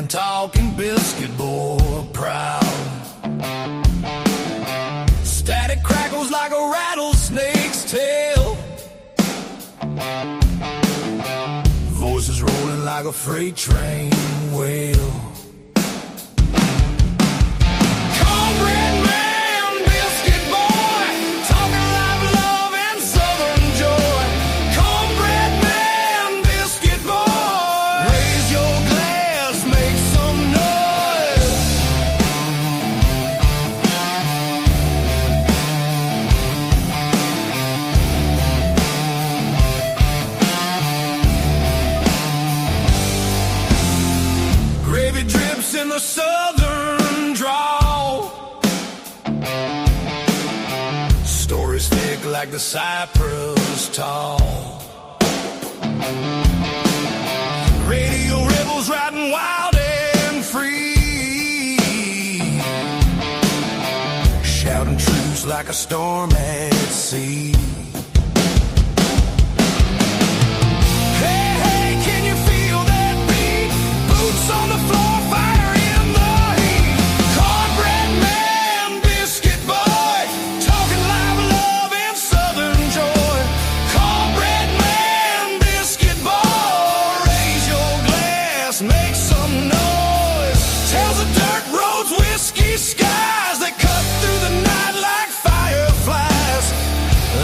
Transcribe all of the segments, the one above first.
Talking biscuit boy, proud. Static crackles like a rattlesnake's tail. Voices rolling like a freight train wheel. Cornbread man, biscuit boy, talking live love and southern joy. Cornbread man, biscuit boy, raise your glass, make some noise. Gravy drips in the southern drawl. Stories thick like the cypress tall. Radio rebels riding wild and free, shouting truths like a storm at sea. Hey, hey, can you feel that beat? Boots on the floor, fire in the heat. Cornbread man, biscuit boy, talking live love and southern joy. Cornbread man, biscuit boy, raise your glass, make some noise. Tells the dirt roads, whiskey skies that cut through the night like fireflies.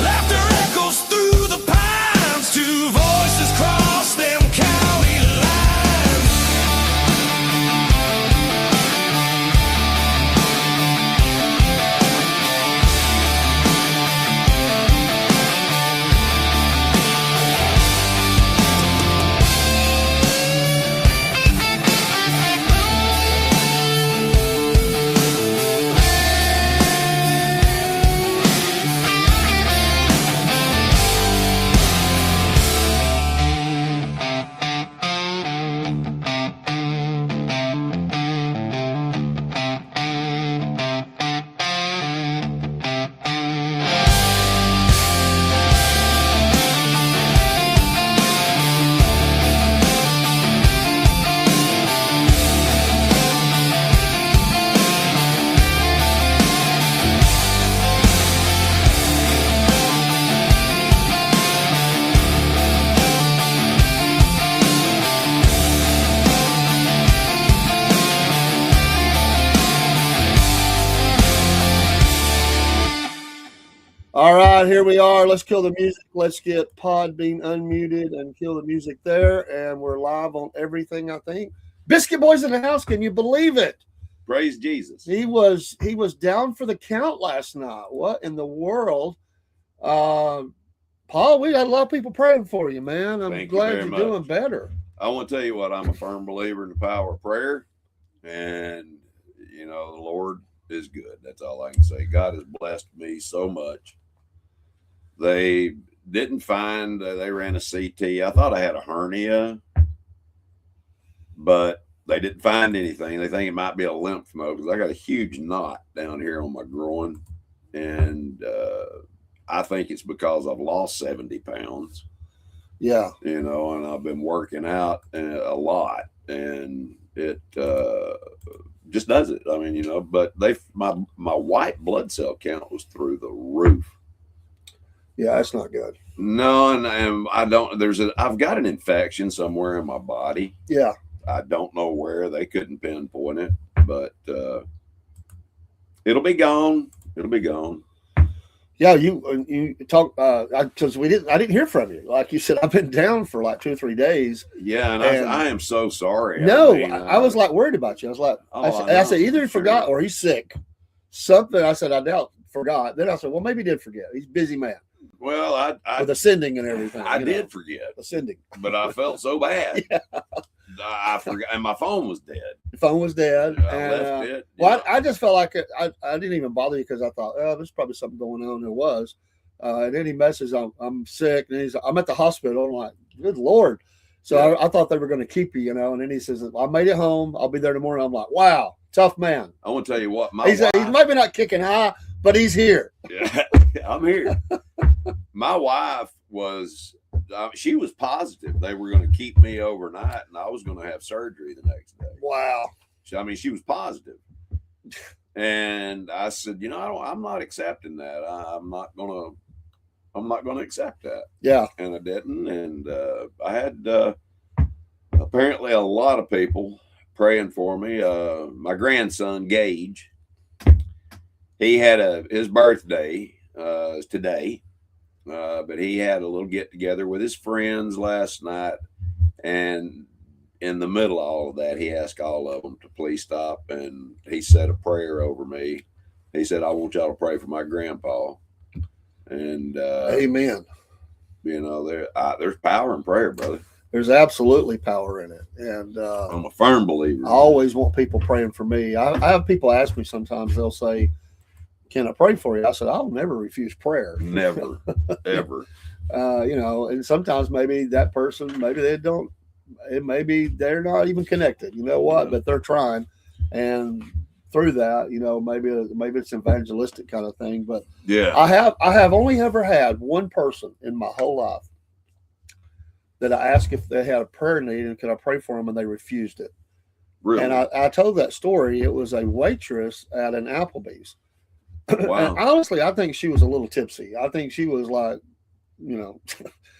Laughter echoes through the pines, two voices cross them county lines. All right, here we are. Let's kill the music. Let's get Podbean unmuted and kill the music there. And we're live on everything, I think. Biscuit Boy's in the house. Can you believe it? Praise Jesus. He was down for the count last night. What in the world? Paul, we got a lot of people praying for you, man. I'm glad you're doing better. I want to tell you what, I'm a firm believer in the power of prayer. And, you know, the Lord is good. That's all I can say. God has blessed me so much. They didn't find, they ran a CT. I thought I had a hernia, but they didn't find anything. They think it might be a lymph node because I got a huge knot down here on my groin. And I think it's because I've lost 70 pounds. Yeah. You know, and I've been working out a lot, and it just does it. I mean, you know, but my white blood cell count was through the roof. Yeah, that's not good. No, and I don't. I've got an infection somewhere in my body. Yeah, I don't know where. They couldn't pinpoint it, but it'll be gone. It'll be gone. Yeah, you talk because I didn't hear from you. Like you said, I've been down for like 2 or 3 days. Yeah, and I am so sorry. No, I was like worried about you. I was like, I said either he forgot or he's sick. Something. I said I doubt forgot. Then I said, well, maybe he did forget. He's a busy man. Well, with ascending and everything. I you did know, forget, ascending. but I felt so bad. Yeah. I forgot, and my phone was dead. The phone was dead. I and, left it. Well, I just felt like I didn't even bother you because I thought, oh, there's probably something going on. There was. And then he messages, I'm sick. And I'm at the hospital. I'm like, good Lord. So I thought they were going to keep you, And then he says, I made it home. I'll be there tomorrow. I'm like, wow, tough man. I want to tell you what, He's maybe not kicking high, but he's here. Yeah, I'm here. My wife was, she was positive they were going to keep me overnight and I was going to have surgery the next day. Wow. She was positive. And I said, I'm not accepting that. I'm not going to accept that. Yeah. And I didn't. And I had apparently a lot of people praying for me. My grandson, Gage, he had his birthday today, but he had a little get together with his friends last night. And in the middle of all of that, he asked all of them to please stop. And he said a prayer over me. He said, I want y'all to pray for my grandpa. And amen. There's power in prayer, brother. There's absolutely power in it. And I'm a firm believer. I always want people praying for me. I have people ask me sometimes, they'll say, can I pray for you? I said, I'll never refuse prayer. Never, ever. And sometimes maybe that person, maybe they don't, maybe they're not even connected, but they're trying. And through that, maybe it's evangelistic kind of thing. But yeah, I have only ever had one person in my whole life that I asked if they had a prayer need and could I pray for them, and they refused it. Really? And I told that story. It was a waitress at an Applebee's. Wow. And honestly, I think she was a little tipsy. I think she was like,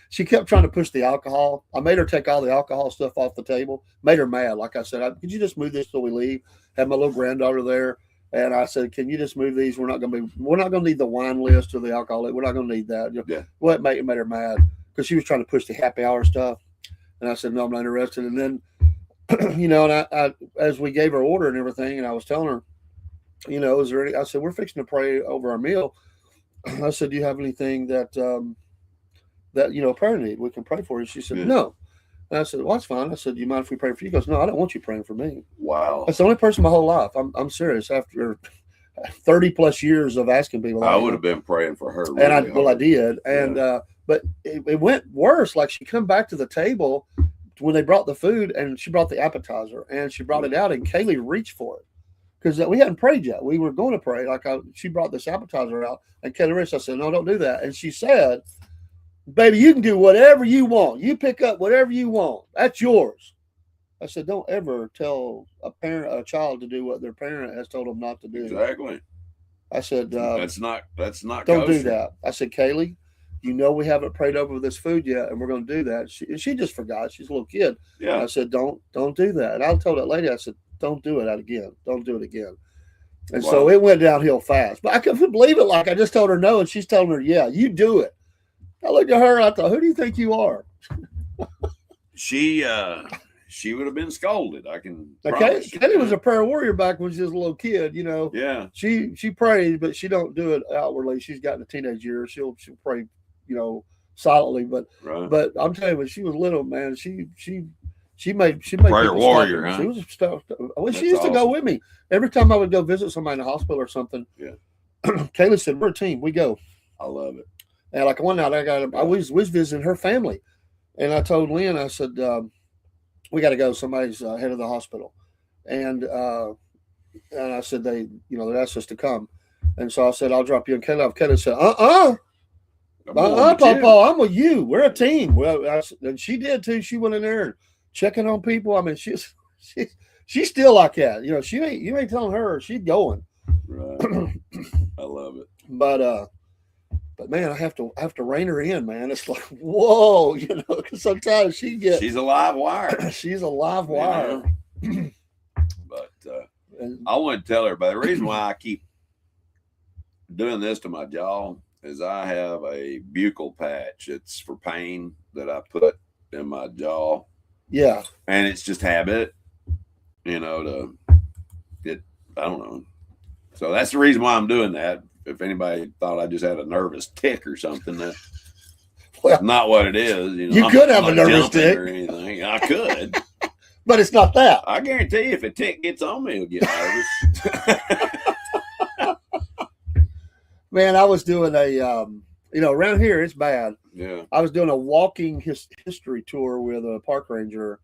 she kept trying to push the alcohol. I made her take all the alcohol stuff off the table. Made her mad. Like I said, could you just move this till we leave? Had my little granddaughter there, and I said, can you just move these? We're not going to need the wine list or the alcohol. We're not going to need that. Yeah. Well, it made her mad because she was trying to push the happy hour stuff. And I said, no, I'm not interested. And then, and I as we gave her order and everything, and I was telling her, is there any? I said, we're fixing to pray over our meal. I said, do you have anything that prayer need? We can pray for you. She said, no. And I said, well, that's fine. I said, do you mind if we pray for you? He goes, no, I don't want you praying for me. Wow. That's the only person my whole life. I'm serious. After 30 plus years of asking people, I would have been praying for her. Really, and I did. And, but it went worse. Like she come back to the table when they brought the food, and she brought the appetizer and she brought it out, and Kaylee reached for it. Because we hadn't prayed yet. We were going to pray. She brought this appetizer out, and Kaylee reached. I said, no, don't do that. And she said, baby, you can do whatever you want. You pick up whatever you want. That's yours. I said, don't ever tell a child to do what their parent has told them not to do. Exactly. I said, that's not. Don't kosher. Do that. I said, Kaylee, we haven't prayed over this food yet, and we're going to do that. She just forgot. She's a little kid. Yeah. I said, don't do that. And I told that lady, I said, don't do it again. Don't do it again. And so it went downhill fast. But I couldn't believe it. Like I just told her no, and she's telling her, yeah, you do it. I looked at her. I thought, who do you think you are? She would have been scolded. I can. Katie was a prayer warrior back when she was a little kid. Yeah. She prays, but she don't do it outwardly. She's got in the teenage years. She'll pray, silently. But I'm telling you, when she was little, man, she made prayer warrior. Huh? She was stuff. Well, she used to go with me every time I would go visit somebody in the hospital or something. Yeah. Kayla said, "We're a team. We go." I love it. And like one night, I was visiting her family, and I told Lynn, I said, "We got to go. Somebody's head of the hospital," and I said they asked us to come, and so I said, "I'll drop you." And Kayla said, Papa, I'm with you. We're a team. Well, and she did too. She went in there and checking on people. I mean, she's still like that. You ain't telling her, she's going. Right. I love it. But man, I have to rein her in, man. It's like, whoa, because sometimes she's a live wire. She's a live wire. But I want to tell everybody the reason why I keep doing this to my jaw is I have a buccal patch. It's for pain that I put in my jaw. Yeah. And it's just habit, to get, I don't know. So that's the reason why I'm doing that. if anybody thought I just had a nervous tick or something, that's Well, not what it is. You could have a I'm not nervous jumping tick. or anything. I could. but it's not that. I guarantee you, if a tick gets on me, it'll get nervous. Man, I was doing a, around here it's bad. Yeah. I was doing a walking history tour with a park ranger.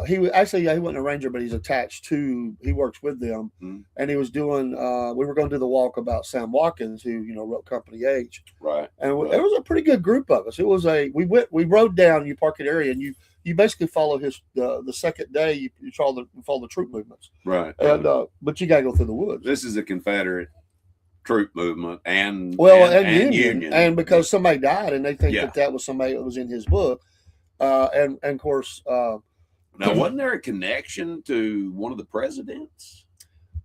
He wasn't a ranger, but he's attached to. He works with them, and he was doing. We were going to do the walk about Sam Watkins, who wrote Company H. Right. And it was a pretty good group of us. It was we rode down Uparket area, and you basically follow the second day. You follow the troop movements. Right. And but you got to go through the woods. This is a Confederate troop movement and Union, and because somebody died, and they think Yeah. that was somebody that was in his book, and of course. Now, wasn't there a connection to one of the presidents?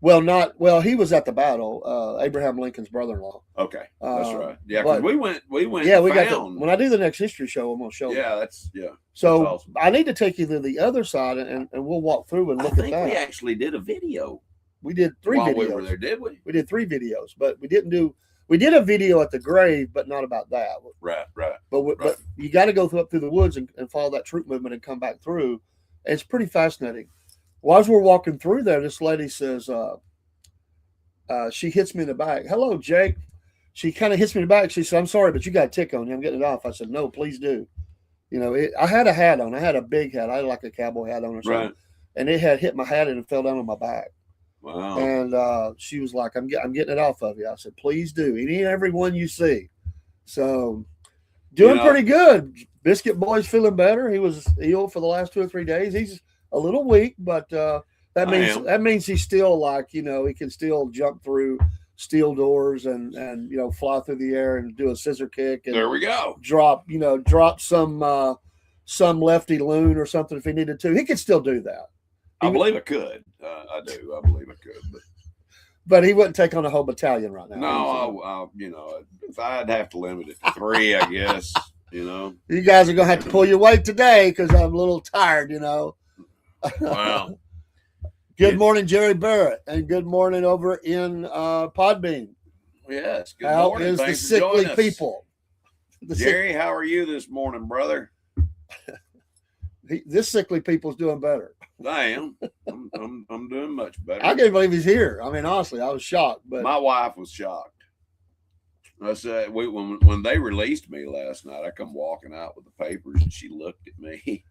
Well, he was at the battle. Abraham Lincoln's brother-in-law. Okay, that's right. Yeah, but- because we went. Yeah, we found, got when I do the next history show, I'm going to show. Yeah, you. that's So awesome. I need to take you to the other side, and we'll walk through and I look think at that. we actually did a video We did three while videos. we were there, did we? We did 3 videos, but we didn't do. We did a video at the grave, but not about that. Right. But you got to go up through the woods and follow that troop movement and come back through. It's pretty fascinating. Well, as we're walking through there, this lady says, she hits me in the back. Hello, Jake. She kind of hits me in the back. She said, I'm sorry, but you got a tick on you. I'm getting it off. I said, no, please do. I had a hat on. I had a big hat. I had like a cowboy hat on or something. Right. And it had hit my hat and it fell down on my back. Wow. And she was like, I'm getting it off of you. I said, please do. Any and every one you see. So doing pretty good. Biscuit Boy's feeling better. He was ill for the last 2 or 3 days. He's a little weak, but that means he's still he can still jump through steel doors and fly through the air and do a scissor kick. And there we go. Drop some lefty loon or something if he needed to. He could still do that. I believe it could. I do. I believe it could. But he wouldn't take on a whole battalion right now. No, if I'd have to limit it to 3, I guess. You guys are gonna have to pull your weight today because I'm a little tired. Wow. Good morning, Jerry Barrett, and good morning over in Podbean. Yes. Good How morning. is the Thanks for sickly joining us. people? Jerry, how are you this morning, brother? This sickly people's doing better. I am. I'm doing much better. I can't believe he's here. I mean, honestly, I was shocked. But my wife was shocked. I said, when they released me last night, I come walking out with the papers, and she looked at me.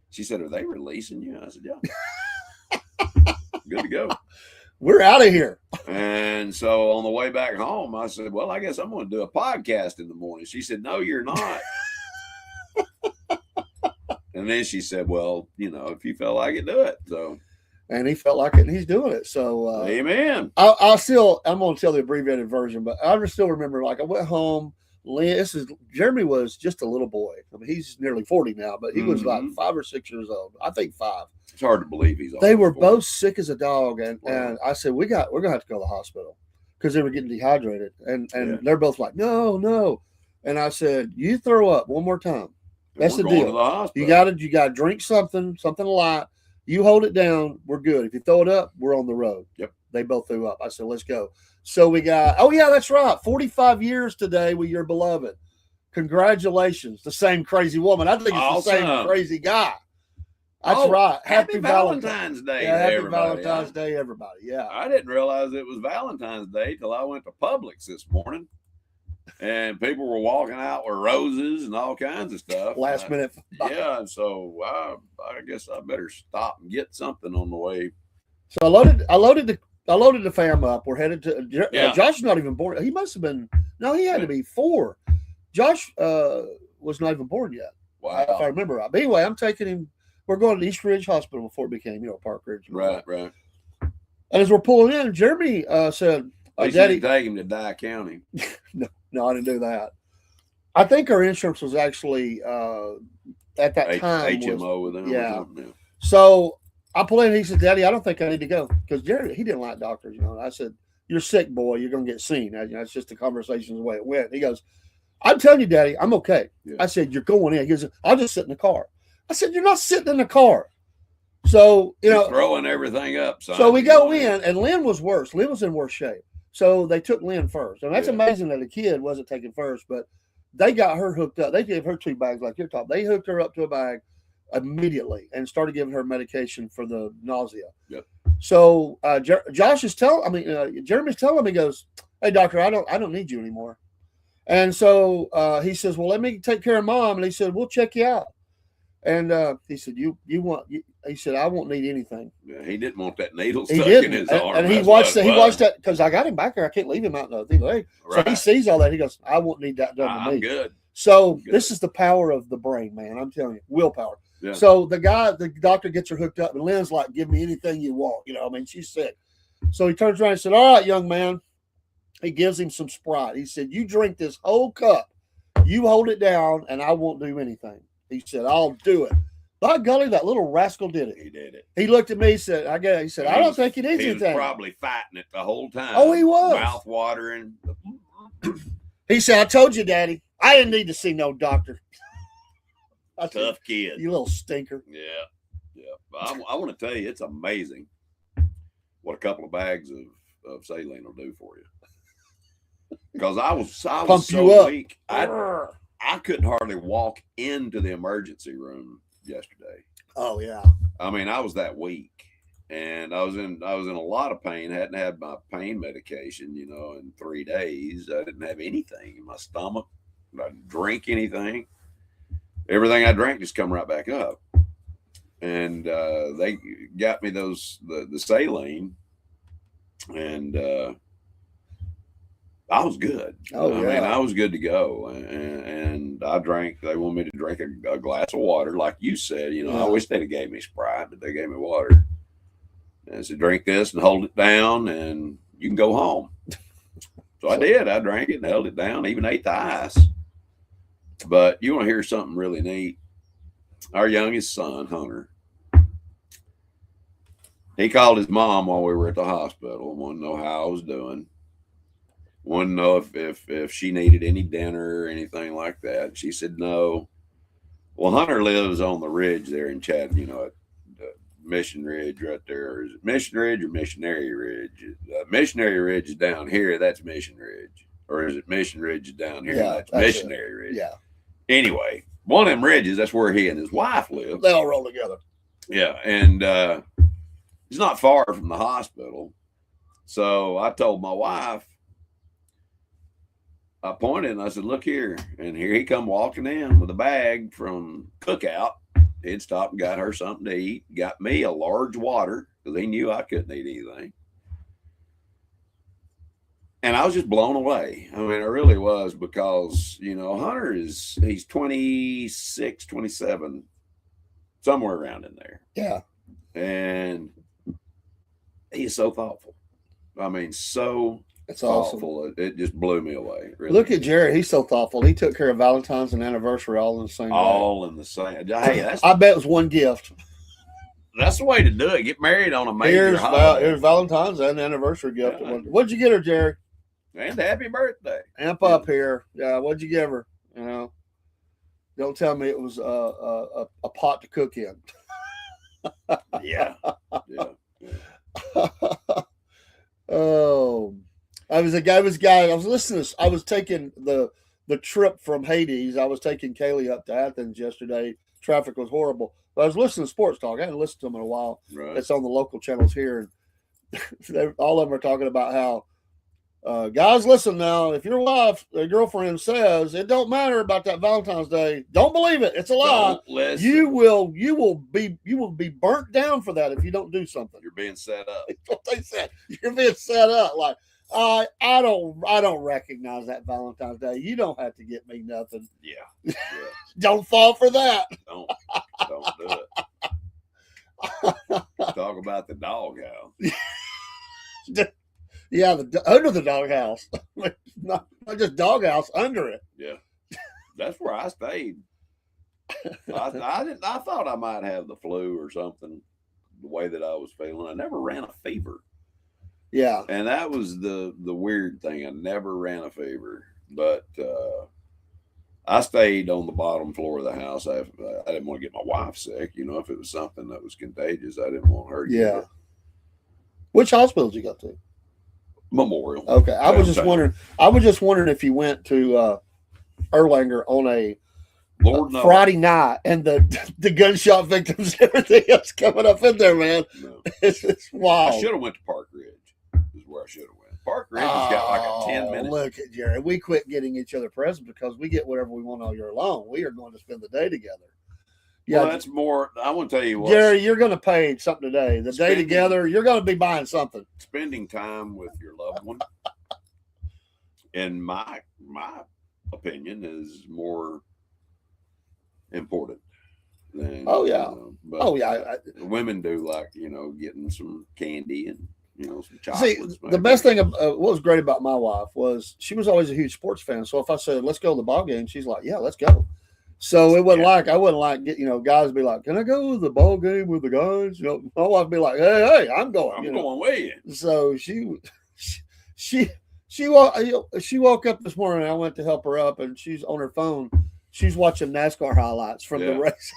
She said, "Are they releasing you?" I said, "Yeah." Good to go. We're out of here. And so on the way back home, I said, "Well, I guess I'm going to do a podcast in the morning." She said, "No, you're not." And then she said, "Well, if you felt like it, do it." So, and he felt like it, and he's doing it. So, amen. I'm going to tell the abbreviated version, but I still remember. I went home. Jeremy was just a little boy. I mean, he's nearly 40 now, but he was like 5 or 6 years old. I think 5. It's hard to believe he's. They were 40. both sick as a dog, and I said we're gonna have to go to the hospital because they were getting dehydrated, and they're both like no, and I said you throw up one more time. That's the deal. You got to drink something light. You hold it down. We're good. If you throw it up, we're on the road. Yep. They both threw up. I said, let's go. So we got, oh yeah, that's right. 45 years today with your beloved. Congratulations. The same crazy woman. I think it's the same crazy guy. That's right. Happy Valentine's Day. Yeah, happy everybody. Valentine's Day, everybody. Yeah. I didn't realize it was Valentine's Day till I went to Publix this morning. And people were walking out with roses and all kinds of stuff. Last minute. Yeah, so I guess I better stop and get something on the way. So I loaded the fam up. We're headed to. Josh is not even born. He must have been. No, he had to be 4. Josh was not even born yet. Wow. If I remember right. But anyway, I'm taking him. We're going to East Ridge Hospital before it became, Park Ridge. Right. And as we're pulling in, Jeremy said, "Daddy, take him to Dye County." No, I didn't do that. I think our insurance was actually at that time HMO with them. Yeah. So I pull in. He said, "Daddy, I don't think I need to go because Jerry he didn't like doctors." I said, "You're sick, boy. You're gonna get seen." That's just the conversation the way it went. He goes, "I'm telling you, Daddy, I'm okay." Yeah. I said, "You're going in." He goes, "I'll just sit in the car." I said, "You're not sitting in the car." So You're throwing everything up. Son. So we go in, and Lynn was worse. Lynn was in worse shape. So they took Lynn first. And that's Yeah. amazing that a kid wasn't taken first, but they got her hooked up. They gave her 2 bags like you're talking. They hooked her up to a bag immediately and started giving her medication for the nausea. Yep. So Jeremy's telling me, he goes, "Hey doctor, I don't need you anymore." And so he says, "Well, let me take care of mom." And he said, "We'll check you out." And he said, he said, "I won't need anything." Yeah, he didn't want that needle He stuck didn't. in his And, arm. and he That's watched what that. it He was. watched that because I got him back there. I can't leave him out in the leg. So he Right. sees all that. He goes, "I won't need that done to I'm me." good. So Good. this is the power of the brain, man. I'm telling you, willpower. Yeah. So the doctor gets her hooked up, and Lynn's like, "Give me anything you want." I mean, she's sick. So he turns around and said, "All right, young man." He gives him some Sprite. He said, "You drink this whole cup. You hold it down, and I won't do anything." He said, "I'll do it." By golly, that little rascal did it. He did it. He looked at me. He said, "I don't think he needs He was anything." probably fighting it the whole time. Oh, he was. Mouth watering. He said, "I told you, Daddy. I didn't need to see no doctor." I said, Tough kid. "You little stinker." Yeah. Yeah. But I want to tell you, it's amazing what a couple of bags of saline will do for you. Because I was Pump so you up. weak. I couldn't hardly walk into the emergency room yesterday. Oh yeah. I mean, I was that weak, and I was in a lot of pain. Hadn't had my pain medication, in 3 days. I didn't have anything in my stomach. I didn't drink anything. Everything I drank just come right back up. And they got me the saline, and I was good. Oh, I yeah. mean, I was good to go, and I drank. They wanted me to drink a glass of water, like you said. I wish they'd have gave me Sprite, but they gave me water. And I said, "Drink this and hold it down, and you can go home." So I did. I drank it and held it down. Even ate the ice. But you want to hear something really neat? Our youngest son, Hunter, he called his mom while we were at the hospital. Wanted to know how I was doing. Wanted to know if she needed any dinner or anything like that. She said no. Well, Hunter lives on the ridge there in Chad, at Mission Ridge right there. Or is it Mission Ridge or Missionary Ridge? Missionary Ridge is down here. That's Mission Ridge. Or is it Mission Ridge is down here? Yeah, That's that's Missionary Ridge. Yeah. Anyway, one of them ridges, that's where he and his wife live. They all roll together. Yeah, and it's not far from the hospital. So I told my wife, I pointed and I said, "Look here." And here he come walking in with a bag from Cookout. He'd stopped and got her something to eat. Got me a large water because he knew I couldn't eat anything. And I was just blown away. I mean, I really was, because, Hunter he's 26, 27, somewhere around in there. Yeah. And he's so thoughtful. I mean, so It's awesome. thoughtful. It just blew me away. Really. Look at Jerry. He's so thoughtful. He took care of Valentine's and anniversary all in the same day. All in the same. Hey, I bet it was one gift. that's the way to do it. Get married on a major holiday. Here's Valentine's and anniversary gift. Yeah. What'd you get her, Jerry? And happy birthday. Amp up here. Yeah. What'd you give her? Don't tell me it was a pot to cook in. Yeah. Yeah. Oh, I was listening to, I was taking the trip from Hades. I was taking Kaylee up to Athens yesterday. Traffic was horrible. But I was listening to Sports Talk. I hadn't listened to them in a while. Right. It's on the local channels here. And all of them are talking about how, guys, listen now, if your wife or girlfriend says it don't matter about that Valentine's Day, don't believe it. It's a lie. Don't listen. You will be burnt down for that if you don't do something. You're being set up. That's what they said. You're being set up. Like, I don't recognize that Valentine's Day. You don't have to get me nothing. Yeah. Don't fall for that. Don't do it. Talk about the doghouse. Yeah, under the doghouse. not just doghouse, under it. Yeah. That's where I stayed. I thought I might have the flu or something, the way that I was feeling. I never ran a fever. Yeah. And that was the weird thing. I never ran a fever. But I stayed on the bottom floor of the house. I didn't want to get my wife sick. If it was something that was contagious, I didn't want her to get it. Which hospital did you go to? Memorial. Okay, I was just Downtown. wondering. I was just wondering if you went to Erlanger on a Lord knows. Friday night and the gunshot victims and everything else coming up in there, man. No. It's wild. I should have went to Park Ridge. Is where I should have went. Park Ridge has got like a 10-minute. Look at Jerry. We quit getting each other presents because we get whatever we want all year long. We are going to spend the day together. Yeah, Well, that's more. I want to tell you what. Jerry, you're going to pay something today. The day together, you're going to be buying something. Spending time with your loved one, in my opinion, is more important than. Oh, yeah. But Oh yeah. women do like getting some candy and some See, chocolates. the best thing, what was great about my wife was she was always a huge sports fan. So if I said, let's go to the ball game, she's like, yeah, let's go. So it wasn't like, I wouldn't like get, guys be like, can I go to the ball game with the guys? My wife would be like, hey, I'm going. I'm going with you. So she woke up this morning and I went to help her up and she's on her phone. She's watching NASCAR highlights from the race.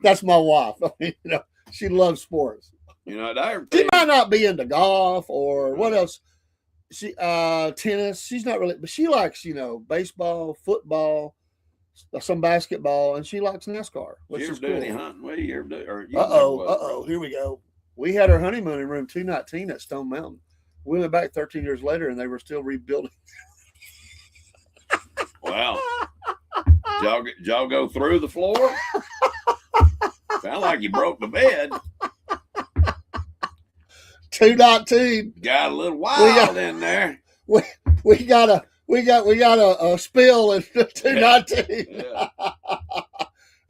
That's my wife. I mean, she loves sports. She might not be into golf or what else. She tennis. She's not really, but she likes baseball, football, some basketball, and she likes NASCAR. Which you ever do any hunting? What do you ever do? Here we go. We had our honeymoon in room 219 at Stone Mountain. We went back 13 years later, and they were still rebuilding. Wow. Did y'all go through the floor? Sound like you broke the bed. 219. Got a little wild in there. We got a spill in 219. Yeah.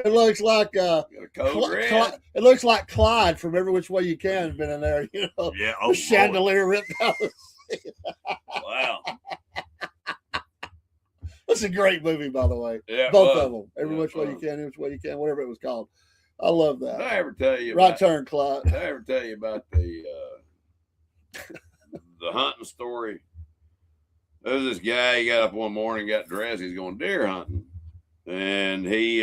It looks like it looks like Clyde from Every Which Way You Can has been in there. Yeah. The chandelier ripped out. Wow. It's a great movie, by the way. Yeah, both of them. Every Which Way You Can, Every Which Way You Can, whatever it was called. I love that. Did I ever tell you? Right turn, Clyde. Did I ever tell you about the hunting story? There was this guy. He got up one morning, got dressed. He's going deer hunting, and he's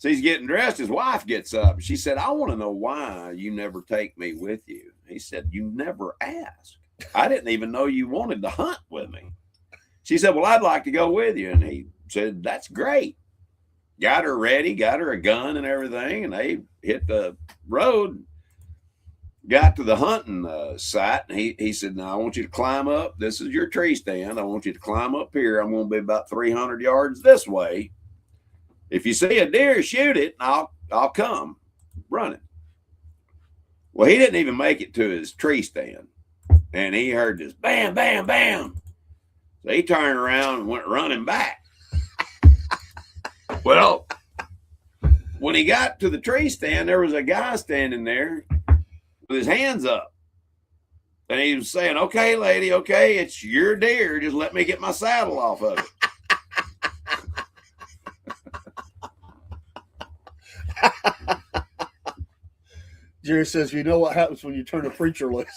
getting dressed. His wife gets up. She said, "I want to know why you never take me with you." He said, "You never asked. I didn't even know you wanted to hunt with me." She said, "Well, I'd like to go with you." And he said, "That's great." Got her ready, got her a gun and everything, and they hit the road. Got to the hunting site, and he said, "Now I want you to climb up. This is your tree stand. I want you to climb up here. I'm going to be about 300 yards this way. If you see a deer, shoot it, and I'll come running." Well, he didn't even make it to his tree stand, and he heard this bam, bam, bam. So he turned around and went running back. Well, when he got to the tree stand, there was a guy standing there with his hands up. And he was saying, "Okay, lady, okay, it's your deer. Just let me get my saddle off of it." Jerry says, "You know what happens when you turn a preacher loose?"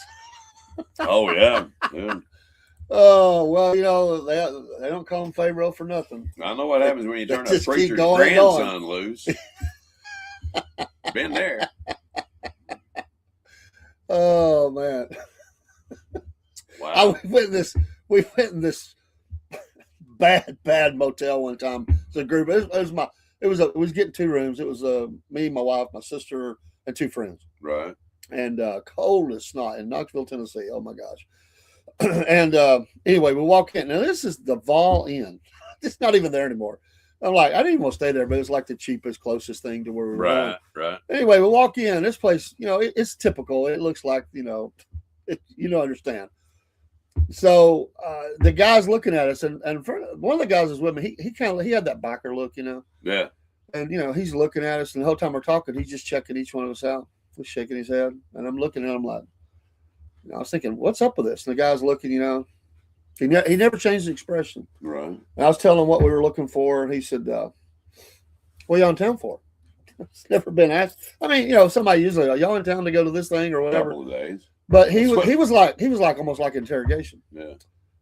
Oh, yeah. Oh, well, they don't call him Pharaoh for nothing. I know what happens when you turn a Just keep preacher's going and grandson loose. Been there. Oh, man. Wow. We went in this bad motel one time. It's a group. It was getting 2 rooms. It was me, my wife, my sister, and 2 friends. Right. And cold as snot in Knoxville, Tennessee. Oh my gosh. And anyway, we walk in. Now this is the Vol Inn. It's not even there anymore. I'm like, I didn't even want to stay there, but it's like the cheapest, closest thing to where we were going. Right. Anyway, we walk in. This place, it's typical. It looks like, understand. So the guy's looking at us, and one of the guys is with me. He had that biker look, Yeah. And he's looking at us, and the whole time we're talking, he's just checking each one of us out. He's shaking his head, and I'm looking at him like, I was thinking, what's up with this? And the guy's looking, he never changed the expression. Right. And I was telling him what we were looking for, and he said, "What are you in town for?" It's never been asked. I mean, somebody usually, "Are y'all in town to go to this thing or whatever?" Couple of days. But he was like almost like interrogation. Yeah.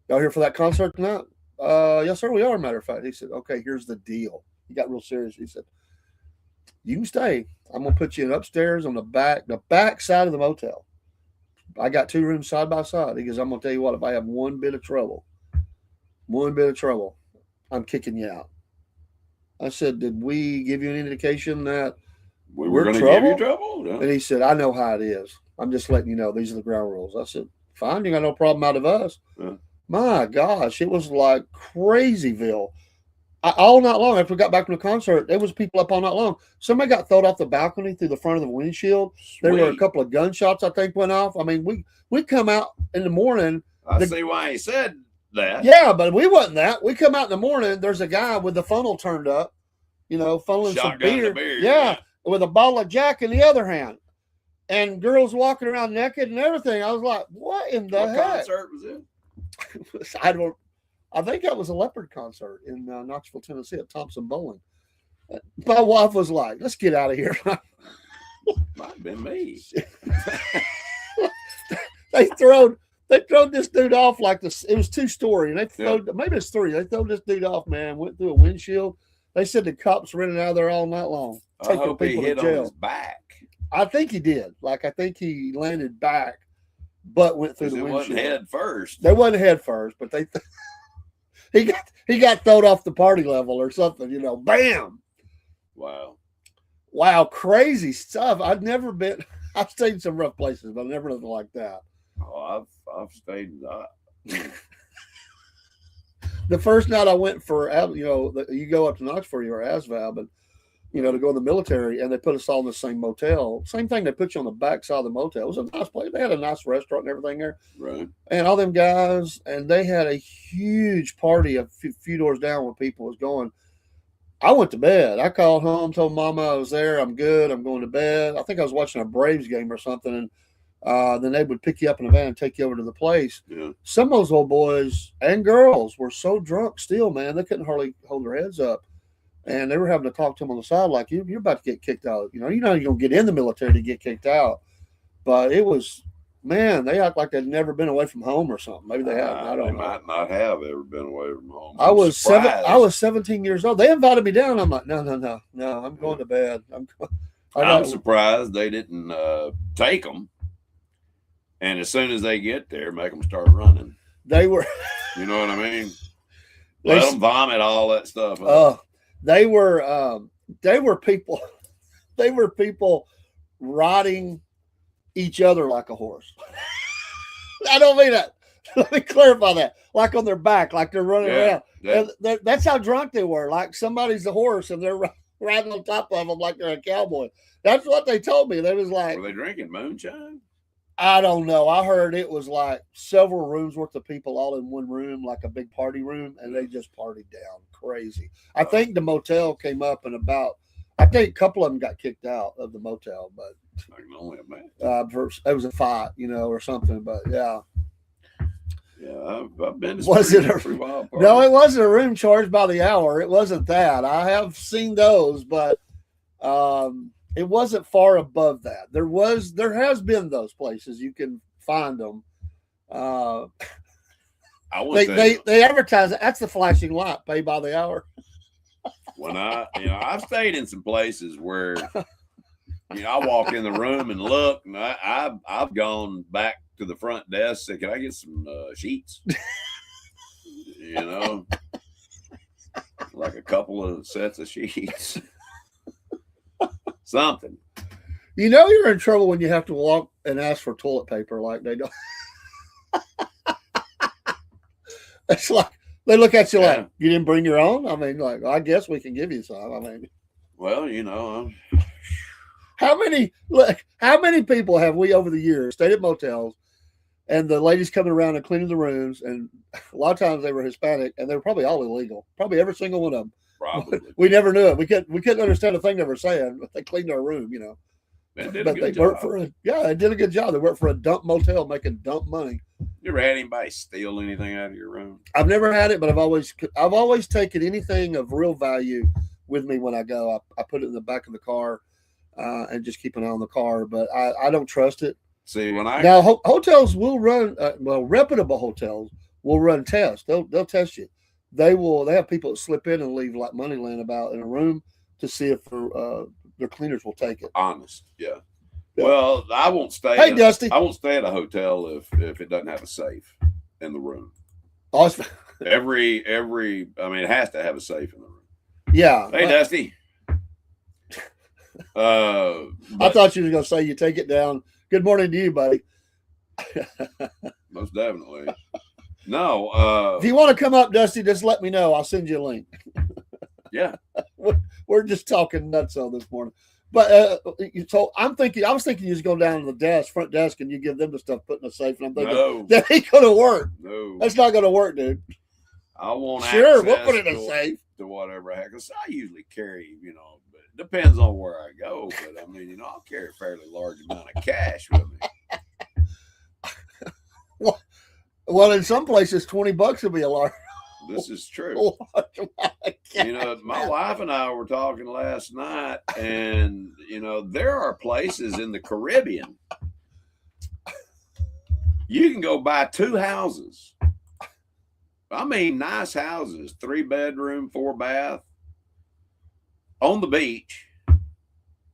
"Y'all here for that concert tonight?" Yes, sir, we are. Matter of fact, he said, "Okay, here's the deal." He got real serious. He said, "You can stay. I'm gonna put you in upstairs on the back side of the motel. I got 2 rooms side by side. He goes, I'm gonna tell you what, if I have one bit of trouble, I'm kicking you out. I said, did we give you an indication that We we're were going to give you trouble? trouble. And he said, I know how it is. I'm just letting you know these are the ground rules. I said, fine, you got no problem out of us. Yeah. My gosh, it was like crazyville. All night long, after we got back from the concert, there was people up all night long. Somebody got thrown off the balcony through the front of the windshield. There were a Sweet. couple of gunshots, I think, went off. I mean, we come out in the morning. I see why he said that. Yeah, but we wasn't that. We come out in the morning. There's a guy with the funnel turned up, funneling some Shotgun beer. to beer. Yeah, with a bottle of Jack in the other hand. And girls walking around naked and everything. I was like, what in the What heck? concert was it? I think that was a Leopard concert in Knoxville, Tennessee at Thompson Bowling. My wife was like, let's get out of here. Might have been me. They thrown this dude off like this. It was 2-story, and maybe it's 3. They throw this dude off, man. Went through a windshield. They said the cops running out of there all night long, I taking hope he people hit to jail. on his back. I think he did. I think he landed back, but went through the It windshield. wasn't head first. They wasn't head first, but he got thrown off the party level or something. Bam! Wow, crazy stuff. I've never been. I've stayed in some rough places, but never nothing like that. Oh, I've stayed in that. The first night I went for, you go up to Knoxville or ASVAB, and to go in the military, and they put us all in the same motel. Same thing, they put you on the back side of the motel. It was a nice place. They had a nice restaurant and everything there. Right. And all them guys, and they had a huge party a few doors down where people was going. I went to bed. I called home, told Mama I was there. I'm good. I'm going to bed. I think I was watching a Braves game or something, and then they would pick you up in a van and take you over to the place. Yeah. Some of those old boys and girls were so drunk still, man, they couldn't hardly hold their heads up. And they were having to talk to them on the side like, you're about to get kicked out. You're not going to get in the military to get kicked out. But it was, man, they act like they'd never been away from home or something. Maybe they haven't. I don't know. They might not have ever been away from home. I was 17 years old. They invited me down. I'm like, no. I'm going to bed. I'm surprised they didn't take them. And as soon as they get there, make them start running. They were. You know what I mean? Let them vomit all that stuff up. Oh, they were people. They were people riding each other like a horse. I don't mean that. Let me clarify that. Like on their back, like they're running around. That's how drunk they were. Like somebody's a horse and they're riding on top of them like they're a cowboy. That's what they told me. They was like, were they drinking moonshine? I don't know. I heard it was like several rooms worth of people all in one room, like a big party room, and they just partied down crazy. I think the motel came up and I think a couple of them got kicked out of the motel, but I can only imagine. it was a fight, or something. But yeah. Yeah, I've been to Was it pretty wild party. No, it wasn't a room charge by the hour. It wasn't that. I have seen those, but it wasn't far above that. There has been those places you can find them. They advertise it. That's the flashing light, pay by the hour. When I've stayed in some places where I walk in the room and look, and I've gone back to the front desk and said, "Can I get some sheets?" Like a couple of sets of sheets. Something. You're in trouble when you have to walk and ask for toilet paper like they don't. It's like they look at you like, you didn't bring your own? I mean, like, I guess we can give you some. I mean, well, how many people have we over the years stayed at motels and the ladies coming around and cleaning the rooms, and a lot of times they were Hispanic and they were probably all illegal. Probably every single one of them. Probably. We never knew it. We couldn't understand a thing they were saying, but they cleaned our room, They did but a good they worked job. they did a good job. They worked for a dump motel making dump money. You ever had anybody steal anything out of your room? I've never had it, but I've always taken anything of real value with me when I go. I put it in the back of the car and just keep an eye on the car, but I don't trust it. See, Now hotels will run, reputable hotels will run tests. They'll test you. They have people that slip in and leave like money laying about in a room to see if their cleaners will take it. honest, yeah. Well, I won't stay. Hey, Dusty. I won't stay at a hotel if it doesn't have a safe in the room. Oh, it's- Every I mean, it has to have a safe in the room. yeah. Hey, Dusty. I thought you were going to say you take it down. Good morning to you, buddy. Most definitely. No. If you want to come up, Dusty, just let me know. I'll send you a link. Yeah. We're just talking nuts on this morning. But so I was thinking you just go down to the front desk, and you give them the stuff put in the safe. And I'm thinking No. that ain't going to work. No. That's not going to work, dude. I want Sure, we'll access put it in a safe. to whatever I have. Because I usually carry, but it depends on where I go. But I mean, I'll carry a fairly large amount of cash with me. Well, in some places, $20 will be a large. This is true. large amount of cash, My man. wife and I were talking last night, and there are places in the Caribbean you can go buy 2 houses. I mean, nice houses, 3-bedroom, 4-bath on the beach.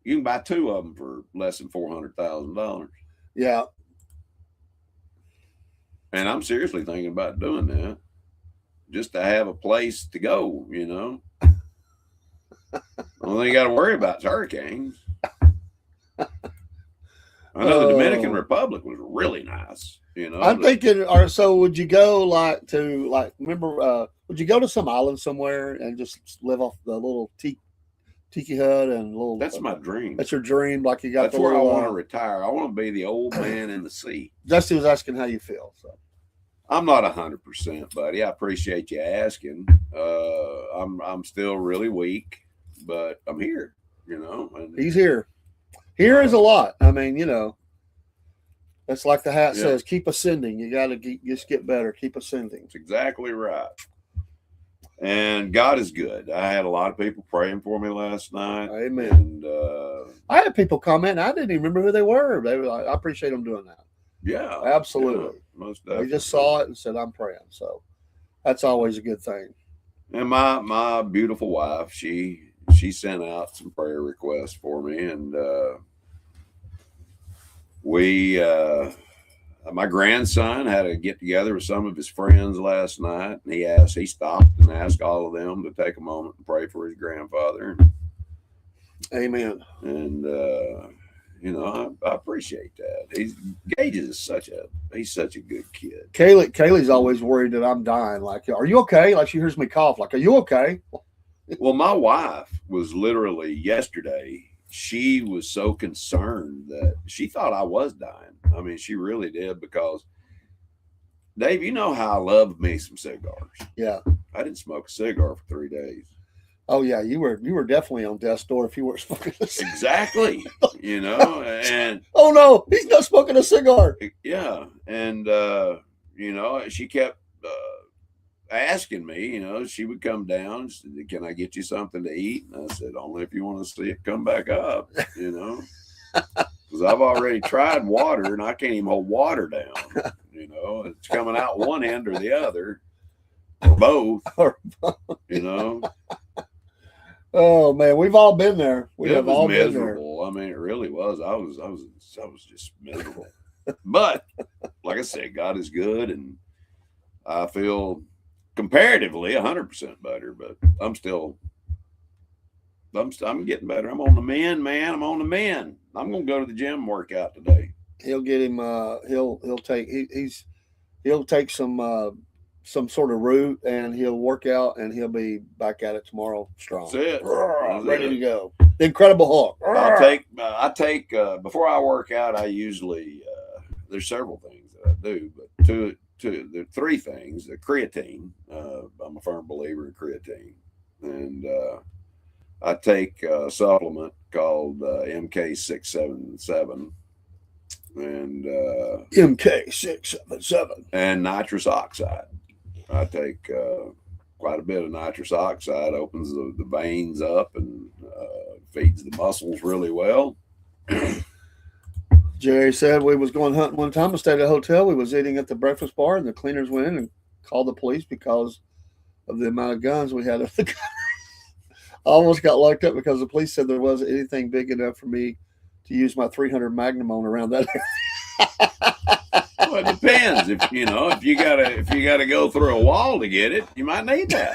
You can buy 2 of them for less than $400,000. Yeah. And I'm seriously thinking about doing that, just to have a place to go. Only thing you got to worry about is hurricanes. I know the Dominican Republic was really nice. I'm thinking, or so would you go remember, would you go to some island somewhere and just live off the little tiki hut and little? That's my dream. That's your dream, like you got. That's where I want to retire. I want to be the old man in the sea. Dusty was asking how you feel. So I'm not 100%, buddy. I appreciate you asking. I'm still really weak, but I'm here. And he's here. Here is a lot. I mean, that's like the hat says, keep ascending. You got to just get better. Keep ascending. That's exactly right. And God is good. I had a lot of people praying for me last night. Amen. And I had people comment. I didn't even remember who they were. They were like, I appreciate them doing that. yeah, Absolutely. yeah, most definitely. They just saw it and said, I'm praying. So that's always a good thing. And my beautiful wife, she sent out some prayer requests for me, and my grandson had a get together with some of his friends last night, and he stopped and asked all of them to take a moment and pray for his grandfather. Amen. And I appreciate that. Gage is such a good kid. Kaylee's always worried that I'm dying. Like, are you okay? Like, she hears me cough. Like, are you okay? Well, my wife was literally yesterday. She was so concerned that she thought I was dying. I mean, she really did, because Dave, you know how I love me some cigars. Yeah. I didn't smoke a cigar for 3 days. Oh yeah, you were definitely on death's door if you weren't smoking a cigar. Exactly. And oh no, he's not smoking a cigar. yeah, and she kept asking me. She would come down. She said, "Can I get you something to eat?" And I said, "Only if you want to see it come back up." Because I've already tried water, and I can't even hold water down. It's coming out one end or the other, or both. Oh man, we've all been there. We It have was all been there. miserable. I mean, it really was. I was just miserable. But like I said, God is good, and I feel comparatively 100% better. But I'm getting better. I'm on the mend, man. I'm on the mend. I'm gonna go to the gym and work out today. He'll get him. He'll take some sort of route, and he'll work out, and he'll be back at it tomorrow strong. That's it. Ready to go. The Incredible Hulk. I take before I work out, I usually there's several things that I do, but there are 3 things. The creatine. I'm a firm believer in creatine, and I take a supplement called MK677, and MK677 and nitrous oxide. I take quite a bit of nitrous oxide. Opens the veins up and feeds the muscles really well. Jerry said we was going hunting one time. I stayed at a hotel. We was eating at the breakfast bar, and the cleaners went in and called the police because of the amount of guns we had. I almost got locked up because the police said there wasn't anything big enough for me to use my 300 Magnum on around that. Well, it depends. If you gotta go through a wall to get it, you might need that.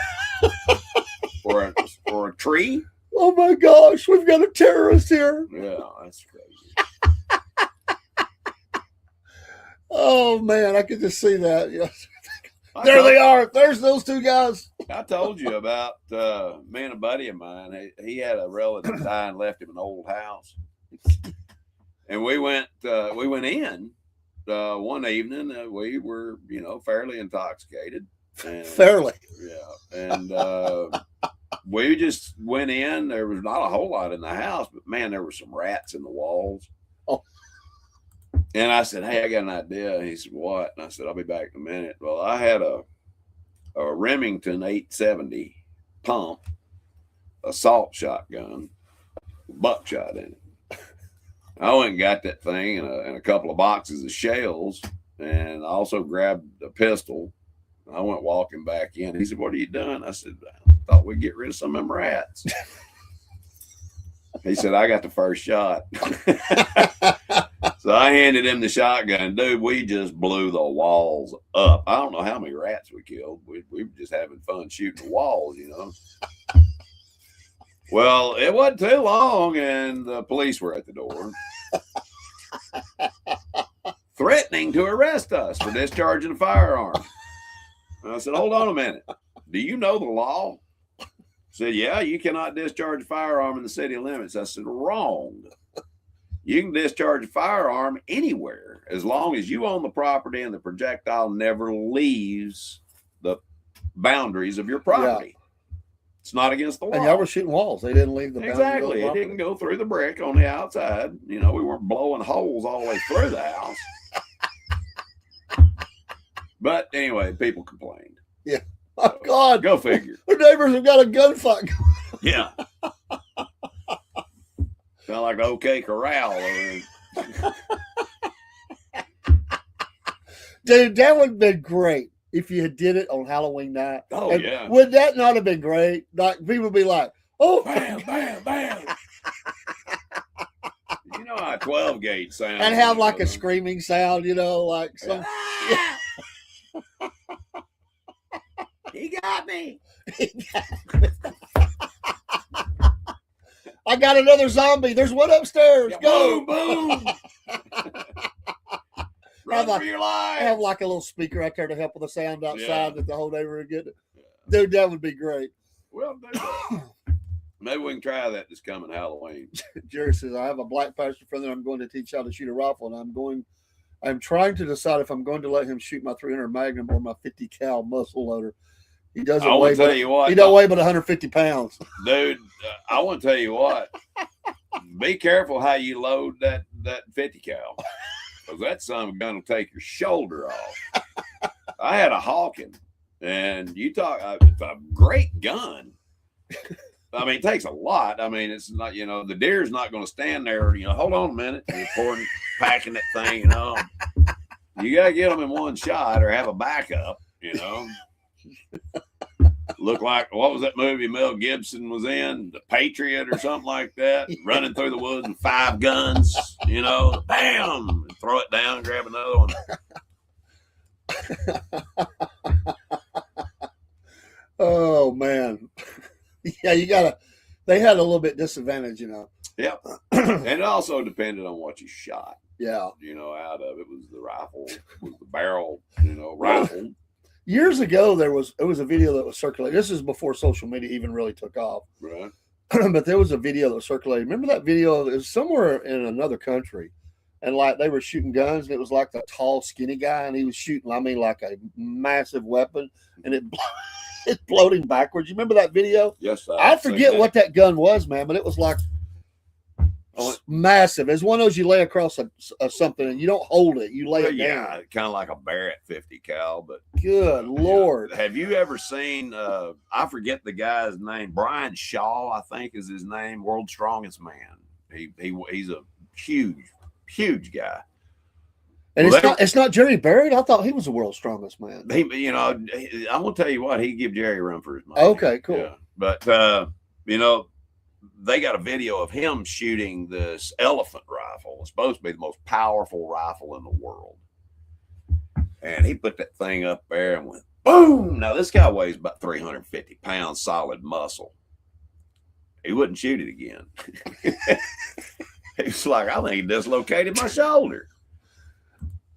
or a tree. Oh my gosh, we've got a terrorist here. Yeah, that's crazy. Oh man, I could just see that. Yes. There they are. There's those two guys. I told you about me and a buddy of mine. He had a relative die and left him an old house, and we went in one evening. We were fairly intoxicated. And, Fairly. Yeah, and we just went in. There was not a whole lot in the house, but man, there were some rats in the walls. Oh. And I said, "Hey, I got an idea." And he said, "What?" And I said, "I'll be back in a minute." Well, I had a Remington 870 pump, assault shotgun, buckshot in it. I went and got that thing and a couple of boxes of shells, and I also grabbed a pistol. I went walking back in. He said, "What are you doing?" I said, "I thought we'd get rid of some of them rats." He said, "I got the first shot." So I handed him the shotgun. Dude, we just blew the walls up. I don't know how many rats we killed. We were just having fun shooting the walls, Well, it wasn't too long, and the police were at the door, threatening to arrest us for discharging a firearm. And I said, "Hold on a minute. Do you know the law?" He said, "Yeah, you cannot discharge a firearm in the city limits." I said, "Wrong. You can discharge a firearm anywhere as long as you own the property and the projectile never leaves the boundaries of your property. Yeah. It's not against the law." And y'all were shooting walls. They didn't leave the exactly. It didn't go through the brick on the outside. We weren't blowing holes all the way through the house. But anyway, people complained. Yeah. Oh God. Go figure. Our neighbors have got a gunfight. Yeah. Sound like the OK Corral. Dude, that would have been great if you had did it on Halloween night. Oh, and yeah. Would that not have been great? Like people would be like, "Oh, bam, bam, bam." You know how a 12 gauge sounds. And have like a screaming sound, like some. Yeah. He got me. I got another zombie. There's one upstairs. Yeah, go. boom, boom. Run for your life. Have like a little speaker out there to help with the sound outside that the whole neighborhood get it. Yeah. Dude, that would be great. Well, maybe we can try that this coming Halloween. Jerry says, "I have a black pastor friend that I'm going to teach how to shoot a rifle, and I'm trying to decide if I'm going to let him shoot my 300 Magnum or my 50 cal muzzle loader. He doesn't weigh, tell you what, he don't weigh but 150 pounds. Dude, I want to tell you what. Be careful how you load that 50 cal. Because that son of a gun will take your shoulder off. I had a Hawken, and it's a great gun. I mean, it takes a lot. I mean, it's not, the deer's not going to stand there, hold on a minute. You're packing that thing, You got to get them in one shot or have a backup, Look like, what was that movie Mel Gibson was in? The Patriot or something like that. Running through the woods with 5 guns, bam, and throw it down, grab another one. Oh, man. Yeah, they had a little bit disadvantage, Yep. And it also depended on what you shot. Yeah. Out of it was the rifle, was the barrel, rifle. Years ago, it was a video that was circulating. This is before social media even really took off. Right. But there was a video that was circulating. Remember that video? It was somewhere in another country. And like they were shooting guns, and it was like the tall, skinny guy, and he was shooting, like a massive weapon, and it's floating backwards. You remember that video? Yes. I forget what that gun was, man, but it was like massive. It's one of those you lay across something and you don't hold it, you lay it down. Yeah, kind of like a Barrett 50 cal, but good Lord. Have you ever seen I forget the guy's name, Brian Shaw, I think is his name, World's Strongest Man. He's a huge guy. And it's not Jerry Barrett. I thought he was the world's strongest man. I'm gonna tell you what, he give Jerry a run for his money. Okay, cool. Yeah. But they got a video of him shooting this elephant rifle. It's supposed to be the most powerful rifle in the world. And he put that thing up there and went, boom. Now, this guy weighs about 350 pounds, solid muscle. He wouldn't shoot it again. He was like, I think he dislocated my shoulder.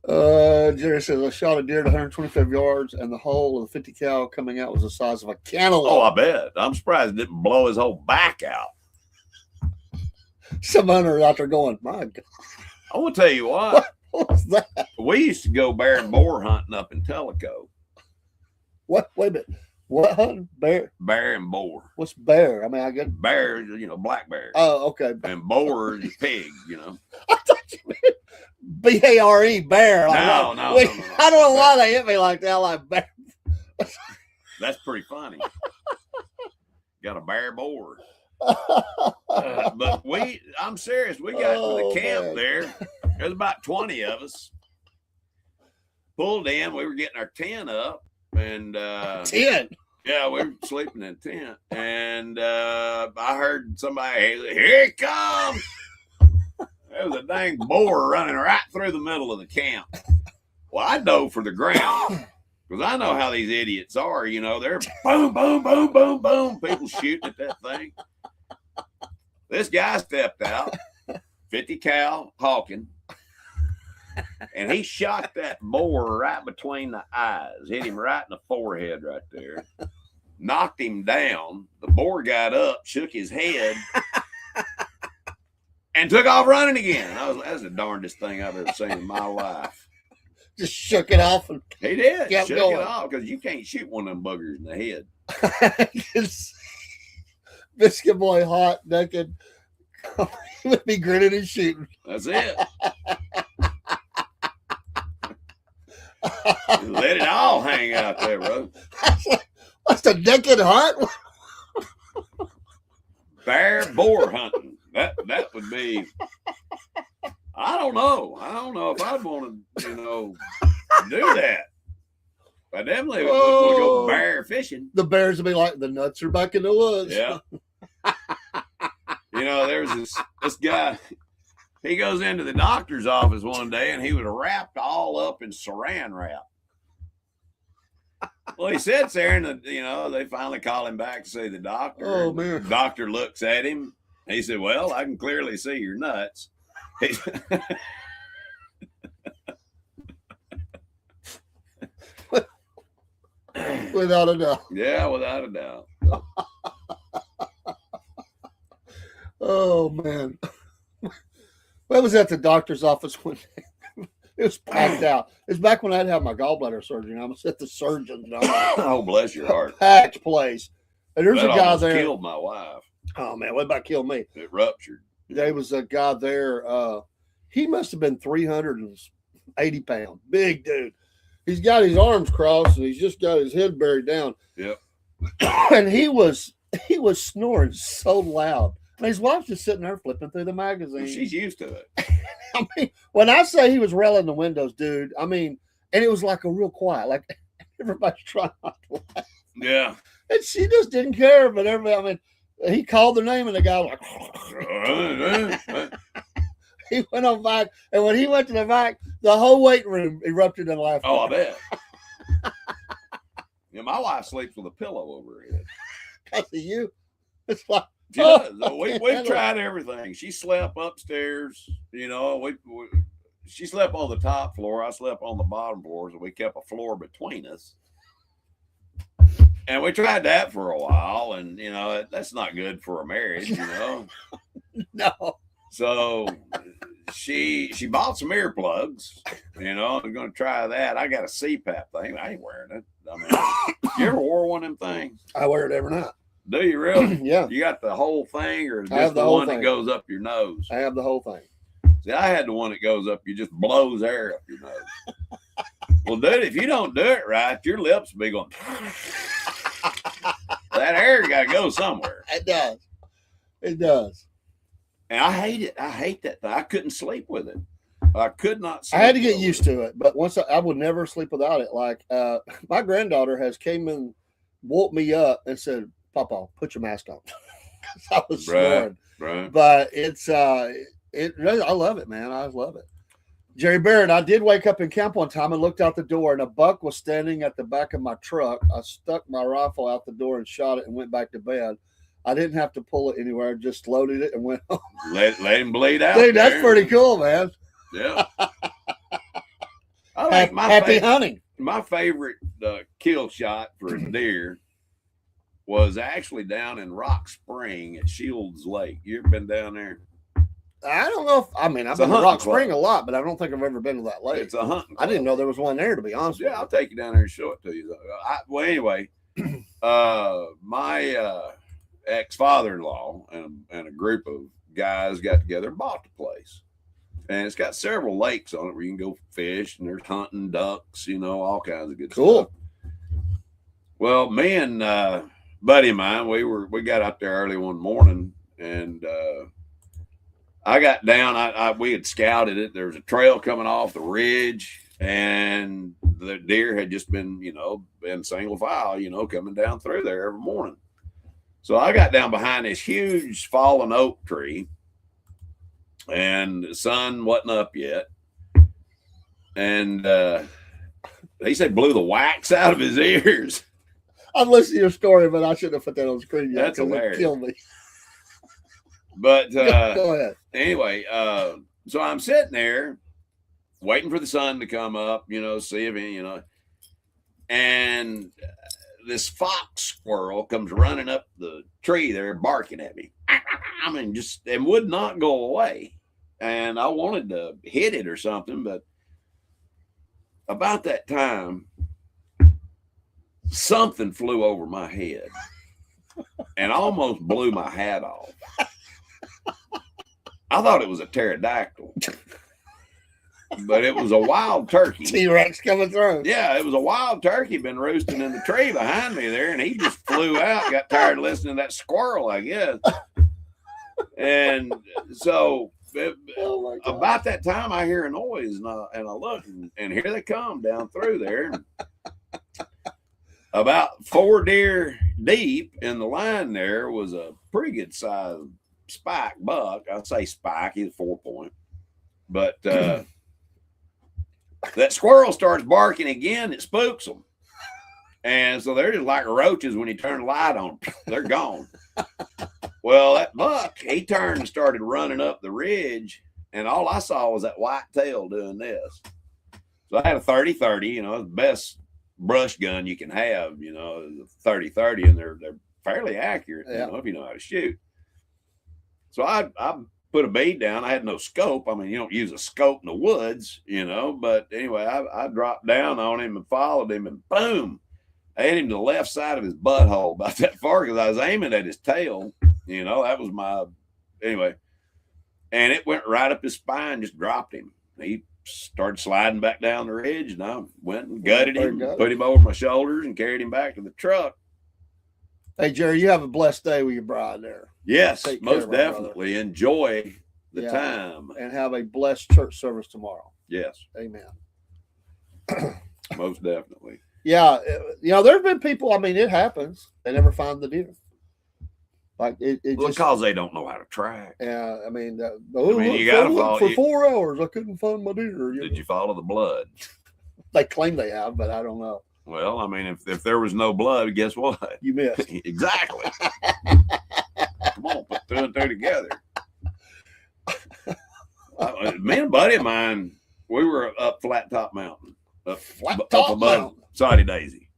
Jerry says, I shot a deer at 125 yards, and the hole of the 50 cal coming out was the size of a cantaloupe. Oh, I bet. I'm surprised it didn't blow his whole back out. Some hunter out there going, my God. I want to tell you what. What was that? We used to go bear and boar hunting up in Tellico. What? Wait a minute. What hunting? Bear? Bear and boar. What's bear? I mean, I get Bear, black bear. Oh, okay. And boar is pig, I thought you meant B-A-R-E, bear. Like, No. I don't know why they hit me like that, like bear. That's pretty funny. Got a bear boar. But I'm serious. We got to the camp man. there. There's about 20 of us. Pulled in. We were getting our tent up. And 10. yeah, we were sleeping in a tent. And I heard somebody, here it comes. There was a dang boar running right through the middle of the camp. Well, I dove for the ground. Because I know how these idiots are, they're boom, boom, boom, boom, boom. People shooting at that thing. This guy stepped out, 50 cal hawking, and he shot that boar right between the eyes, hit him right in the forehead right there, knocked him down. The boar got up, shook his head, and took off running again. That's the darndest thing I've ever seen in my life. Just shook it off. And He did. kept Shook going. it off because you can't shoot one of them buggers in the head. Biscuit boy, hot, naked. He would be grinning and shooting. That's it. Let it all hang out there, bro. What's the naked hunt? Bear boar hunting. That would be. I don't know if I'd want to, do that. I definitely would want to go bear fishing. The bears would be like, the nuts are back in the woods. Yeah. There's this guy. He goes into the doctor's office one day and he was wrapped all up in saran wrap. Well, he sits there and they finally call him back to see the doctor. Oh, man. The doctor looks at him. He said, well, I can clearly see your nuts. Without a doubt. Yeah, without a doubt. Oh, man. I was at the doctor's office one day. It was packed out. It's back when I'd have my gallbladder surgery. I was at the surgeon's. Oh, bless your heart. Packed place. And there's That a guy almost there. killed my wife. Oh, man. What about kill me? It ruptured. There was a guy there. He must have been 380 pounds. Big dude. He's got his arms crossed and he's just got his head buried down. Yep. And he was snoring so loud. And his wife's just sitting there flipping through the magazine. She's used to it. I mean, when I say he was railing the windows, dude, I mean, and it was like a real quiet, like everybody's trying not to laugh. Yeah. And she just didn't care, but everybody, I mean, he called the name and the guy was like, he went on back. And when he went to the back, the whole waiting room erupted in laughter. Oh, I bet. My wife sleeps with a pillow over her head. Because of you. It's like, She does. We've tried everything. She slept upstairs. She slept on the top floor. I slept on the bottom floor, so we kept a floor between us. And we tried that for a while, and that's not good for a marriage, No. So she bought some earplugs. I'm going to try that. I got a CPAP thing. I ain't wearing it. I mean, you ever wore one of them things? I wear it every night. Do you really? Yeah. You got the whole thing, or I have just the the whole one thing. that goes up your nose? I have the whole thing. See, I had the one that goes up. You just blows air up your nose. Well, dude, if you don't do it right, your lips will be going. That air got to go somewhere. It does. It does. And I hate it. I hate that thing. I couldn't sleep with it. I could not sleep. I had to get with used to it, but once I would never sleep without it. Like my granddaughter has came and woke me up and said, "Papa, put your mask on." I was Right. snoring. Right. But it's I love it, man. I love it. Jerry Barrett, I did wake up in camp one time and looked out the door, and a buck was standing at the back of my truck. I stuck my rifle out the door and shot it and went back to bed. I didn't have to pull it anywhere; just loaded it and went home. Let him bleed out. Dude, that's there. pretty cool, man. Yeah. I think Happy hunting. my favorite kill shot for a deer was actually down in Rock Spring at Shields Lake. You ever been down there? I don't know if I've been to Rock Spring a lot, but I don't think I've ever been to that lake. It's a hunting club. I didn't know there was one there, to be honest. Yeah, I'll take you down there and show it to you. Well, anyway, my ex-father-in-law and a group of guys got together and bought the place. And it's got several lakes on it where you can go fish, and there's hunting ducks, all kinds of good stuff. Well, me and buddy of mine, we got out there early one morning, and I got down. We had scouted it. There was a trail coming off the ridge, and the deer had just been, in single file, coming down through there every morning. So I got down behind this huge fallen oak tree, and the sun wasn't up yet. And he said blew the wax out of his ears. I've listened to your story, but I shouldn't have put that on screen yet. That's hilarious. It killed me. But go ahead. Anyway, so I'm sitting there waiting for the sun to come up, see if any, and this fox squirrel comes running up the tree there barking at me. I mean, and would not go away. And I wanted to hit it or something, but about that time, something flew over my head and almost blew my hat off. I thought it was a pterodactyl, but it was a wild turkey. T-Rex coming through. Yeah, it was a wild turkey been roosting in the tree behind me there, and he just flew out. Got tired of listening to that squirrel, I guess. And so about that time, I hear a noise, and I look, and here they come down through there. About 4 deer deep in the line there was a pretty good sized spike buck. I'd say spike, he's 4-point. But that squirrel starts barking again, it spooks them. And so they're just like roaches when you turn the light on. They're gone. Well, that buck, he turned and started running up the ridge, and all I saw was that white tail doing this. So I had a 30-30, the best brush gun you can have, 30-30, and they're fairly accurate, if you know how to shoot. So I put a bead down. I had no scope. I mean, you don't use a scope in the woods, but anyway, I dropped down on him and followed him, and boom, I hit him to the left side of his butthole about that far because I was aiming at his tail. That was anyway. And it went right up his spine, just dropped him. He started sliding back down the ridge, and I went and gutted him, put him over my shoulders, and carried him back to the truck. Hey, Jerry, you have a blessed day with your bride there. Yes, most definitely. Enjoy the time. And have a blessed church service tomorrow. Yes. Amen. Most definitely. Yeah. There have been people, it happens. They never find the deer. Like because they don't know how to track. Yeah, you got to follow for 4 hours. I couldn't find my deer. Did you follow the blood? They claim they have, but I don't know. Well, if there was no blood, guess what? You missed. Exactly. Come on, put 2 and 2 together. Me and a buddy of mine, we were up Flat Top Mountain, up above Soddy Daisy,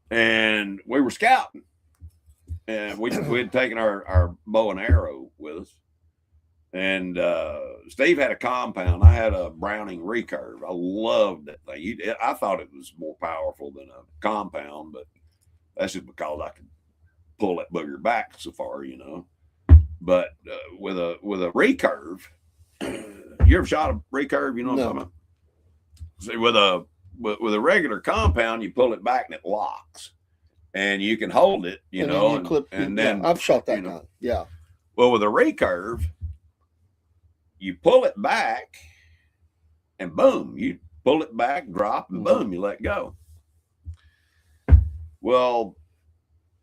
and we were scouting. And we had taken our bow and arrow with us. And Steve had a compound. I had a Browning recurve. I loved that thing. I thought it was more powerful than a compound, but that's just because I could pull that booger back so far, But with a recurve, you ever shot a recurve? You know what I'm talking about? See, with a regular compound, you pull it back and it locks. And you can hold it, and then I've shot that gun. Yeah. Well, with a recurve, you pull it back, and boom, you pull it back, drop, and boom, you let go. Well,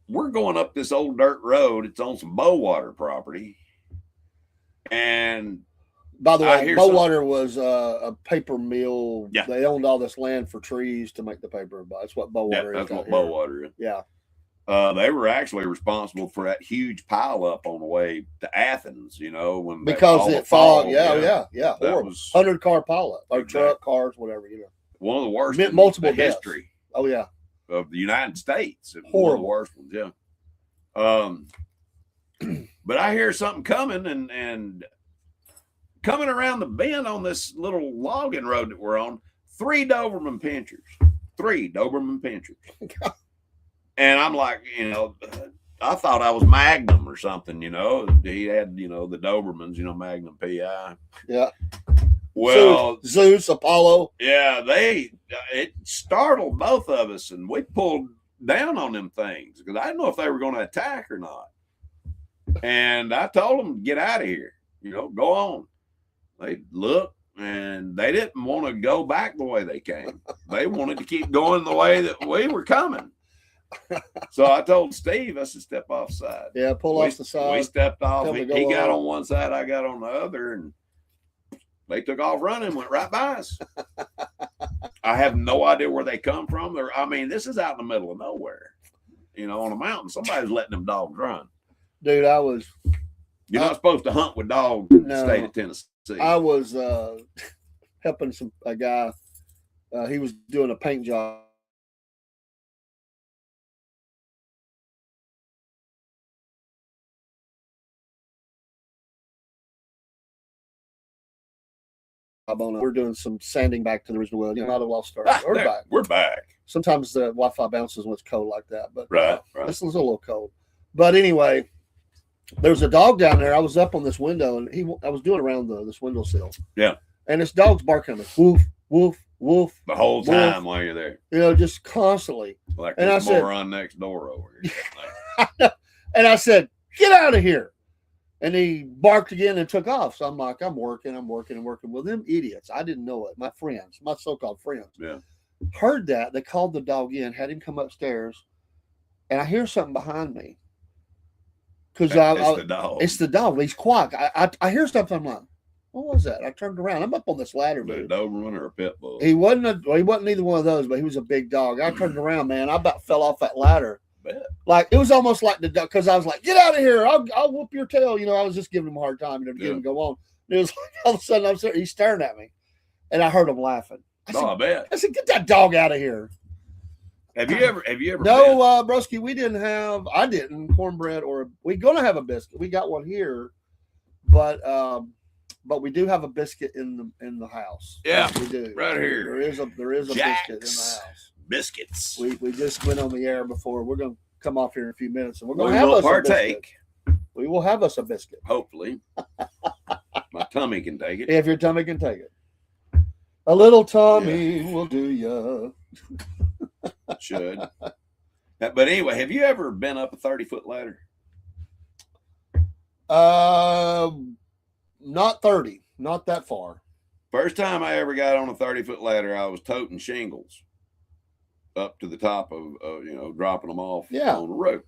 we're going up this old dirt road. It's on some Bowater property. And by the I way, hear Bowater was a paper mill. Yeah. They owned all this land for trees to make the paper. That's what Bowater is. that's what out here. Bowater is. Yeah. They were actually responsible for that huge pileup on the way to Athens, you know, when Because it fogged. Yeah. That Horrible. was 100-car pileup. Or Exactly. truck, cars, whatever, you know. one of the worst Meant in multiple the deaths. history Oh, yeah. of the United States. It was Horrible. one of the worst ones, yeah. But I hear something coming and coming around the bend on this little logging road that we're on, 3 Doberman pinchers. 3 Doberman pinchers. And I'm like, you know, I thought I was Magnum or something, you know. He had, you know, the Dobermans, you know, Magnum PI. Yeah. Well, Zeus, Apollo. yeah, it startled both of us, and we pulled down on them things because I didn't know if they were going to attack or not. And I told them, get out of here, you know, go on. They looked, and they didn't want to go back the way they came. They wanted to keep going the way that we were coming. So I told Steve, I said, step off side. Yeah, pull off the side. We stepped off. Tell He me to go got on. on one side, I got on the other, and they took off running, went right by us. I have no idea where they come from. I mean, this is out in the middle of nowhere, you know, on a mountain. Somebody's letting them dogs run. Dude, You're not supposed to hunt with dogs in the No. state of Tennessee. I was helping a guy. He was doing a paint job. We're doing some sanding back to the original well. You know, not a lost start. We're There, back. We're back. Sometimes the Wi-Fi bounces when it's cold like that, but Right. this was a little cold. But anyway, there was a dog down there. I was up on this window, and I was doing around this windowsill. Yeah. And this dog's barking at me, woof, woof, woof. The whole Wolf. time while you're there. You know, just constantly. Like And there's I said- more on next door over here. And I said, "Get out of here!" And he barked again and took off. So I'm like, I'm working. Well, them idiots, I didn't know it. My friends, my so-called friends, Yeah. heard that. They called the dog in, had him come upstairs, and I hear something behind me. Because It's the dog. it's the dog. He's quiet. I hear something. I'm like, what was that? I turned around. I'm up on this ladder, a dude. Doberman or a pit bull. He wasn't either one of those, but he was a big dog. I turned around, man. I about fell off that ladder. Bet. Like it was almost like the dog, because I was like, "Get out of here! I'll whoop your tail." You know, I was just giving him a hard time and getting him to go on. And it was like all of a sudden I'm sitting, he's staring at me, and I heard him laughing. I bet. I said, "Get that dog out of here!" Have you ever No, broski, we didn't have. I didn't cornbread we're gonna have a biscuit. We got one here, but we do have a biscuit in the house. Yeah, we do. right here. There is a Jack's biscuit in the house. Biscuits. We just went on the air before. We're gonna come off here in a few minutes, and we're We gonna have will us a biscuit. partake. We will have us a biscuit Hopefully. My tummy can take it. if your tummy can take it. A little tummy will do ya. Should. But anyway, have you ever been up a 30-foot ladder? Not 30, not that far. First time I ever got on a 30-foot ladder, I was toting shingles up to the top of dropping them off on the roof.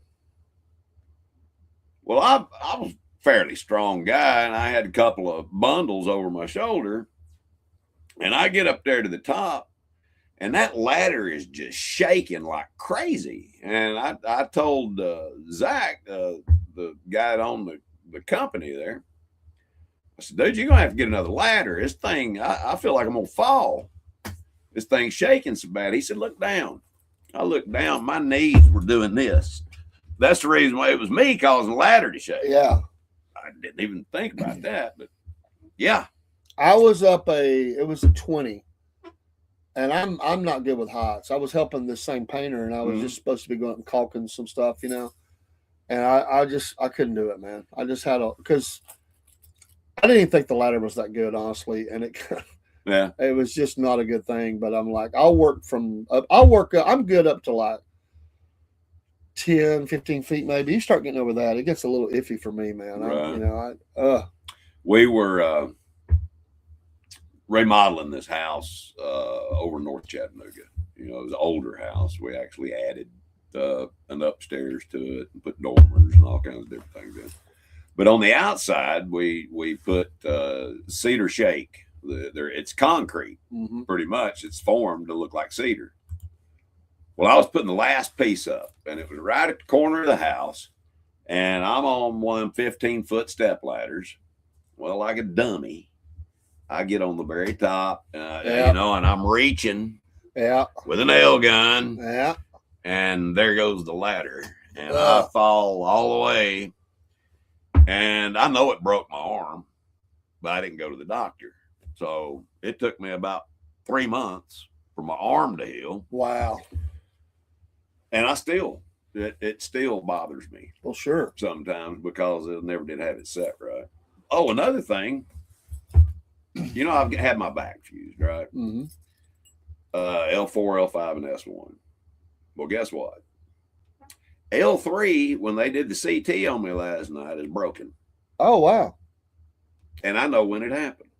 Well, I was a fairly strong guy, and I had a couple of bundles over my shoulder, and I get up there to the top, and that ladder is just shaking like crazy. And I told Zach, the guy that owned the company there, I said, dude, you're going to have to get another ladder. This thing, I feel like I'm going to fall. This thing's shaking so bad. He said, look down. I looked down. My knees were doing this. That's the reason why it was me causing the ladder to shake. Yeah. I didn't even think about that, but yeah. I was it was a 20. And I'm not good with heights. I was helping this same painter, and I was just supposed to be going up and caulking some stuff, you know. And I couldn't do it, man. I just had because I didn't even think the ladder was that good, honestly. And it was just not a good thing. But I'm like, I'm good up to like 10, 15 feet maybe. You start getting over that, it gets a little iffy for me, man. Right. We were remodeling this house over North Chattanooga. You know, it was an older house. We actually added an upstairs to it and put dormers and all kinds of different things in. But on the outside, we put cedar shake. It's concrete, pretty much. It's formed to look like cedar. Well, I was putting the last piece up, and it was right at the corner of the house, and I'm on one of them 15-foot step ladders. Well, like a dummy, I get on the very top, you know, and I'm reaching with a nail gun, and there goes the ladder, and I fall all the way, and I know it broke my arm, but I didn't go to the doctor. So it took me about 3 months for my arm to heal. Wow. And it still bothers me. Well, sure. Sometimes because it never did have it set right. Oh, another thing, you know, I've had my back fused, right? L4, L5, and S1. Well, guess what? L3, when they did the CT on me last night, is broken. Oh, wow. And I know when it happened.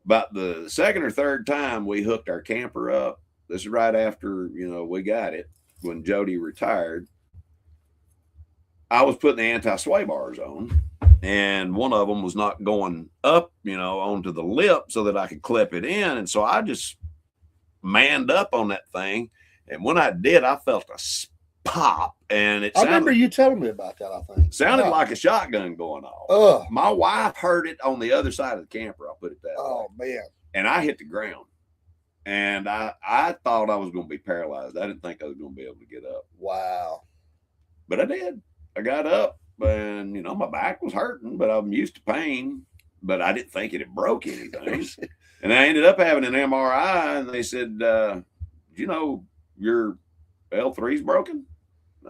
About the second or third time we hooked our camper up, this is right after, you know, we got it, when Jody retired, I was putting the anti-sway bars on, and one of them was not going up, you know, onto the lip so that I could clip it in. And so I just manned up on that thing. And when I did, I felt a pop. And I remember you telling me about that, I think. Sounded like a shotgun going off. My wife heard it on the other side of the camper. I'll put it that way. Oh, man. And I hit the ground. And I thought I was going to be paralyzed. I didn't think I was going to be able to get up. Wow. But I did. I got up, and, you know, my back was hurting, but I'm used to pain. But I didn't think it had broke anything. And I ended up having an MRI, and they said, you know, your L3's broken?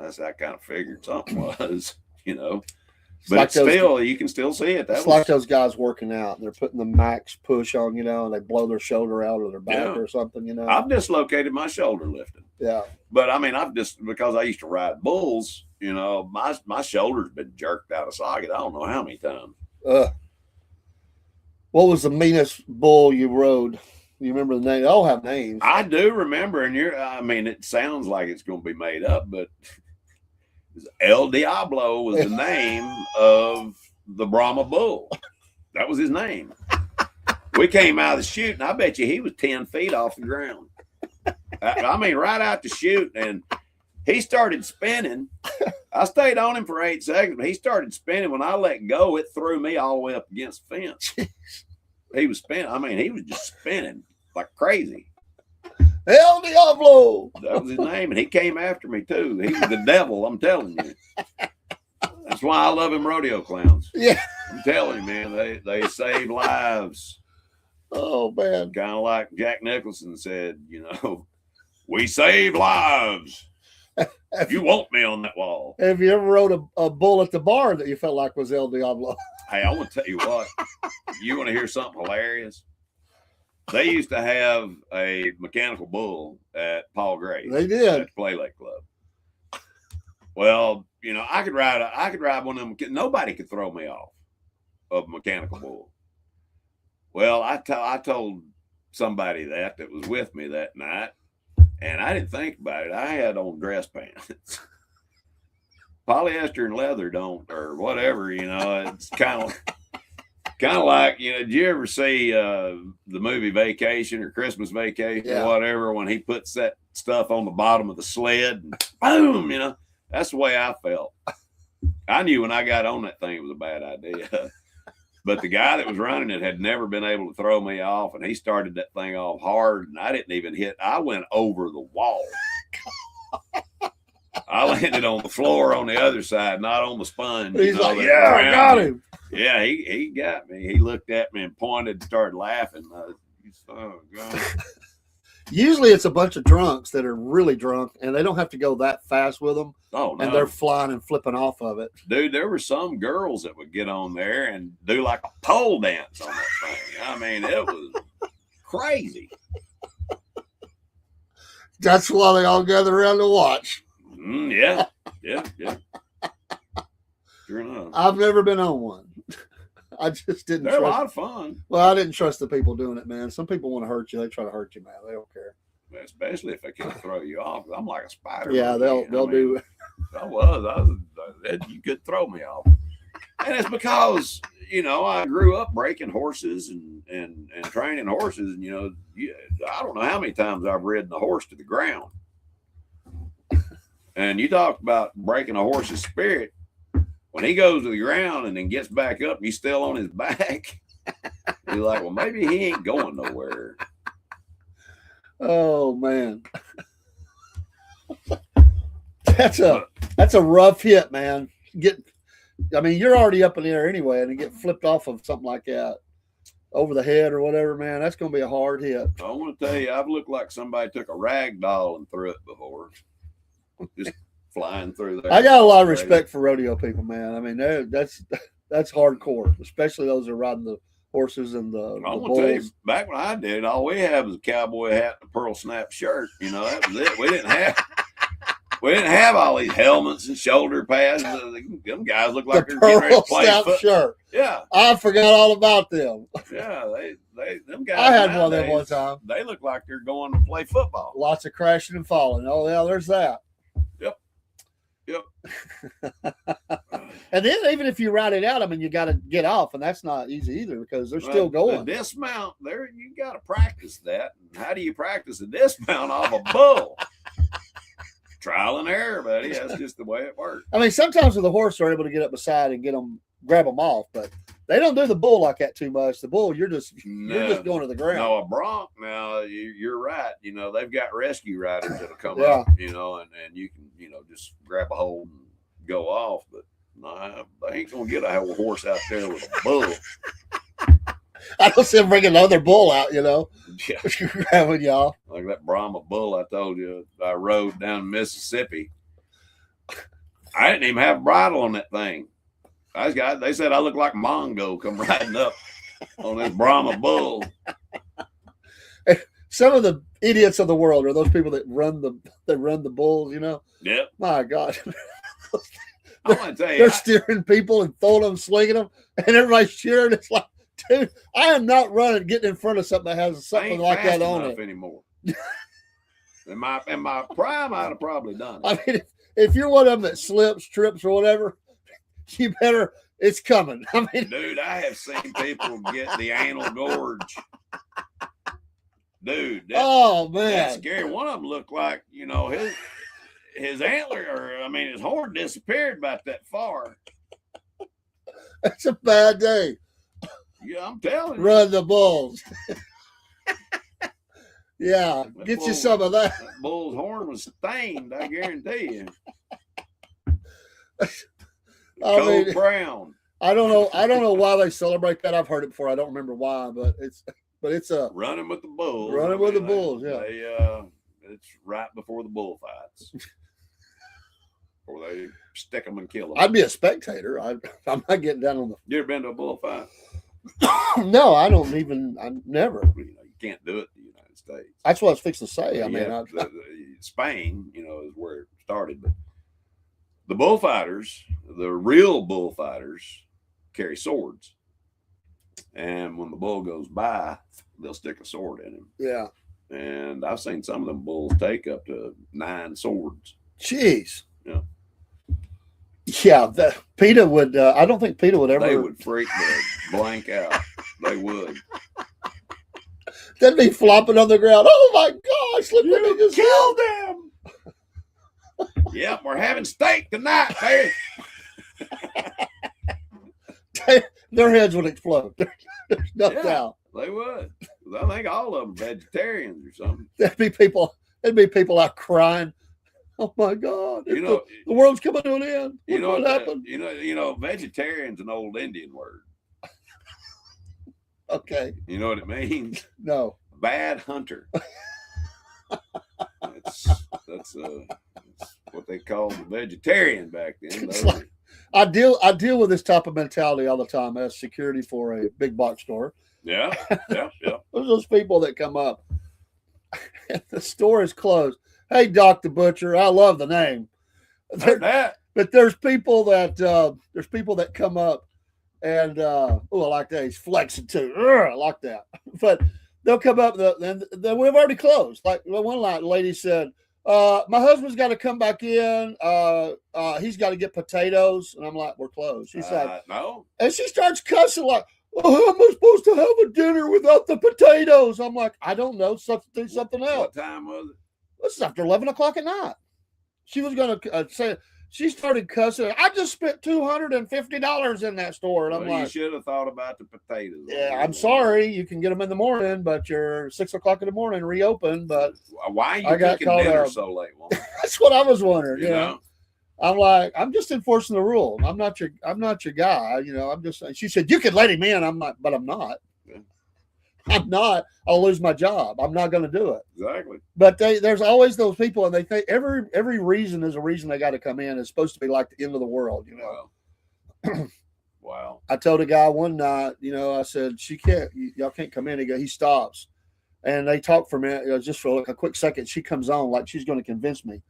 I said, I kind of figured something was, you know. But like you can still see it. It's like those guys working out. They're putting the max push on, you know, and they blow their shoulder out or their back or something, you know. I've dislocated my shoulder lifting. Yeah. But, I mean, because I used to ride bulls, you know, my shoulder's been jerked out of socket. I don't know how many times. What was the meanest bull you rode? You remember the name? They all have names. I do remember, and I mean, it sounds like it's going to be made up, but El Diablo was the name of the Brahma bull. That was his name. We came out of the chute, and I bet you he was 10 feet off the ground. I mean, right out the chute, and he started spinning. I stayed on him for 8 seconds, but he started spinning. When I let go, it threw me all the way up against the fence. He was spinning. I mean, he was just spinning like crazy. El Diablo. That was his name, and he came after me too. He was the devil, I'm telling you. That's why I love him rodeo clowns. Yeah. I'm telling you, man, they save lives. Oh, man. Kind of like Jack Nicholson said, you know, we save lives. You want me on that wall. Have you ever rode a bull at the bar that you felt like was El Diablo? Hey, I want to tell you what. You want to hear something hilarious? They used to have a mechanical bull at Paul Gray's. They did. At the Play Lake Club. Well, you know, I could ride one of them. Nobody could throw me off of a mechanical bull. Well, I told somebody that was with me that night, and I didn't think about it. I had on dress pants. Polyester and leather don't, or whatever, you know, it's kind of like, you know, did you ever see the movie Vacation or Christmas Vacation or whatever, when he puts that stuff on the bottom of the sled and boom, you know, that's the way I felt. I knew when I got on that thing it was a bad idea. But the guy that was running it had never been able to throw me off, and he started that thing off hard, and I didn't even hit. I went over the wall. I landed on the floor on the other side, not on the sponge. He's like, yeah, I got him. Yeah, he got me. He looked at me and pointed and started laughing. Oh, God. Usually it's a bunch of drunks that are really drunk, and they don't have to go that fast with them. Oh, no. And they're flying and flipping off of it. Dude, there were some girls that would get on there and do like a pole dance on that thing. I mean, it was crazy. That's why they all gather around to watch. Yeah. Sure enough. I've never been on one. I just didn't. They're a lot of fun. Well, I didn't trust the people doing it, man. Some people want to hurt you. They try to hurt you, man. They don't care. especially if they can throw you off. I'm like a spider. Yeah, they'll do. You could throw me off, and it's because I grew up breaking horses and training horses, and I don't know how many times I've ridden a horse to the ground. And you talk about breaking a horse's spirit. When he goes to the ground and then gets back up and he's still on his back, you're like, well, maybe he ain't going nowhere. Oh man. That's a rough hit, man. You're already up in the air anyway, and to get flipped off of something like that over the head or whatever, man, that's gonna be a hard hit. I want to tell you, I've looked like somebody took a rag doll and threw it before. Just flying through there. I got a lot of respect for rodeo people, man. I mean, that's hardcore, especially those that are riding the horses and the bulls. Tell you, back when I did it, all we had was a cowboy hat and a pearl snap shirt. That was it. We didn't have all these helmets and shoulder pads. Them guys look like they're getting ready to play football. Shirt. Yeah, I forgot all about them. Yeah, them guys. I had one of them one time. They look like they're going to play football. Lots of crashing and falling. Oh yeah, there's that. Yep. And then even if you ride it out, you got to get off, and that's not easy either because they're still going. The dismount there, you got to practice that. And how do you practice a dismount off a bull? Trial and error, buddy. That's just the way it works. Sometimes with the horse, they're able to get up beside and grab them off, but they don't do the bull like that too much. The bull, you're just going to the ground. No, a bronc. Now you're right. They've got rescue riders that'll come up. And you can just grab a hold and go off. But no, they ain't gonna get a whole horse out there with a bull. I don't see them bring another bull out. Yeah, grabbing y'all like that Brahma bull I told you I rode down Mississippi. I didn't even have a bridle on that thing. They said I look like Mongo come riding up on this Brahma bull. Some of the idiots of the world are those people that run the bulls, Yep. My God. I'm gonna tell you, they're steering people and throwing them, slinging them, and everybody's cheering. It's like, dude, I am not getting in front of something that has something like that on it anymore. in my prime, I'd have probably done it. If you're one of them that slips, trips, or whatever, you better. It's coming. Dude, I have seen people get the anal gorge. Dude, oh man, that's scary. One of them looked like his antler, or his horn disappeared about that far. That's a bad day. Yeah, I'm telling you. Run the bulls. Yeah, get you some of that. That bull's horn was stained, I guarantee you. Cold brown. I don't know why they celebrate that. I've heard it before. I don't remember why, but it's a running with the bulls. Running with the bulls, yeah. It's right before the bullfights. Or they stick them and kill them. I'd be a spectator. I'm not getting down on the. You ever been to a bullfight? No, I don't even. I never. You can't do it in the United States. That's what I was fixing to say. Spain, is where it started. But the bullfighters, the real bullfighters, carry swords, and when the bull goes by, they'll stick a sword in him. Yeah. And I've seen some of them bulls take up to 9 swords. Jeez. Yeah. Yeah, PETA would. I don't think PETA would ever. They would freak the blank out. They would. They'd be flopping on the ground. Oh my gosh! Look what they just killed them. Yep, we're having steak tonight, baby. Their heads would explode. There's no doubt. They would. I think all of them vegetarians or something. There'd be people out crying. Oh my God! The world's coming to an end. What happened? Vegetarian's an old Indian word. Okay. You know what it means? No. Bad hunter. That's what they called the vegetarian back then. I deal with this type of mentality all the time as security for a big box store. Yeah. There's those people that come up. The store is closed. Hey, Doc the Butcher, I love the name. But there's people that come up and I like that. He's flexing too. I like that. But they'll come up. And we've already closed. Like one lady said, my husband's got to come back in. He's got to get potatoes. And I'm like, we're closed. She's like, no. And she starts cussing like, oh, how am I supposed to have a dinner without the potatoes? I'm like, I don't know. Substitute something else. What time was it? This is after 11 o'clock at night. She was going to say, she started cussing. I just spent $250 in that store. And I'm like, you should have thought about the potatoes. Yeah, I'm sorry. You can get them in the morning, but you're 6 o'clock in the morning, reopen. But why are you cooking dinner so late? That's what I was wondering. You know? I'm like, I'm just enforcing the rule. I'm not your guy. I'm just saying. She said, you could let him in. I'm like, but I'm not. Yeah. I'm not. I'll lose my job. I'm not going to do it. Exactly. But there's always those people, and they think every reason is a reason they got to come in. It's supposed to be like the end of the world, Wow. Wow. I told a guy one night, I said, y'all can't come in. He stops, and they talk for a minute, just for like a quick second. She comes on like she's going to convince me.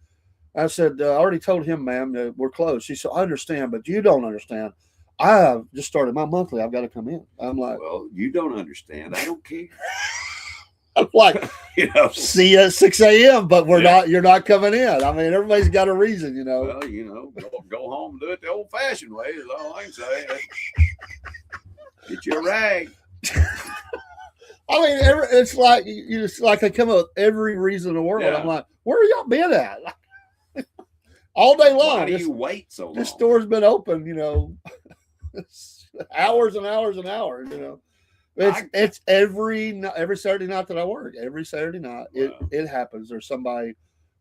I said, I already told him, ma'am, that we're closed. She said, I understand, but you don't understand. I have just started my monthly. I've got to come in. I'm like, well, you don't understand. I don't care. I'm like, see you at 6 a.m., but you're not coming in. I mean, everybody's got a reason, Well, go home and do it the old fashioned way is all I can say. Get you a rag. I mean, it's like they come up with every reason in the world. Yeah. I'm like, where are y'all been at? All day long. Why do you wait so long? This store's been open, hours and hours and hours, It's every Saturday night that I work. Every Saturday night, it happens. There's somebody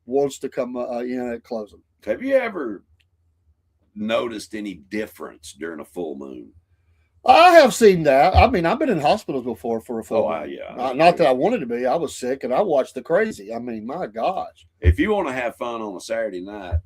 wants to come in at closing. Have you ever noticed any difference during a full moon? I have seen that. I mean, I've been in hospitals before for a full moon. Yeah. Not that I wanted to be. I was sick, and I watched the crazy. I mean, my gosh. If you want to have fun on a Saturday night,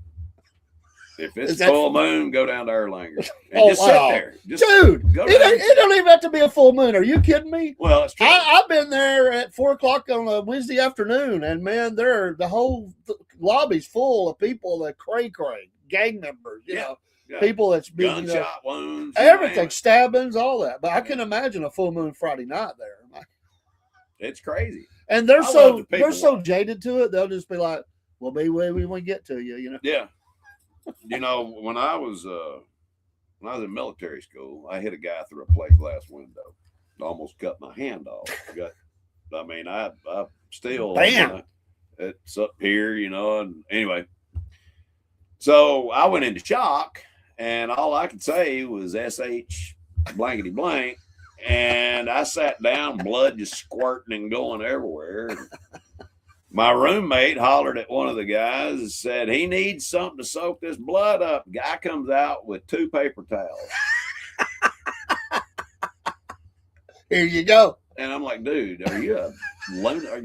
if it's full moon, go down to Erlanger and just sit there. Dude, it don't even have to be a full moon. Are you kidding me? Well, it's true. I've been there at 4 o'clock on a Wednesday afternoon, and man, the whole lobby's full of people that cray, gang members, people that's been gunshot wounds, everything, stabbings, all that. But I can imagine a full moon Friday night there. It's crazy, and they're so jaded to it. They'll just be like, "Well, be where we want to get to you," Yeah. When I was in military school, I hit a guy through a plate glass window. Almost cut my hand off. I still, bam. It's up here, and anyway. So I went into shock, and all I could say was SH blankety blank. And I sat down, blood just squirting and going everywhere. My roommate hollered at one of the guys and said, he needs something to soak this blood up. Guy comes out with 2 paper towels. Here you go. And I'm like, dude, are you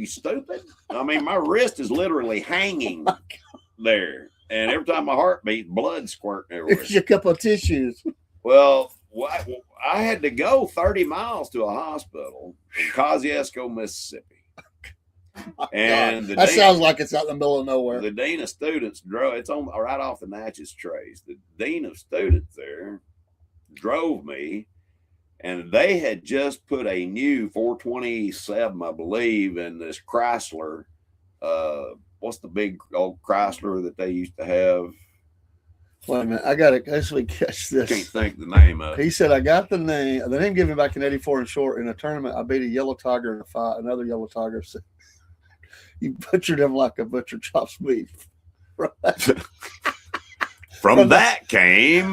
stupid? I mean, my wrist is literally hanging there. And every time my heart beats, blood squirting everywhere. It's a couple of tissues. Well, I had to go 30 miles to a hospital in Kosciuszko, Mississippi. And that sounds like it's out in the middle of nowhere. The dean of students it's on right off the Natchez Trace. The dean of students there drove me, and they had just put a new 427, I believe, in this Chrysler. What's the big old Chrysler that they used to have? Wait a minute, I got to actually catch this. Can't think the name of it. He said, I got the name. The name given back in '84 in short. In a tournament, I beat a yellow tiger in a fight. Another yellow tiger said, you butchered him like a butcher chops beef. From that came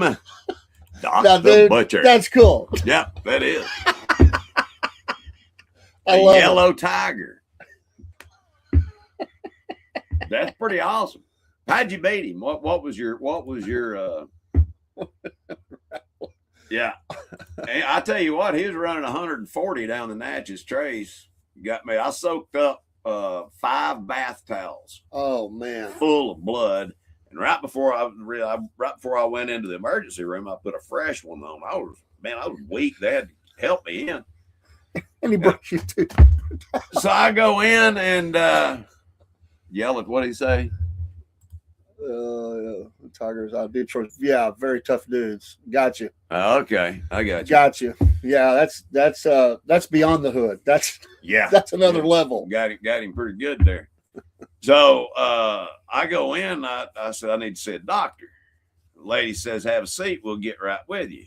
Doc now, the dude, Butcher. That's cool. Yep, that is. I love yellow tiger. That's pretty awesome. How'd you beat him? What was your yeah. And I tell you what, he was running 140 down the Natchez Trace. Got me. I soaked up 5 bath towels. Oh man, full of blood. And right before I went into the emergency room, I put a fresh one on. I was weak. They had to help me in. And he broke you too. So I go in and yell at what did he say? Tigers out of Detroit. Yeah, very tough dudes. Got you. Okay, I got you. Got you. Yeah, that's beyond the hood. That's another level. Got him pretty good there. So I go in. I said I need to see a doctor. The lady says, "Have a seat. We'll get right with you."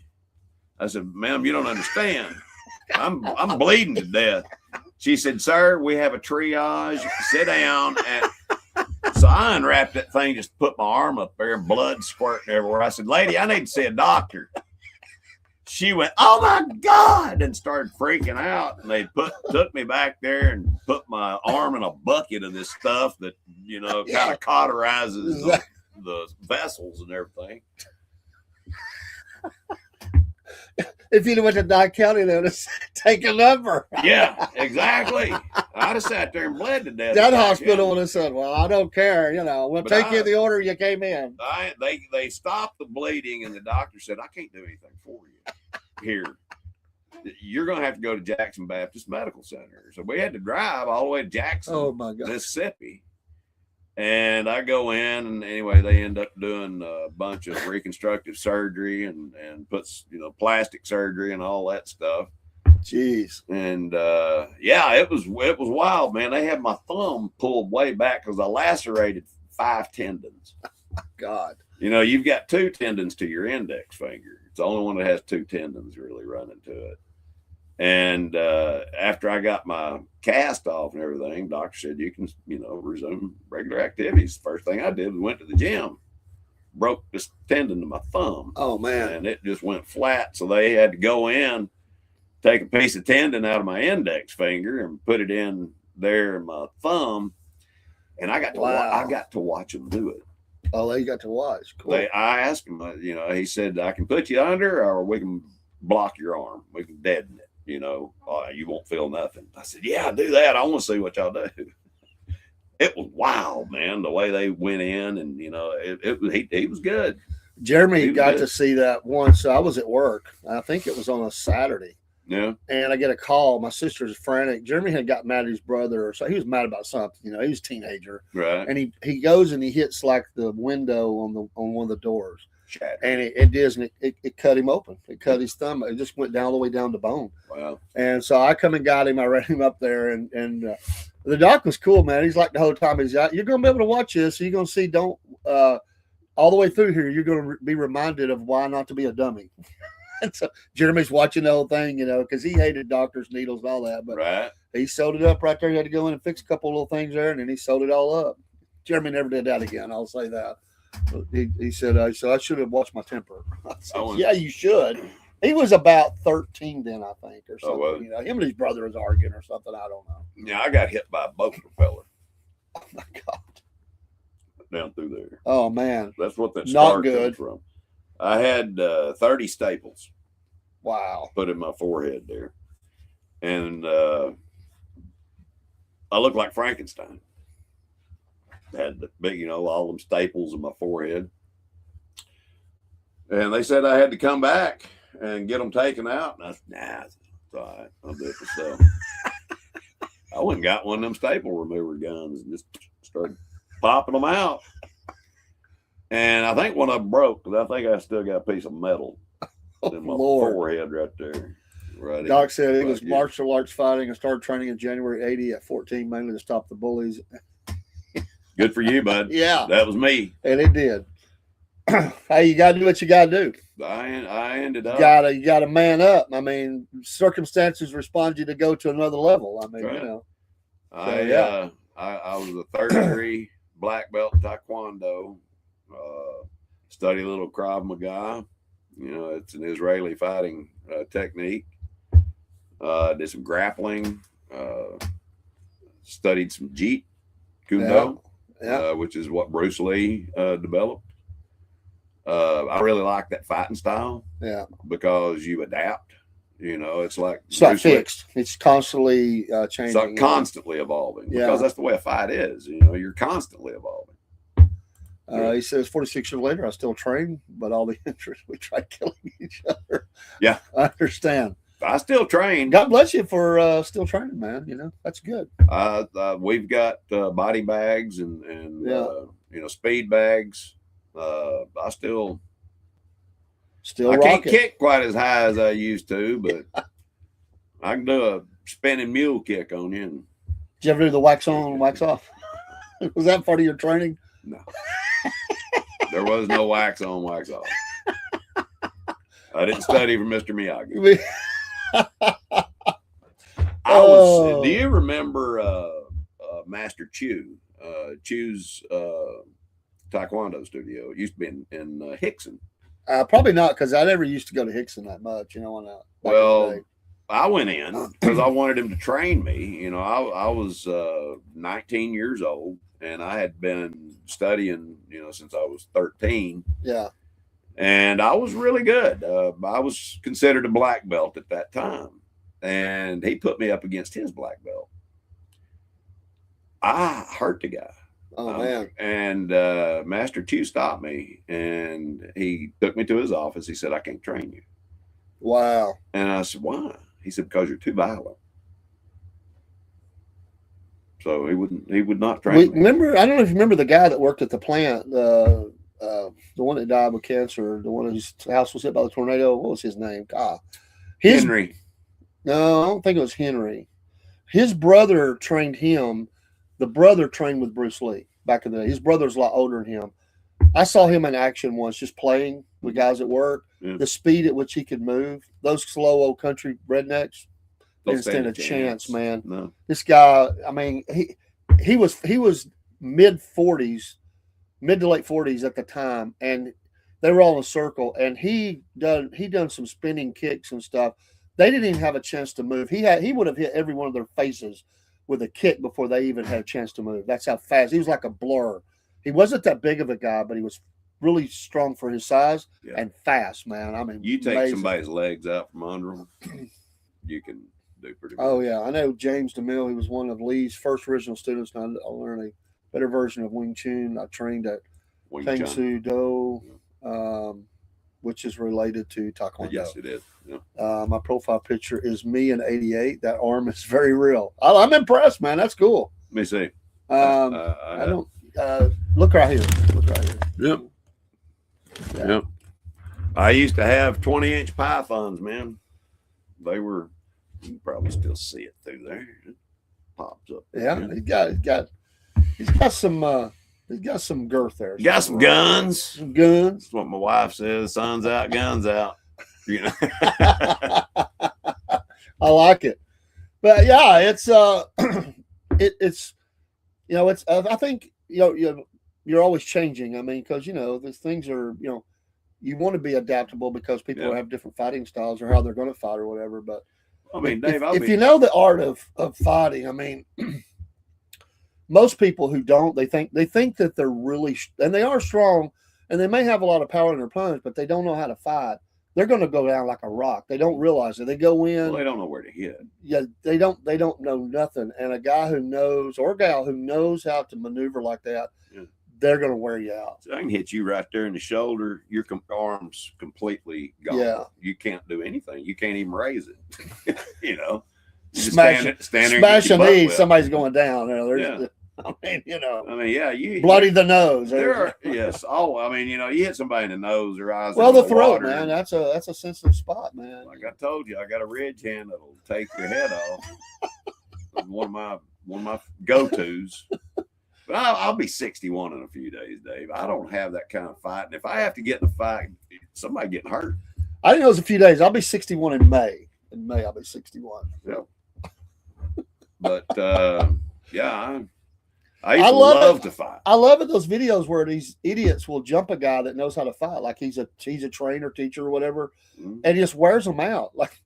I said, "Ma'am, you don't understand. I'm bleeding to death." She said, "Sir, we have a triage. Sit down." And so I unwrapped that thing, just put my arm up there, blood squirting everywhere. I said, "Lady, I need to see a doctor." She went, "Oh my God," and started freaking out. And they took me back there and put my arm in a bucket of this stuff that, kind of cauterizes the vessels and everything. If you'd have went to Nye County, they would have taken a number. Yeah, exactly. I'd have sat there and bled to death. That hospital would have said, "Well, I don't care. We'll take you the order you came in." They stopped the bleeding, and the doctor said, "I can't do anything for you here. You're going to have to go to Jackson Baptist Medical Center." So we had to drive all the way to Jackson, oh my God, Mississippi. And I go in, and anyway, they end up doing a bunch of reconstructive surgery and puts, plastic surgery and all that stuff. Jeez. And it was wild, man. They had my thumb pulled way back because I lacerated 5 tendons. God. You've got 2 tendons to your index finger. It's the only one that has 2 tendons really running to it. And after I got my cast off and everything, doctor said you can, resume regular activities. First thing I did was went to the gym, broke this tendon to my thumb. Oh man! And it just went flat. So they had to go in, take a piece of tendon out of my index finger and put it in there in my thumb. And I got to watch them do it. Oh, they got to watch. Cool. I asked him, he said, "I can put you under, or we can block your arm. We can deaden it. You won't feel nothing." I said, "Yeah, do that. I want to see what y'all do." It was wild, man, the way they went in, and he was good. Jeremy got to see that once. So I was at work. I think it was on a Saturday. Yeah. And I get a call. My sister's frantic. Jeremy had got mad at his brother, so he was mad about something. He was a teenager. Right. And he goes and he hits like the window on one of the doors. Shattered. And it does, and it cut him open. It cut his thumb. It just went down all the way down to bone. Wow. And so I come and got him. I ran him up there, and the doc was cool, man. He's like the whole time he's out. You're going to be able to watch this. So you're going to see. Don't all the way through here. You're going to be reminded of why not to be a dummy. And so Jeremy's watching the whole thing, because he hated doctors, needles, and all that. But right. He sewed it up right there. He had to go in and fix a couple little things there, and then he sewed it all up. Jeremy never did that again. I'll say that. He said, I should have watched my temper. I said, yeah, you should. He was about 13 then, I think, or something. Oh, well. Him and his brother was arguing or something. I don't know. Yeah, I got hit by a boat propeller. Oh, my God. Down through there. Oh, man. That's what that Not scar good. comes from. I had 30 staples. Wow. Put in my forehead there. And I looked like Frankenstein. Had the big, all them staples in my forehead. And they said I had to come back and get them taken out. And I said, nah, it's all right. I'll do it myself. I went and got one of them staple remover guns and just started popping them out. And I think one of them broke because I think I still got a piece of metal in my forehead right there. Right. Doc said he was martial arts fighting and started training in January 80 at 14, mainly to stop the bullies. Good for you, bud. Yeah. That was me. And it did. Hey, you got to do what you got to do. I ended up. You got to man up. I mean, circumstances respond you to go to another level. I mean, right. I was a third degree black belt in Taekwondo. Studied a little Krav Maga. It's an Israeli fighting technique. Did some grappling. Studied some Jeet Kune Do, which is what Bruce Lee developed. I really like that fighting style. Yeah, because you adapt. It's like it's not fixed. It's constantly changing. It's constantly evolving. Because that's the way a fight is. You're constantly evolving. He says 46 years later, I still train, but all the interest we try killing each other. Yeah, I understand. I still train. God bless you for still training, man. That's good. We've got body bags and speed bags. I still Still I rocking. can't kick quite as high as I used to, but I can do a spinning mule kick on you. And, Did you ever do the wax on, wax off? Was that part of your training? no, there was no wax on, wax off. I didn't study for Mr. Miyagi. Do you remember Master Chu? Chu's Taekwondo studio. It used to be in Hickson. Probably not, because I never used to go to Hickson that much. Back in the day. I went in because I wanted him to train me. I was 19 years old, and I had been studying, since I was 13. Yeah. And I was really good. I was considered a black belt at that time. And he put me up against his black belt. I hurt the guy. Oh, man. And Master Chu stopped me, and he took me to his office. He said, "I can't train you." Wow. And I said, "Why?" He said, "Because you're too violent." So he would not train me. Remember, I don't know if you remember the guy that worked at the plant, the one that died with cancer, the one whose house was hit by the tornado. What was his name? God. Henry. No, I don't think it was Henry. His brother trained him. The brother trained with Bruce Lee back in the day. His brother's a lot older than him. I saw him in action once, just playing with guys at work. Yeah. The speed at which he could move. Those slow old country rednecks, they didn't stand a chance, man. No. This guy, I mean, he was mid to late 40s at the time, and they were all in a circle, and he done some spinning kicks and stuff. They didn't even have a chance to move. He would have hit every one of their faces with a kick before they even had a chance to move. That's how fast. He was like a blur. He wasn't that big of a guy, but he was really strong for his size and fast, man. I mean, you take amazing. Somebody's legs out from under them, you can do pretty well. Oh, yeah. I know James DeMille. He was one of Lee's first original students. And I learned a better version of Wing Chun. I trained at Tang Soo Do, which is related to Taekwondo. Yes, it is. Yeah. My profile picture is me in '88. That arm is very real. I'm impressed, man. That's cool. Let me see. I don't look right here. Look right here. Yep. Yeah. Yep. I used to have 20-inch pythons, man. They were. You can probably still see it through there. It pops up. Yeah, he's got some girth there. Got some guns. Some guns. That's what my wife says. Sun's out, guns out. I like it, but yeah, it's it's I think you're always changing. I mean, because these things are you want to be adaptable because people have different fighting styles or how they're going to fight or whatever. But I mean, Dave, if you know the art of fighting, I mean, most people who don't, they think that they're really and they are strong and they may have a lot of power in their punch, but they don't know how to fight. They're going to go down like a rock. They don't realize it. They go in. Well, they don't know where to hit. Yeah, they don't know nothing. And a guy who knows or a gal who knows how to maneuver like that, they're going to wear you out. So I can hit you right there in the shoulder. Your arm's completely gone. Yeah. You can't do anything. You can't even raise it. You just Smash a knee, somebody's going down. I mean, you bloody the nose. Yes. Oh, I mean, you hit somebody in the nose or eyes. Well, the throat, man. That's a sensitive spot, man. Like I told you, I got a ridge hand that'll take your head off. one of my go-tos. But I'll be 61 in a few days, Dave. I don't have that kind of fight, and if I have to get in a fight, somebody getting hurt. I think it was a few days. I'll be 61 in May. In May, I'll be 61. Yeah. But I love to fight. I love it. Those videos where these idiots will jump a guy that knows how to fight, like he's a trainer, teacher, or whatever, and just wears them out. Like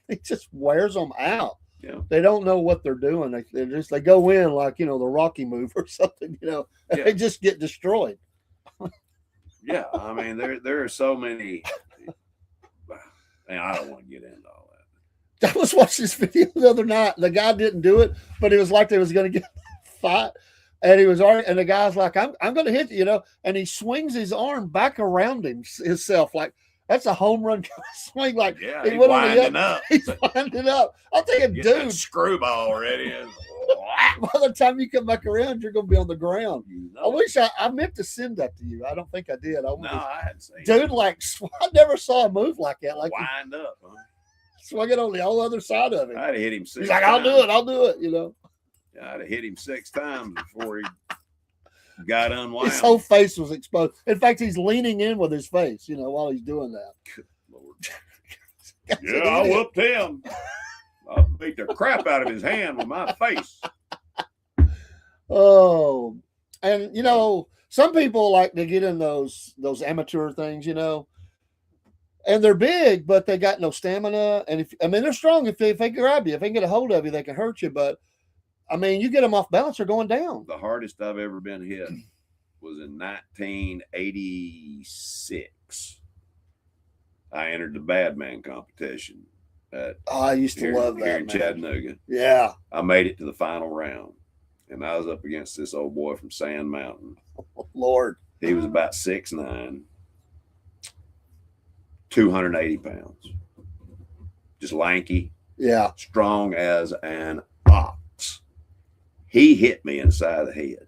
he just wears them out. Yeah. They don't know what they're doing. They go in like the Rocky move or something. They just get destroyed. Yeah, I mean there are so many. Man, I don't want to get into all that. I was watching this video the other night. The guy didn't do it, but it was like they was going to get a fight. And he was already, and the guy's like, I'm going to hit you, and he swings his arm back around himself like that's a home run swing. Like he went on the up. He's winding up. I'm thinking, Get dude, that screwball ready. By the time you come back around, you're gonna be on the ground. You I know. wish I meant to send that to you. I don't think I did. No, I hadn't seen Dude, it. like I never saw a move like that. Like he Wind up. Huh? swung it on the whole other side of it. I'd have hit him 6 He's like, times. I'll do it. You know, I'd have hit him 6 times before he got unwound. his whole face was exposed. In fact, he's leaning in with his face. You know, while he's doing that. Good Lord. Yeah, I whooped him. I beat the crap out of his hand with my face. Oh, and you know, some people like to get in those amateur things, you know, and they're big, but they got no stamina. And they're strong. If they grab you, if they can get a hold of you, they can hurt you. But I mean, you get them off balance, they're going down. The hardest I've ever been hit was in 1986. I entered the Badman competition at I used to love here that, in man. Chattanooga. Yeah. I made it to the final round, and I was up against this old boy from Sand Mountain. Oh, Lord. He was about 6'9", 280 pounds, just lanky, Yeah. strong as an ox. He hit me inside the head.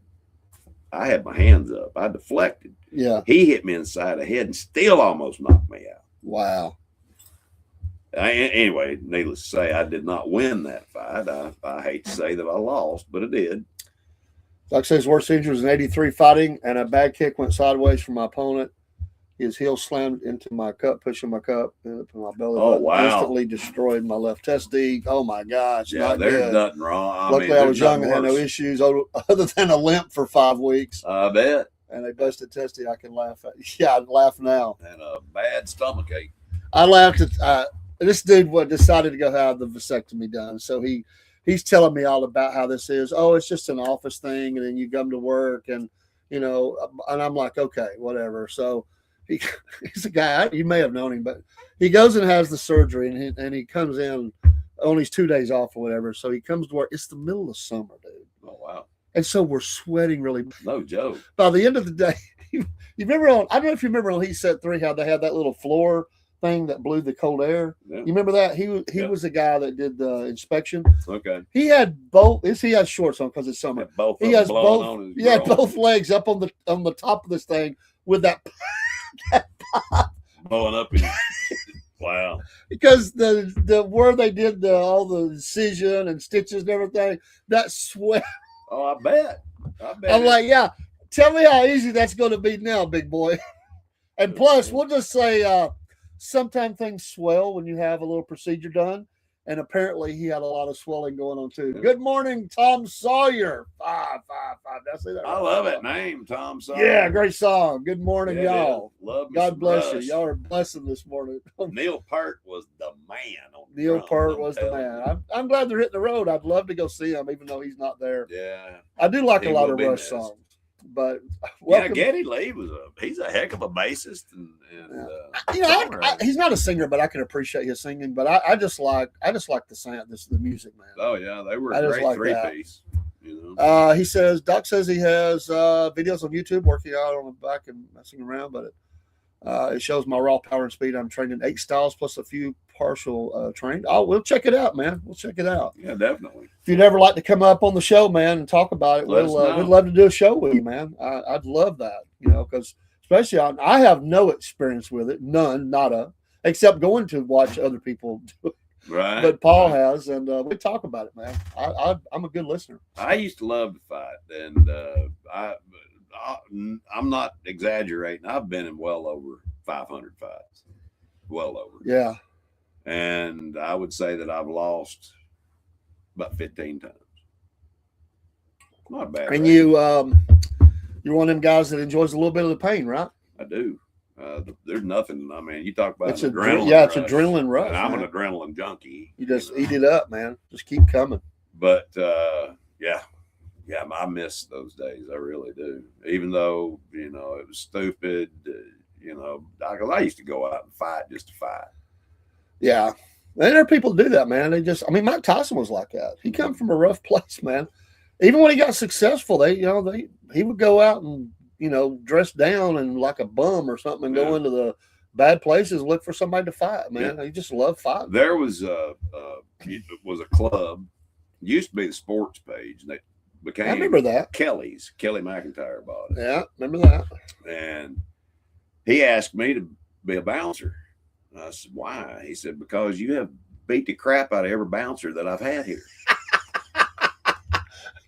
I had my hands up. I deflected. Yeah. He hit me inside the head and still almost knocked me out. Wow. Anyway, needless to say, I did not win that fight. I hate to say that I lost, but I did. Like I say, his worst injury was in 83 fighting, and a bad kick went sideways from my opponent. His heel slammed into my cup, pushing my cup into my belly. Oh, button. wow. Instantly destroyed my left testy. Oh, my gosh. Yeah, not there's good. nothing wrong. Luckily, I was young and had no issues other than a limp for 5 weeks. I bet. And a busted testy I can laugh at. Yeah, I'd laugh now. And a bad stomach ache. I laughed at this dude decided to go have the vasectomy done. So he's telling me all about how this is. Oh, it's just an office thing, and then you come to work, and you know, and I'm like, okay, whatever. So he's a guy, you may have known him, but he goes and has the surgery, and he comes in on his 2 days off or whatever. So he comes to work. It's the middle of summer, dude. Oh, wow. And so we're sweating really. No joke. By the end of the day, you remember I don't know if you remember on Heat Set 3 how they had that little floor thing that blew the cold air. Yeah. You remember that? He Yeah. was the guy that did the inspection. Okay. He had both. He has shorts on because it's summer. Both He of them has blowing both. on his He had groin. both legs up on the top of this thing with that Blowing up his. Wow. because the where they did all the incision and stitches and everything. That sweat. Oh, I bet. I'm like, yeah. Tell me how easy that's going to be now, big boy. And plus, we'll just say sometimes things swell when you have a little procedure done. And apparently he had a lot of swelling going on too. Yeah. Good morning, Tom Sawyer. 555. Did I say that I right? love that name, Tom Sawyer. Yeah, great song. Good morning, Yeah, y'all. it is. Love me God some bless Rush. you. Y'all are blessing this morning. Neil Peart was the man. On the Neil drums, Peart I'm was the telling man. I'm glad they're hitting the road. I'd love to go see him, even though he's not there. you. Yeah. I do like He a lot will of be Rush missed. songs. But Yeah, welcome. Geddy Lee he's a heck of a bassist and You know, songwriter. he's not a singer, but I can appreciate his singing. But I just like the sound, the music, man. Oh yeah, they were I a just great like three that. piece. You know. He says Doc says he has videos on YouTube working out on the back and messing around, but it shows my raw power and speed. I'm trained in 8 styles plus a few partial trained. Oh, we'll check it out, man. We'll check it out. Yeah, definitely. If you'd ever like to come up on the show, man, and talk about it, Let us know. we'd love to do a show with you, man. I'd love that, you know, because especially I have no experience with it, none, nada, except going to watch other people do it. Right. But Paul right. has, and we talk about it, man. I'm a good listener. I used to love to fight, and I'm not exaggerating. I've been in well over 500 fights, well over. Yeah. And I would say that I've lost about 15 times. Not a bad. And record. you're one of them guys that enjoys a little bit of the pain, right? I do. There's nothing. I mean, you talk about It's an adrenaline. adrenaline. Yeah, it's rush, adrenaline rush. and I'm man. an adrenaline junkie. You just know. eat it up, man. Just keep coming. But yeah, I miss those days. I really do. Even though it was stupid. I used to go out and fight just to fight. Yeah. And there are people who do that, man. Mike Tyson was like that. He come from a rough place, man. Even when he got successful, he would go out and, dress down and like a bum or something and go into the bad places, look for somebody to fight, man. He just loved fighting. There was a club Used to be the sports page, and it became I remember that. Kelly's. Kelly McIntyre bought it. Yeah, remember that. And he asked me to be a bouncer. I said, why? He said, because you have beat the crap out of every bouncer that I've had here.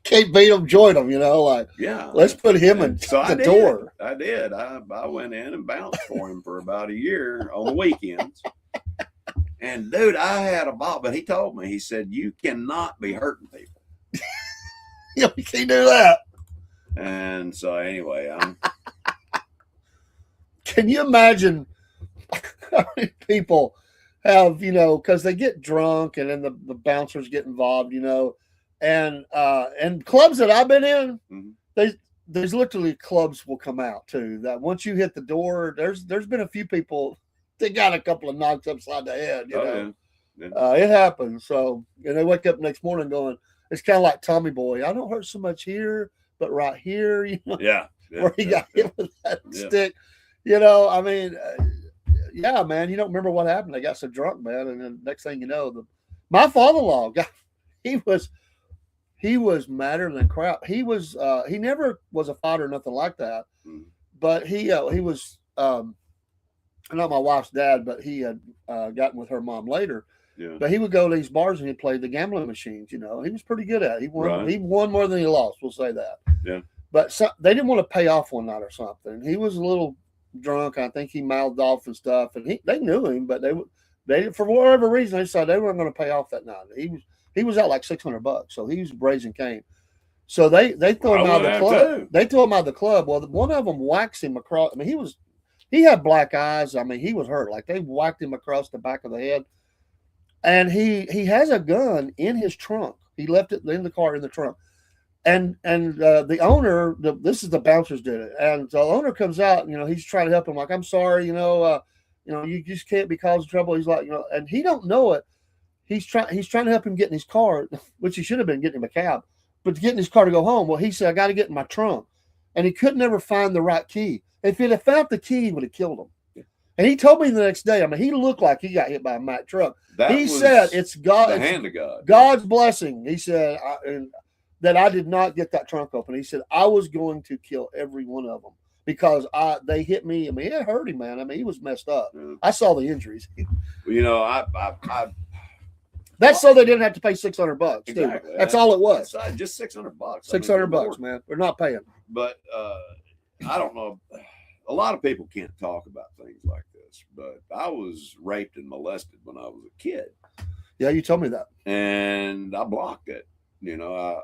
Can't beat them, join them, like, Yeah. let's put him in So the door. I did. I went in and bounced for him for about a year on the weekends. And dude, I had a ball, but he told me, he said, you cannot be hurting people. You can't do that. And so anyway, Can you imagine how many people have, because they get drunk and then the bouncers get involved, and clubs that I've been in, mm-hmm. there's literally clubs will come out too. That once you hit the door, there's been a few people that got a couple of knocks upside the head. Yeah. It happens. So, and they wake up next morning going, it's kind of like Tommy Boy. I don't hurt so much here, but right here, yeah, where he got hit with that stick. I mean, yeah, man, you don't remember what happened. They got so drunk, man, and then next thing you know, my father-in-law he was madder than crap. He was he never was a fighter or nothing like that, but he was not my wife's dad, but he had gotten with her mom later. Yeah. But he would go to these bars and he'd play the gambling machines. He was pretty good at it. He won. Right. He won more than he lost. We'll say that. Yeah. But they didn't want to pay off one night or something. He was a little drunk. I think he mouthed off and stuff, and they knew him, but they for whatever reason they decided they weren't going to pay off that night. He was out like $600, so he was raising Cain. So they threw him out of the club. They threw him out of the club. Well, one of them whacks him across. I mean, he had black eyes. I mean, he was hurt. Like they whacked him across the back of the head. And he has a gun in his trunk. He left it in the car in the trunk. And the owner, this is the bouncers did it. And the owner comes out, he's trying to help him. Like, I'm sorry, you just can't be causing trouble. He's like, and he don't know it. He's trying to help him get in his car, which he should have been getting him a cab, but to get in his car to go home. Well, he said, I got to get in my trunk. And he could never find the right key. If he'd have found the key, he would have killed him. And he told me the next day, I mean, he looked like he got hit by a Mack truck. He said, it's God, the hand of God. God's blessing. He said, that I did not get that trunk open. He said, I was going to kill every one of them because they hit me. I mean, it hurt him, man. I mean, he was messed up. Yeah. I saw the injuries. That's so they didn't have to pay $600. Exactly. That's all it was. Just $600. $600, man. We're not paying. But I don't know. A lot of people can't talk about things like this, but I was raped and molested when I was a kid. Yeah, you told me that. And I blocked it,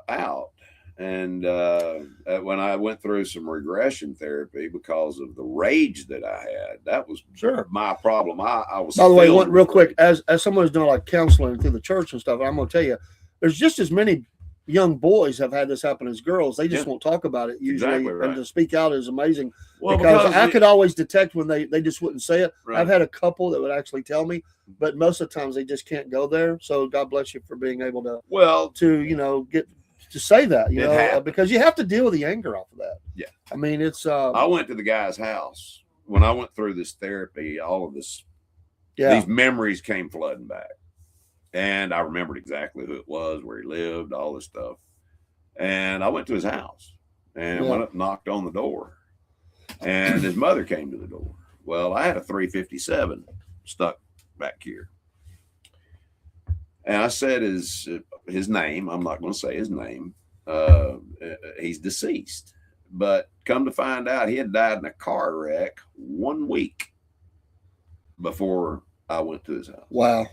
out. And when I went through some regression therapy because of the rage that I had, that was my problem. I was. By the way, real quick, as someone who's done like counseling through the church and stuff, I'm going to tell you, there's just as many young boys have had this happen as girls. They just won't talk about it usually. Exactly right. And to speak out is amazing. Well, because I could always detect when they just wouldn't say it. Right. I've had a couple that would actually tell me, but most of the times they just can't go there. So God bless you for being able to get to say that, because you have to deal with the anger off of that. Yeah. I mean, it's I went to the guy's house when I went through this therapy, all of this, these memories came flooding back. And I remembered exactly who it was, where he lived, all this stuff. And I went to his house and went up and knocked on the door. And his mother came to the door. Well, I had a 357 stuck back here. And I said his name. I'm not going to say his name. He's deceased. But come to find out, he had died in a car wreck 1 week before I went to his house. Wow.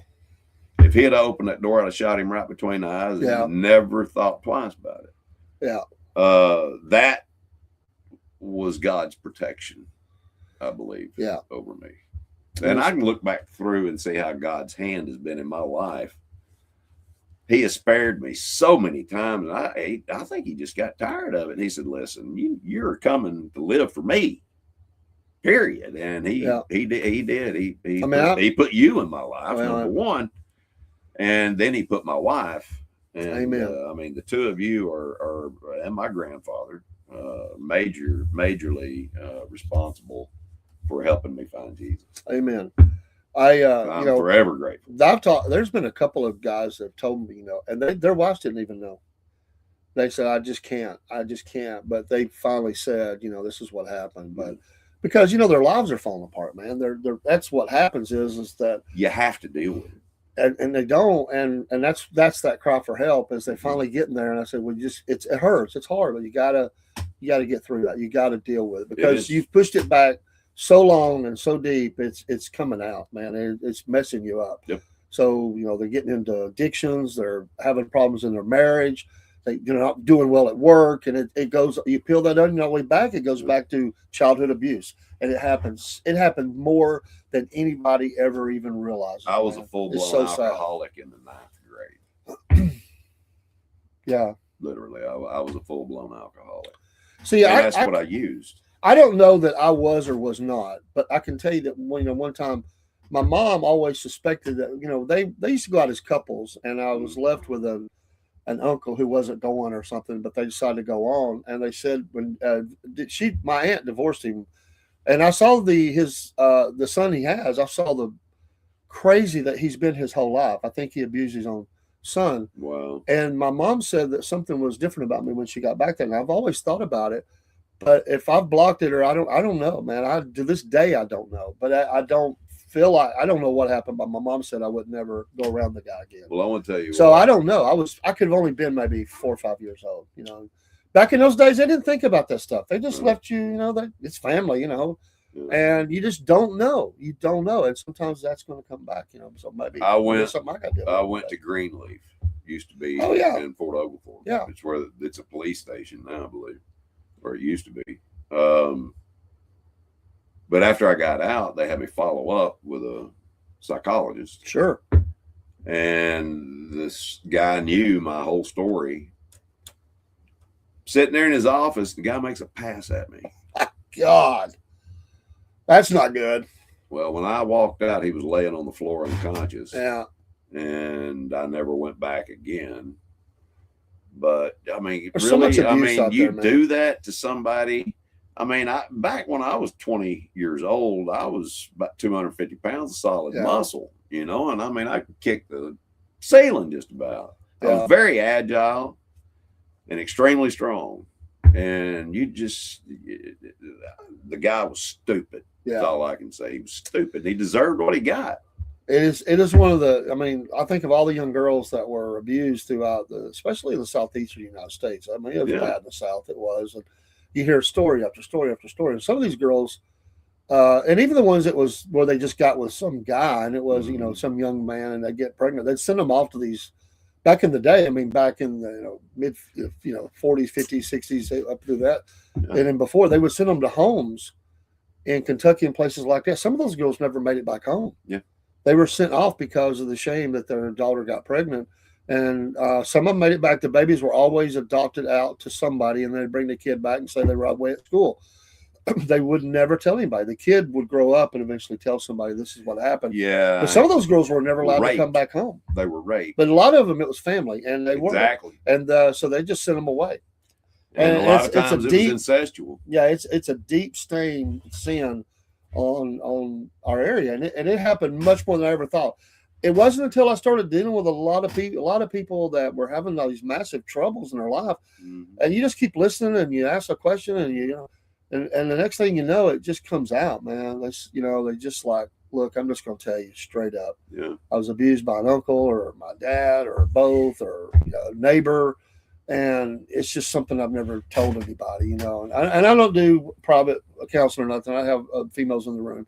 If he had opened that door, I'd have shot him right between the eyes and never thought twice about it. Yeah. That was God's protection, I believe, over me. And I can look back through and see how God's hand has been in my life. He has spared me so many times. And I think he just got tired of it. And he said, listen, you're coming to live for me. Period. And he did. He put you in my life, number one. And then he put my wife. And, Amen. The two of you are and my grandfather, majorly responsible for helping me find Jesus. Amen. I'm forever grateful. There's been a couple of guys that have told me, and their wives didn't even know. They said, I just can't. But they finally said, this is what happened. But because, their lives are falling apart, man. That's what happens is that you have to deal with it. And they don't. And that's that cry for help as they finally get in there. And I said, well, it hurts. It's hard, but you gotta get through that. You got to deal with it because you've pushed it back so long and so deep, it's coming out, man. It's messing you up. Yep. So, they're getting into addictions. They're having problems in their marriage. They're not doing well at work. And it goes, you peel that onion all the way back, it goes back to childhood abuse. And it happened more than anybody ever even realized. I was a full-blown alcoholic in the 9th grade. Yeah. Literally, I was a full-blown alcoholic. See, that's what I used. I don't know that I was or was not, but I can tell you that one time my mom always suspected that, they used to go out as couples, and I was left with an uncle who wasn't going or something, but they decided to go on. And they said when my aunt divorced him, and I saw the son he has, I saw the crazy that he's been his whole life. I think he abused his own son. Wow. And my mom said that something was different about me when she got back there. And I've always thought about it. But if I've blocked it or I don't know, man. To this day, I don't know. But I don't feel like I don't know what happened. But my mom said I would never go around the guy again. Well, I want to tell you. So I don't know. I could have only been maybe 4 or 5 years old. Back in those days, they didn't think about that stuff. They just left you. It's family. And you just don't know. You don't know, and sometimes that's going to come back. So maybe I went to Greenleaf. Used to be in Fort Oglethorpe. Yeah, it's a police station now, I believe. Or it used to be. But after I got out, they had me follow up with a psychologist. Sure. And this guy knew my whole story. Sitting there in his office, the guy makes a pass at me. God, that's not good. Well, when I walked out, he was laying on the floor unconscious. Yeah. And I never went back again. But I mean, There's so much abuse out you there, do that to somebody. I mean, back when I was 20 years old, I was about 250 pounds of solid muscle, and I mean, I could kick the ceiling just about. I was very agile and extremely strong. And the guy was stupid. Yeah. That's all I can say. He was stupid. He deserved what he got. It is one of the, I mean, I think of all the young girls that were abused throughout especially the southeastern United States. I mean, it was bad in the South. It was. And you hear story after story after story. And some of these girls, and even the ones that was where they just got with some guy and it was, some young man and they get pregnant, they'd send them off to these, back in the day, I mean, back in the mid, 40s, 50s, 60s, up through that. Yeah. And then before, they would send them to homes in Kentucky and places like that. Some of those girls never made it back home. Yeah. They were sent off because of the shame that their daughter got pregnant. And some of them made it back. The babies were always adopted out to somebody, and they'd bring the kid back and say they were away at school. They would never tell anybody. The kid would grow up and eventually tell somebody this is what happened. Yeah. But some of those girls were never allowed to come back home. They were raped. But a lot of them, it was family, and they weren't. Exactly. And so they just sent them away. And a lot of times it was incestual. Yeah, it's a deep stain sin on our area, and it happened much more than I ever thought. It wasn't until I started dealing with a lot of people that were having all these massive troubles in their life, and you just keep listening and you ask a question and and the next thing you know, it just comes out, man. They just like, look, I'm just going to tell you straight up. Yeah, I was abused by an uncle or my dad or both or a neighbor. And it's just something I've never told anybody, and I don't do private counseling or nothing. I have females in the room,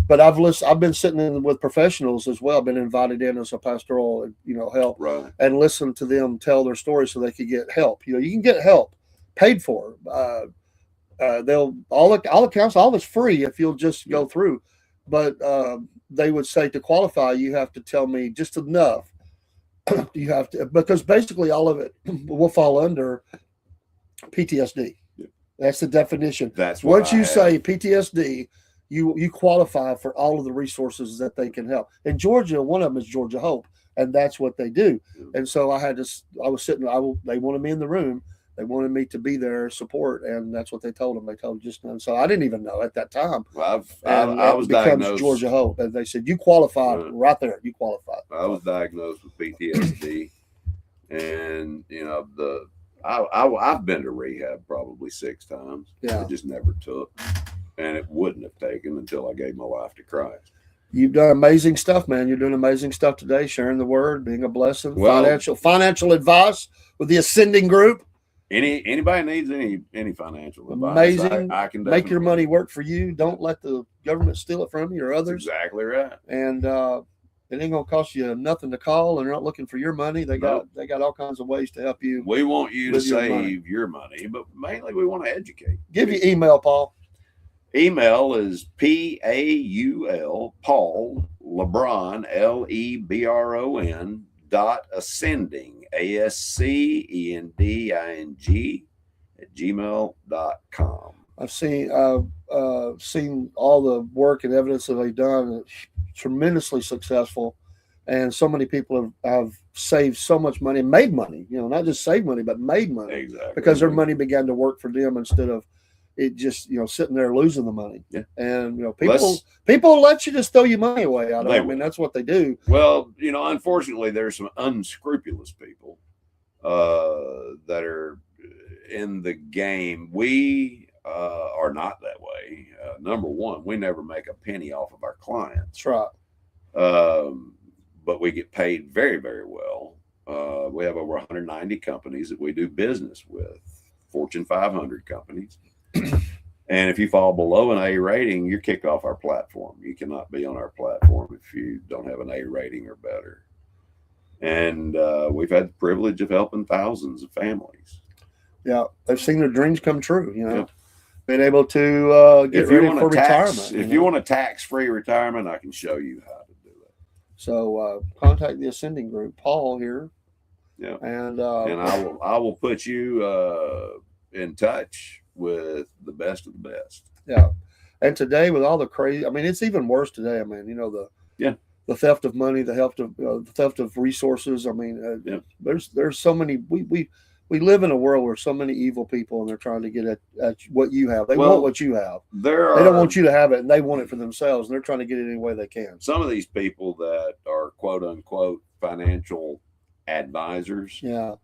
but I've been sitting in with professionals as well. I've been invited in as a pastoral, help, right, and listen to them tell their story so they could get help. You can get help paid for. They'll all the counsel, all is free if you'll just go through. But they would say to qualify, you have to tell me just enough. You have to, because basically all of it will fall under PTSD. Yeah. That's the definition. That's what once you say PTSD, you qualify for all of the resources that they can help. In Georgia, one of them is Georgia Hope, and that's what they do. Yeah. And so they wanted me in the room, They wanted me to be their support, and that's what they told them. They told them just none. So I didn't even know at that time. Well, And I it was becomes diagnosed. Georgia Hope, and they said you qualified right there. You qualified. I was diagnosed with PTSD, and I've been to rehab probably 6 times. Yeah. It just never took, and it wouldn't have taken until I gave my life to Christ. You've done amazing stuff, man. You're doing amazing stuff today, sharing the word, being a blessing. Well, financial advice with the Ascending Group. Anybody needs any financial advice, Amazing. I can make your money work for you. Don't let the government steal it from you or others. That's exactly right. And it ain't gonna cost you nothing to call, and they're not looking for your money. They got all kinds of ways to help you. We want you to save your money, but mainly we want to educate. Give your email, Paul. Email is PAUL Paul LeBron LEBRON .ascending ASCENDING @gmail.com. I've seen all the work and evidence that they've done. It's tremendously successful, and so many people have saved so much money and made money. Not just saved money, but made money. Exactly. Because their money began to work for them instead of it just sitting there losing the money. Yeah. And people let you just throw your money away out of it. I mean, that's what they do. Well, unfortunately, there's some unscrupulous people that are in the game. We are not that way. Number one, we never make a penny off of our clients. That's right. But we get paid very, very well. We have over 190 companies that we do business with, Fortune 500 companies. And if you fall below an A rating, you're kicked off our platform. You cannot be on our platform if you don't have an A rating or better. And we've had the privilege of helping thousands of families. Yeah, they've seen their dreams come true. Yeah. Being able to get ready for retirement. If you want a tax-free retirement, I can show you how to do it. So contact the Ascending Group, Paul here. Yeah, and I will put you in touch with the best of the best. Yeah. And today, with all the crazy, I mean, it's even worse today. I mean, the theft of money, the theft of resources. I mean, there's so many. We live in a world where so many evil people, and they're trying to get at what you have. They want what you have. They don't want you to have it, and they want it for themselves, and they're trying to get it any way they can. Some of these people that are quote unquote financial advisors. Yeah.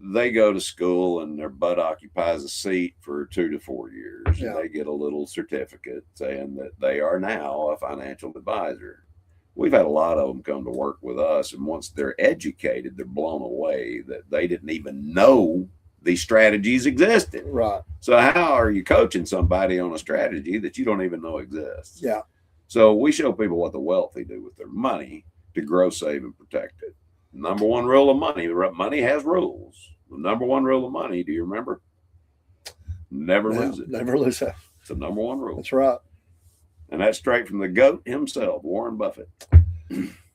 They go to school and their butt occupies a seat for 2 to 4 years. Yeah. And they get a little certificate saying that they are now a financial advisor. We've had a lot of them come to work with us. And once they're educated, they're blown away that they didn't even know these strategies existed. Right. So how are you coaching somebody on a strategy that you don't even know exists? Yeah. So we show people what the wealthy do with their money to grow, save, and protect it. Number one rule of money. Money has rules. The number one rule of money, do you remember? Never lose it. Never lose it. It's the number one rule. That's right. And that's straight from the GOAT himself, Warren Buffett.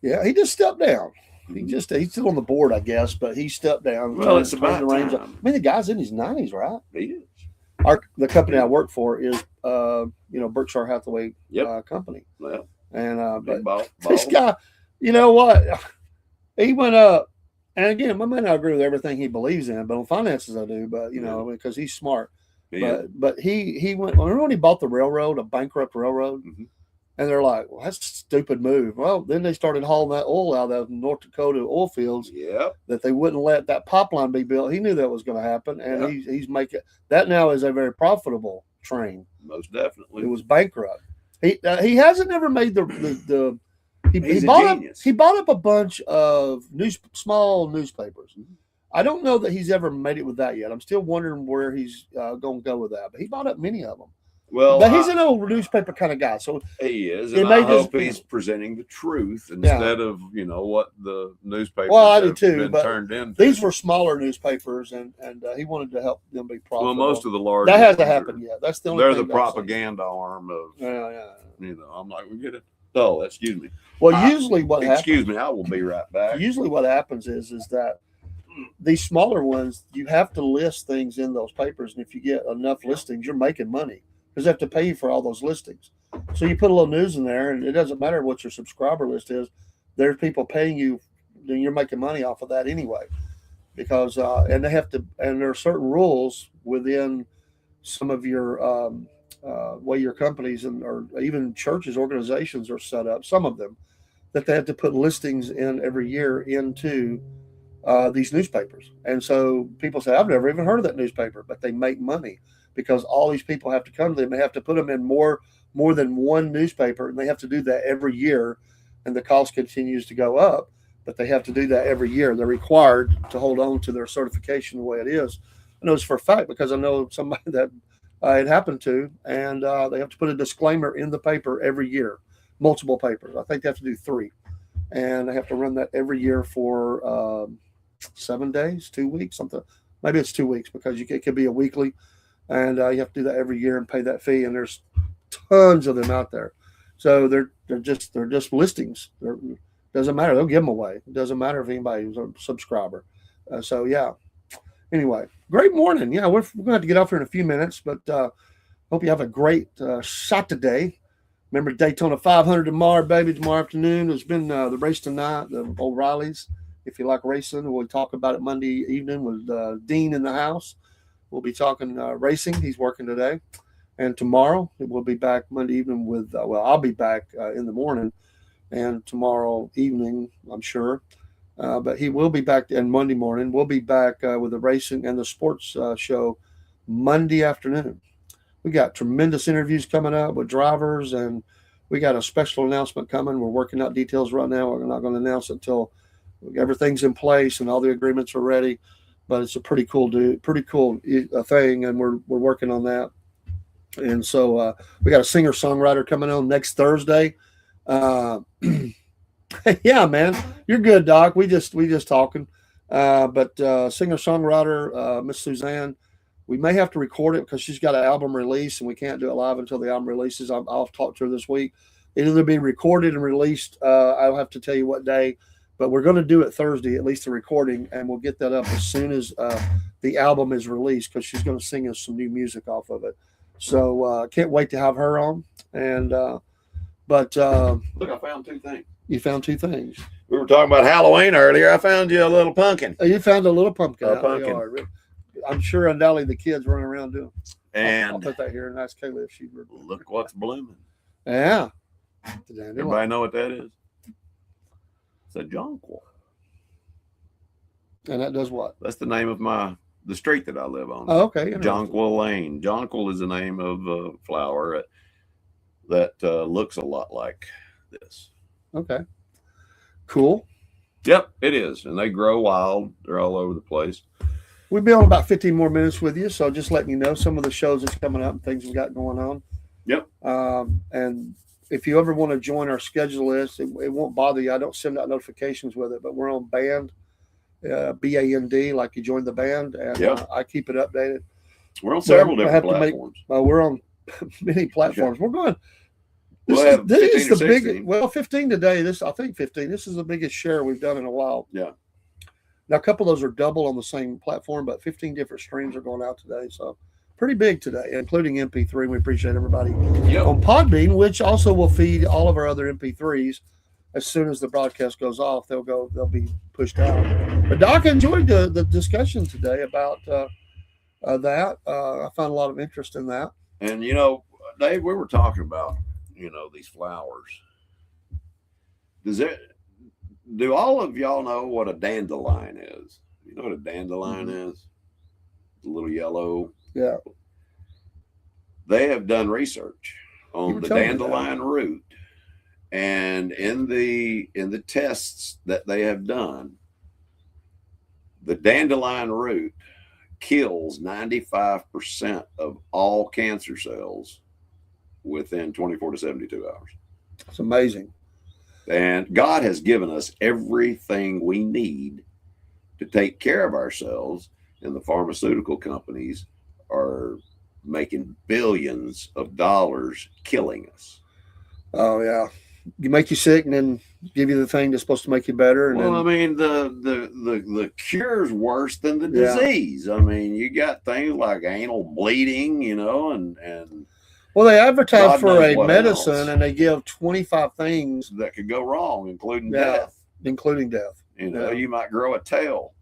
Yeah, he just stepped down. He's still on the board, I guess, but he stepped down. Well, it's about the reins. time. I mean, the guy's in his 90s, right? He is. The company I work for is Berkshire Hathaway company. Well, and but ball. This guy, you know what? He went up, and again, I may not agree with everything he believes in, but on finances I do. But because he's smart. Yeah. But he went. Remember when he bought the railroad, a bankrupt railroad, and they're like, "Well, that's a stupid move." Well, then they started hauling that oil out of the North Dakota oil fields. Yep. That they wouldn't let that pipeline be built. He knew that was going to happen, and he's making that now is a very profitable train. Most definitely. It was bankrupt. He hasn't ever made the He's a genius. He bought up a bunch of small newspapers. I don't know that he's ever made it with that yet. I'm still wondering where he's going to go with that. But he bought up many of them. Well, but he's an old newspaper kind of guy. So he is, and I hope he's presenting the truth instead of what the newspapers do too, been but turned into. These were smaller newspapers, and he wanted to help them be profitable. Well, most of the large that hasn't happened yet. That's the only. They're thing the propaganda arm of. Yeah. I'm like, we get it. Oh, excuse me. Well, usually what happens. Excuse me, I will be right back. Usually, what happens is that these smaller ones, you have to list things in those papers, and if you get enough listings, you're making money because they have to pay you for all those listings. So you put a little news in there, and it doesn't matter what your subscriber list is. There's people paying you, and you're making money off of that anyway. because and they have to, and there are certain rules within some of your way your companies and or even churches, organizations are set up. Some of them that they have to put listings in every year into these newspapers. And so people say, I've never even heard of that newspaper, but they make money because all these people have to come to them. They have to put them in more than one newspaper, and they have to do that every year. And the cost continues to go up, but they have to do that every year. They're required to hold on to their certification the way it is. I know it's for a fact because I know somebody that it happened to, and they have to put a disclaimer in the paper every year, multiple papers. I think they have to do 3, and they have to run that every year for 7 days, 2 weeks, something. Maybe it's 2 weeks because it could be a weekly, and you have to do that every year and pay that fee. And there's tons of them out there, so they're just listings. Doesn't matter. They'll give them away. It doesn't matter if anybody's a subscriber. So yeah. Anyway, great morning. Yeah, we're going to have to get off here in a few minutes, but hope you have a great Saturday. Remember Daytona 500 tomorrow, baby. Tomorrow afternoon. There's been the race tonight, the O'Reilly's. If you like racing, we'll talk about it Monday evening with Dean in the house. We'll be talking racing. He's working today. And tomorrow, we'll be back Monday evening with, I'll be back in the morning. And tomorrow evening, I'm sure. But he will be back, and Monday morning, we'll be back with the racing and the sports show Monday afternoon. We got tremendous interviews coming up with drivers, and we got a special announcement coming. We're working out details right now. We're not going to announce it until everything's in place and all the agreements are ready. But it's a pretty cool thing, and we're working on that. And so we got a singer-songwriter coming on next Thursday. Yeah, man, you're good, Doc. We just talking. But singer-songwriter, Miss Suzanne, we may have to record it because she's got an album release, and we can't do it live until the album releases. I'll talk to her this week. It'll either be recorded and released. I'll have to tell you what day, but we're going to do it Thursday, at least the recording, and we'll get that up as soon as the album is released because she's going to sing us some new music off of it. So can't wait to have her on. And look, I found 2 things. You found 2 things. We were talking about Halloween earlier. I found you a little pumpkin. You found a little pumpkin. A pumpkin. I'm sure undoubtedly the kids running around doing. And I'll put that here and ask Kayla if she would. Look what's blooming. Yeah. Everybody know what that is? It's a jonquil. And that does what? That's the name of the street that I live on. Oh, okay. Jonquil Lane. Jonquil is the name of a flower that looks a lot like this. Okay. Cool. Yep, it is. And they grow wild. They're all over the place. We'll be on about 15 more minutes with you. So just letting you know some of the shows that's coming up and things we've got going on. Yep. And if you ever want to join our schedule list, it won't bother you. I don't send out notifications with it, but we're on Band, BAND, like you joined the band. And yep. I keep it updated. We're on several different platforms. We're on many platforms. Yeah. We're going. This is the biggest. 15 today. I think 15. This is the biggest share we've done in a while. Yeah. Now a couple of those are double on the same platform, but 15 different streams are going out today. So pretty big today, including MP3. We appreciate everybody on Podbean, which also will feed all of our other MP3s. As soon as the broadcast goes off, they'll be pushed out. But Doc enjoyed the discussion today about that. I found a lot of interest in that. And Dave, we were talking about these flowers. Do all of y'all know what a dandelion is? You know what a dandelion is? The little yellow. Yeah. They have done research on the dandelion root, and in the tests that they have done, the dandelion root kills 95% of all cancer cells within 24 to 72 hours. It's amazing. And God has given us everything we need to take care of ourselves, and the pharmaceutical companies are making billions of dollars killing us. Oh yeah, you make you sick and then give you the thing that's supposed to make you better. And I mean, the cure's worse than the disease. I mean, you got things like anal bleeding, and well, they advertise God for a knows medicine, else and they give 25 things that could go wrong, including death. Including death. You might grow a tail.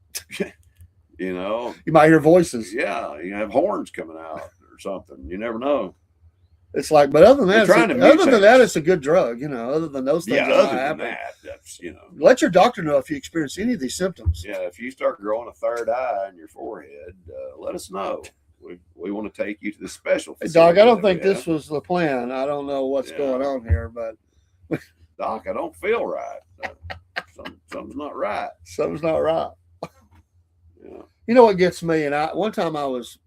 You know, You might hear voices. yeah, you have horns coming out or something. You never know. It's like, but other than that, They're trying to other than mutate that, us. it's a good drug. You know, other than those things Yeah, that other might than happen. that, that's Let your doctor know if you experience any of these symptoms. yeah. If you start growing a third eye in your forehead, let us know. We want to take you to the special Hey, facility. Doc, I don't that we think this have. was the plan. I don't know what's Yeah. going on here, but Doc, I don't feel right. Something's not right. something's not right. Yeah. You know what gets me? And one time I was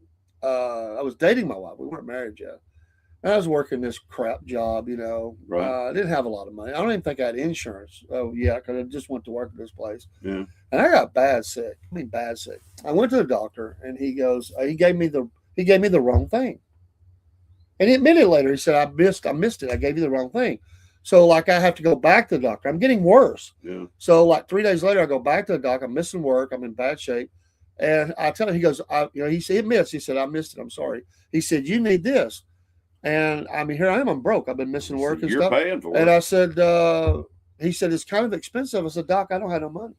dating my wife. We weren't married yet. And I was working this crap job, you know. Right. I didn't have a lot of money. I don't even think I had insurance. Oh, yeah, because I just went to work at this place. Yeah. And I got bad sick. I mean, bad sick. I went to the doctor, and he goes, he gave me the wrong thing. And he admitted later, he said, I missed it. I gave you the wrong thing. So, like, I have to go back to the doctor. I'm getting worse. Yeah. So, like, 3 days later, I go back to the doctor. I'm missing work. I'm in bad shape. And I tell him, he goes, he admits, he said, I missed it. I'm sorry. He said, you need this. And I mean, here I am. I'm broke. I've been missing work and You're stuff. paying for And it. I said, he said, it's kind of expensive. I said, Doc, I don't have no money.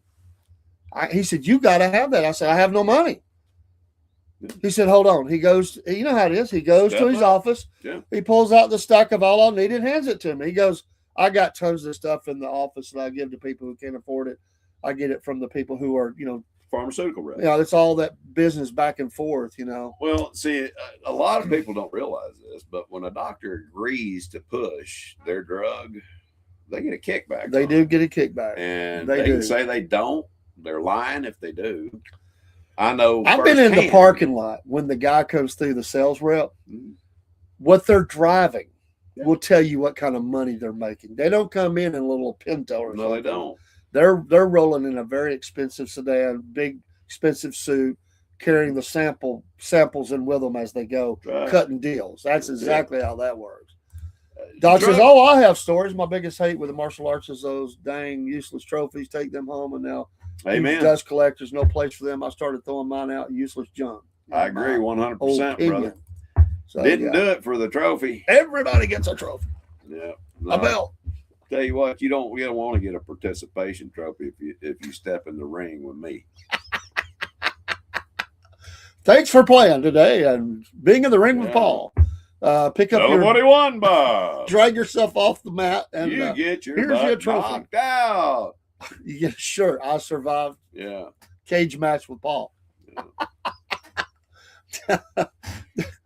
He said, you got to have that. I said, I have no money. He said, hold on. He goes, you know how it is. He goes Step to his up. office. Yeah. He pulls out the stack of all I need and hands it to me. He goes, I got tons of stuff in the office that I give to people who can't afford it. I get it from the people who are, Pharmaceutical rep. it's all that business back and forth, Well, see, a lot of people don't realize this, but when a doctor agrees to push their drug, they get a kickback. They on do it. get a kickback. And They they do. can say they don't. They're lying if they do. I know. I've been in the firsthand. parking lot when the guy comes through, the sales rep. What they're driving will tell you what kind of money they're making. They don't come in a little Pinto or No, something. they don't. They're rolling in a very expensive sedan, big expensive suit, carrying the samples in with them as they go, Right. cutting deals. That's exactly how that works. Drug- Doc says, "Oh, I have stories. My biggest hate with the martial arts is those dang useless trophies. Take them home, and now Amen. dust collectors, no place for them. I started throwing mine out, useless junk." I agree My 100%, opinion. brother. So, Didn't yeah. do it for the trophy. Everybody gets a trophy, Yeah. a belt. Tell you what, you don't want to get a participation trophy if you step in the ring with me. Thanks for playing today and being in the ring with Yeah. Paul. Pick up Nobody your, won, Bob. drag yourself off the mat, and You get your here's butt your trophy. knocked out. you get a shirt. I survived Yeah. cage match with Paul.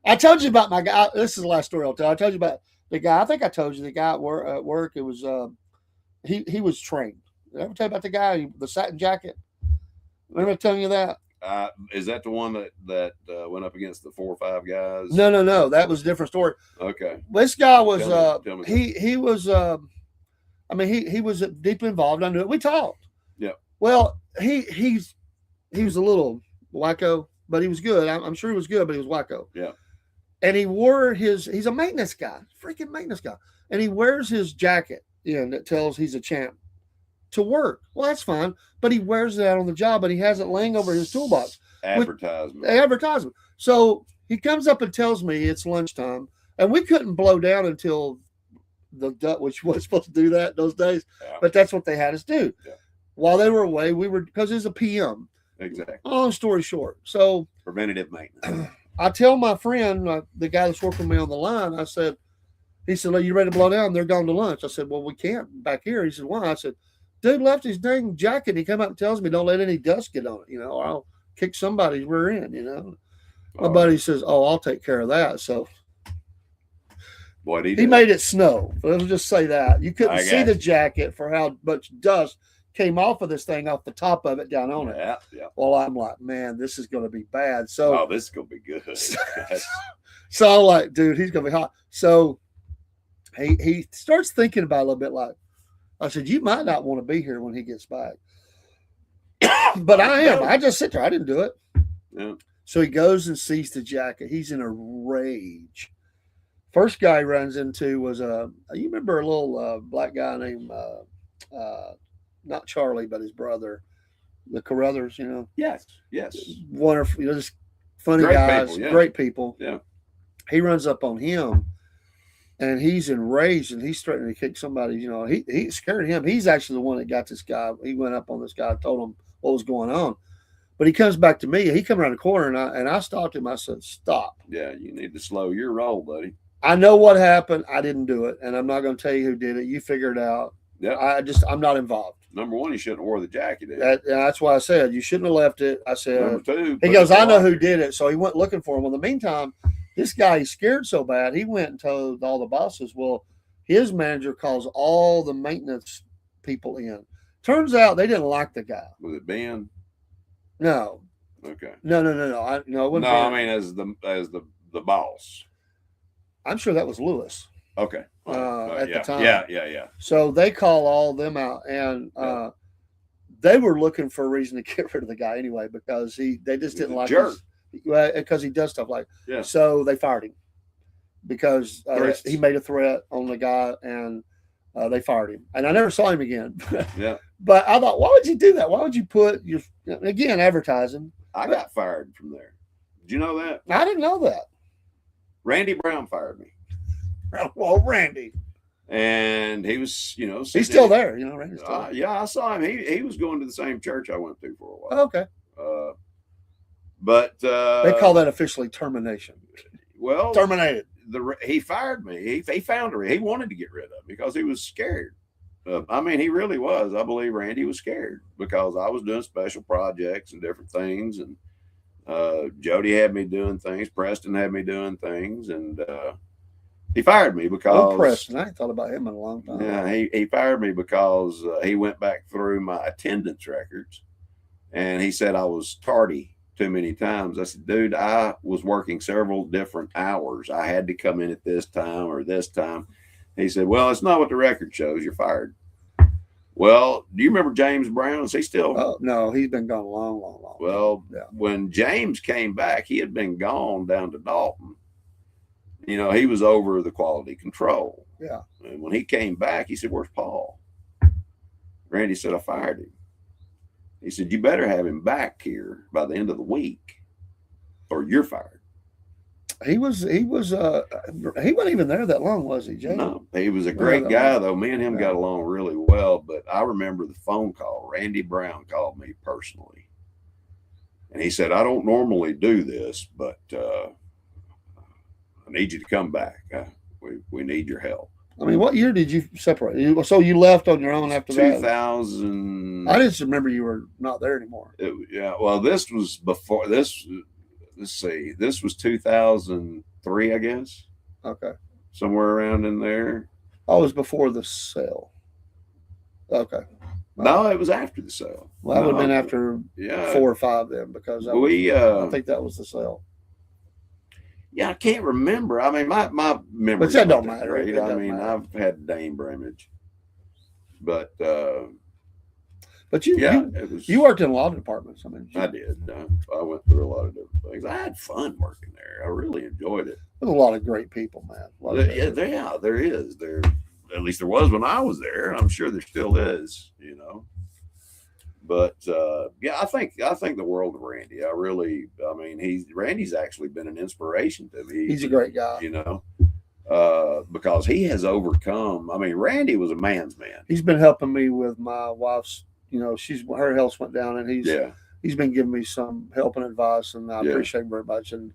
I told you about my guy. This is the last story I'll tell. I told you about the guy. I think I told you the guy at work. It was he was trained. Did I ever tell you about the guy, the satin jacket? Remember telling you that? Is that the one that went up against the 4 or 5 guys? No. That was a different story. Okay. This guy was Tell me. he was he was deeply involved. I knew it. We talked. Yeah. Well, he was a little wacko, but he was good. I'm sure he was good, but he was wacko. Yeah. And he wore he's a maintenance guy, freaking maintenance guy. And he wears his jacket that tells he's a champ to work. Well, that's fine. But he wears it out on the job, and he has it laying over his toolbox. Advertisement. So he comes up and tells me it's lunchtime, and we couldn't blow down until which was supposed to do that those days. Yeah. But that's what they had us do. Yeah. While they were away, because it was a PM. Exactly. Long story short. So Preventative maintenance. I tell my friend, the guy that's working with me on the line, he said, "Are you ready to blow down? They're going to lunch." I said, "Well, we can't back here." He said, "Why?" I said, "Dude left his dang jacket. He come up and tells me don't let any dust get on it, or I'll kick somebody's rear end, My buddy says, "Oh, I'll take care of that." So What he made it snow. Let's just say that. You couldn't I see got the you. jacket for how much dust came off of this thing, off the top of it down on it. Yeah. Well, I'm like, man, this is going to be bad. So Oh, this is gonna be good. So I'm like, dude, he's gonna be hot. So he starts thinking about it a little bit. Like I said, you might not want to be here when he gets back, but I am. I just sit there. I didn't do it. Yeah. So he goes and sees the jacket. He's in a rage. First guy he runs into was you remember a little black guy named not Charlie, but his brother, the Carruthers. Yes. Wonderful. Just funny Great guys, people, yeah. great people. Yeah. He runs up on him, and he's enraged, and he's threatening to kick somebody. He scared him. He's actually the one that got this guy. He went up on this guy, told him what was going on. But he comes back to me. He come around the corner, and I stopped him. I said, "Stop." Yeah, you need to slow your roll, buddy. I know what happened. I didn't do it, and I'm not going to tell you who did it. You figure it out. Yeah. I'm not involved. Number one, you shouldn't have wore the jacket. That's why I said you shouldn't have left it. I said. Number two, he goes, "I know who did it," so he went looking for him. Well, in the meantime, this guy he's scared so bad, he went and told all the bosses. Well, his manager calls all the maintenance people in. Turns out they didn't like the guy. Was it Ben? No. Okay. No. I mean, as the boss. I'm sure that was Lewis. Okay. At the time. Yeah. So they call all them out, and they were looking for a reason to get rid of the guy anyway because they just didn't like jerk. Because he does stuff like So they fired him because he made a threat on the guy, and they fired him. And I never saw him again. Yeah. But I thought, why would you do that? Why would you put your advertising? I got fired from there. Did you know that? I didn't know that. Randy Brown fired me. Well, Randy. And he was, he's still there. Randy's still there. Yeah, I saw him. He was going to the same church I went to for a while. Oh, okay. But they call that officially termination. Well, terminated. He fired me. He found her. He wanted to get rid of me because he was scared. I mean, he really was. I believe Randy was scared because I was doing special projects and different things, and Jody had me doing things. Preston had me doing things, and he fired me because Preston. I ain't thought about him in a long time. Yeah, he fired me because he went back through my attendance records, and he said I was tardy too many times. I said, dude, I was working several different hours. I had to come in at this time or this time. He said, well, it's not what the record shows. You're fired. Well, do you remember James Brown? Is he still? Oh, no, he's been gone long. Well, when James came back, he had been gone down to Dalton. He was over the quality control. Yeah. And when he came back, he said, where's Paul? Randy said, I fired him. He said, you better have him back here by the end of the week or you're fired. He wasn't even there that long, was he, Jay? No, he was a great guy, though. Me and him got along really well, but I remember the phone call. Randy Brown called me personally. And he said, I don't normally do this, but I need you to come back. We need your help. I mean, what year did you separate? So you left on your own after 2000. I just remember you were not there anymore. Well, this was before this. Let's see. This was 2003, I guess. Okay. Somewhere around in there. Oh, it was before the sale. Okay. No, it was after the sale. Well, that would have been after 4 or 5 then, because I think that was the sale. Yeah, I can't remember. I mean, my memory. But that don't matter. I've had Dane Bramage, but you worked in a lot of departments. I mean, I did. I went through a lot of different things. I had fun working there. I really enjoyed it. There's a lot of great people, man. There is. At least there was when I was there. I'm sure there still is. But I think the world of Randy. Randy's actually been an inspiration to me. He's a great guy. Because he has overcome. I mean, Randy was a man's man. He's been helping me with my wife's. Her health went down, and he's been giving me some help and advice, and I appreciate him very much. And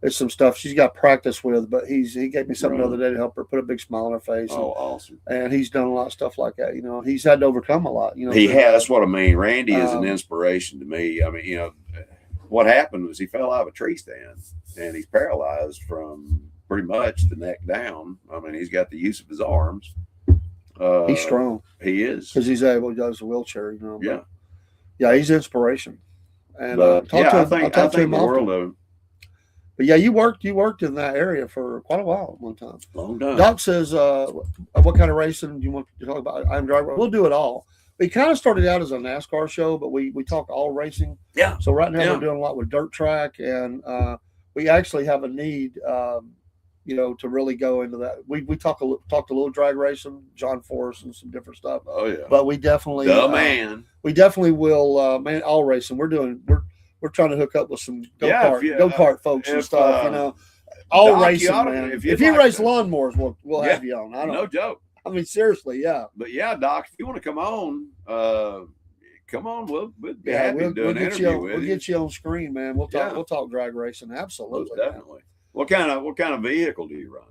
it's some stuff she's got practice with, but he gave me something the other day to help her put a big smile on her face. Awesome! And he's done a lot of stuff like that. He's had to overcome a lot. He has. That's what I mean. Randy is an inspiration to me. I mean, what happened was he fell out of a tree stand, and he's paralyzed from pretty much the neck down. I mean, he's got the use of his arms. He's strong. He is, because he's able to use a wheelchair. Yeah, he's inspiration. And I think the world of him. But yeah, you worked in that area for quite a while at one time. Long time. Doc says, "What kind of racing do you want to talk about?" I'm driver. We'll do it all. We kind of started out as a NASCAR show, but we talk all racing. Yeah. So right now we're doing a lot with dirt track, and we actually have a need. To really go into that. We talked a little drag racing, John Force, and some different stuff. Oh yeah. But we definitely we definitely will all racing. We're trying to hook up with some go-kart folks and stuff, all Doc, racing, man. If you race lawnmowers, we'll have you on. No joke. I mean, seriously, yeah. But yeah, Doc, if you want to come on, come on, we'll be Yeah, happy to do an get interview you. with We'll you. get you on screen, man. We'll talk. Yeah. We'll talk drag racing. Most Absolutely, man. definitely. What kind of vehicle do you run?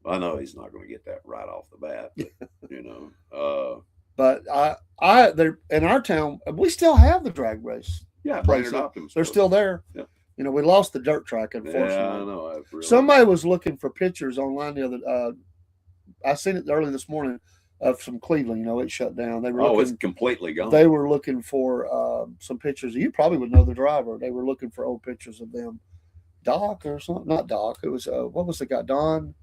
I know he's not going to get that right off the bat, but, you know. But they're in our town. We still have the drag race. Yeah, places. Brainerd Optimus. They're still there. Yeah. You know, we lost the dirt track, unfortunately. Yeah, I know. Really... Somebody was looking for pictures online the other. I seen it early this morning of some Cleveland. You know, it shut down. They were it's completely gone. They were looking for some pictures. You probably would know the driver. They were looking for old pictures of them. Doc or something? Not Doc. It was what was the guy? Don.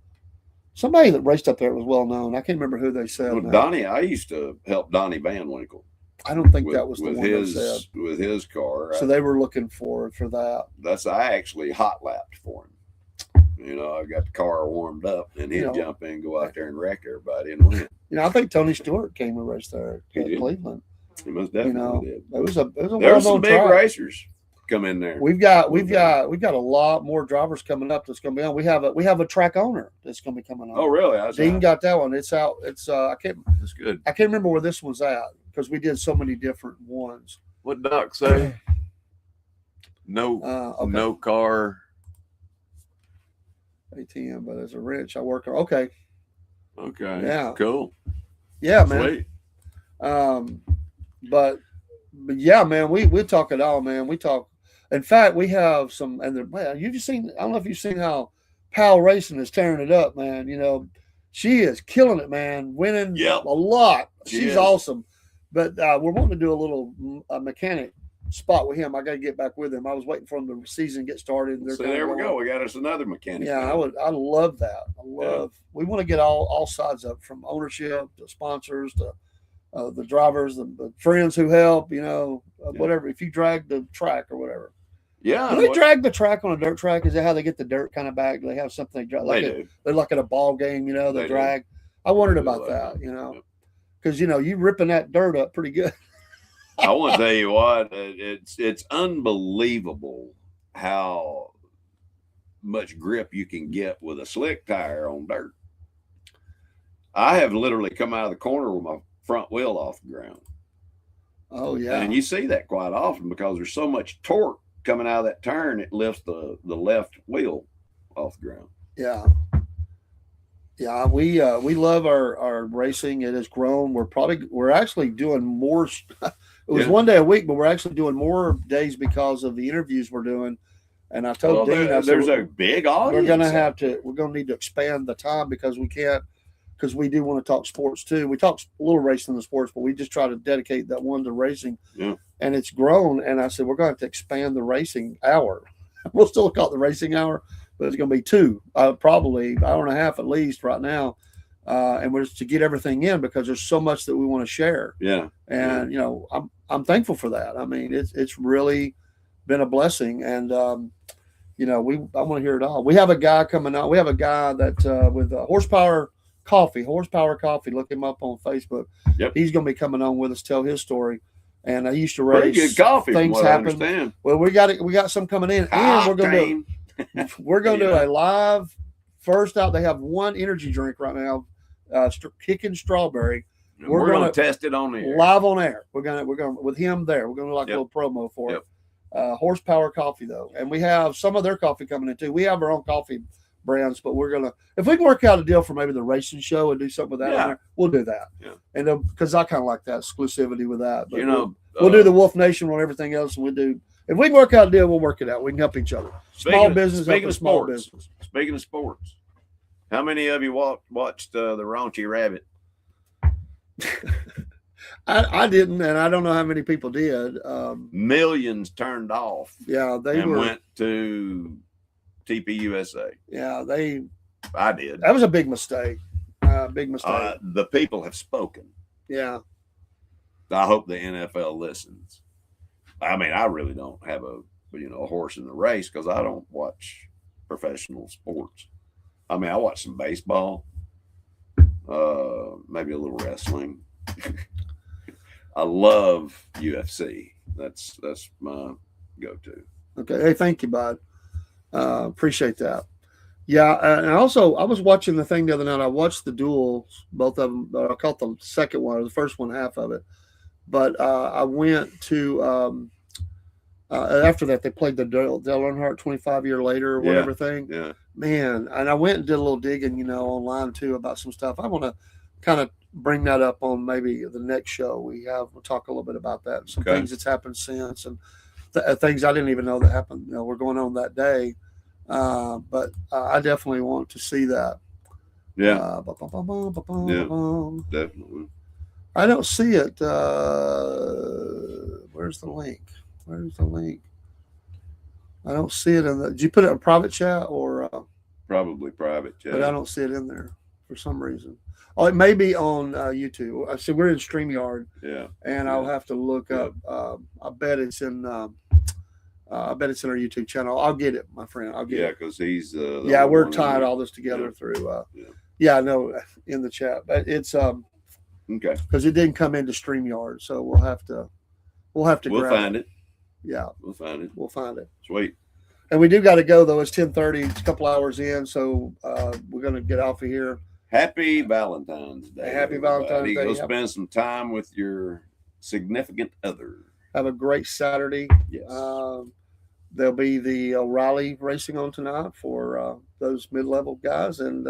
Somebody that raced up there was well known. I can't remember who they said. Well, Donnie, I used to help Donnie Van Winkle. I don't think that was the one his, they said. With his car. So they were looking for that. I actually hot lapped for him. You know, I got the car warmed up, and he'd jump in, go out there and wreck everybody and win. You know, I think Tony Stewart came and raced there at Cleveland. He most definitely did. It was a there were some big racers come in there. We've got a lot more drivers coming up that's going to be on. We have a track owner that's going to be coming on. Oh, really? Dean got that one. It's out. It's That's good. I can't remember where this one's at because we did so many different ones. What Doc say? No, okay. No car. ATM, but as a wrench, I work on. Okay. Okay. Yeah. Cool. Yeah, man. Sweet. But yeah, man, we talk it all, man. We talk. In fact, we have some, and man, you just seen. I don't know if you've seen how Pal Racing is tearing it up, man. You know, she is killing it, man. Winning a lot. She's awesome. But we're wanting to do a little mechanic spot with him. I got to get back with him. I was waiting for him the season get started. So there we go. We got us another mechanic. Yeah, I love that. We want to get all sides up, from ownership to sponsors to the drivers, the friends who help, you know, whatever. If you drag the track or whatever. Yeah. Do they drag the track on a dirt track? Is that how they get the dirt kind of back? Do they have something they drag? They're like at a ball game, you know, they drag. Do. I wondered about that, you know, because, you know, you ripping that dirt up pretty good. I want to tell you what, it's unbelievable how much grip you can get with a slick tire on dirt. I have literally come out of the corner with my front wheel off the ground. Oh, yeah. And you see that quite often because there's so much torque coming out of that turn, it lifts the left wheel off the ground. Yeah. Yeah, we love our racing. It has grown. We're actually doing more. It was one day a week, but we're actually doing more days because of the interviews we're doing. And I told Dean, there's a big audience. We're going to need to expand the time because we can't, because we do want to talk sports too. We talk a little racing and sports, but we just try to dedicate that one to racing. Yeah. And it's grown. And I said, we're going to have to expand the racing hour. We'll still call it the racing hour, but it's going to be 2, probably an hour and a half at least right now. And we're just to get everything in because there's so much that we want to share. Yeah. And, you know, I'm thankful for that. I mean, it's really been a blessing. And, you know, I want to hear it all. We have a guy coming out. We have a guy that with Horsepower Coffee. Look him up on Facebook. Yep. He's going to be coming on with us, tell his story. And I used to race. Pretty good coffee. Things happen. Well, we got some coming in, and we're going to do a live first out. They have one energy drink right now, kicking strawberry. We're going to test it on air. Live on air. We're going with him there. We're going to a little promo for it. Horsepower Coffee though, and we have some of their coffee coming in too. We have our own coffee brands, but we're gonna, if we can work out a deal for maybe the racing show and do something with that on there, we'll do that. Yeah. And because I kind of like that exclusivity with that. But you know, we'll do the Wolf Nation on everything else, and we do. If we can work out a deal, we'll work it out. We can help each other. Small business, helping small business. Speaking of sports, how many of you watched the Raunchy Rabbit? I didn't, and I don't know how many people did. Millions turned off. Yeah, went to TPUSA. Yeah, I did. That was a big mistake. Big mistake. The people have spoken. Yeah. I hope the NFL listens. I mean, I really don't have a horse in the race because I don't watch professional sports. I mean, I watch some baseball, maybe a little wrestling. I love UFC. That's my go-to. Okay. Hey, thank you, bud. Appreciate that. Yeah, and also I was watching the thing the other night. I watched the duels, both of them. I caught the second one or the first one, half of it. But I went to after that they played the Dale Earnhardt 25 year later or Yeah. whatever thing. Yeah. Man, and I went and did a little digging, online too about some stuff. I want to kind of bring that up on maybe the next show we have. We'll talk a little bit about that, some Okay. things that's happened since, and things I didn't even know that happened. Were going on that day. But I definitely want to see that. Yeah. Yeah. Definitely. I don't see it. Where's the link? Where's the link? I don't see it in the. Did you put it in private chat or? Probably private chat. But I don't see it in there for some reason. Oh, it may be on YouTube. I see we're in StreamYard, Yeah. and I'll have to look up. I bet it's in. I bet it's in our YouTube channel. I'll get it, my friend. I'll get Yeah, it. because he's. Yeah, the we're one tied that- all this together through. Yeah. Yeah, I know in the chat, but it's Okay. because it didn't come into StreamYard, so we'll have to We'll grab find it. Yeah, We'll find it. we'll find it. Sweet. And we do got to go though. It's 10:30. It's a couple hours in, so we're gonna get off of here. Happy Valentine's Day. Happy everybody. Valentine's Day. Go Yep. spend some time with your significant other. Have a great Saturday. Yes. There'll be the O'Reilly racing on tonight for those mid-level guys, and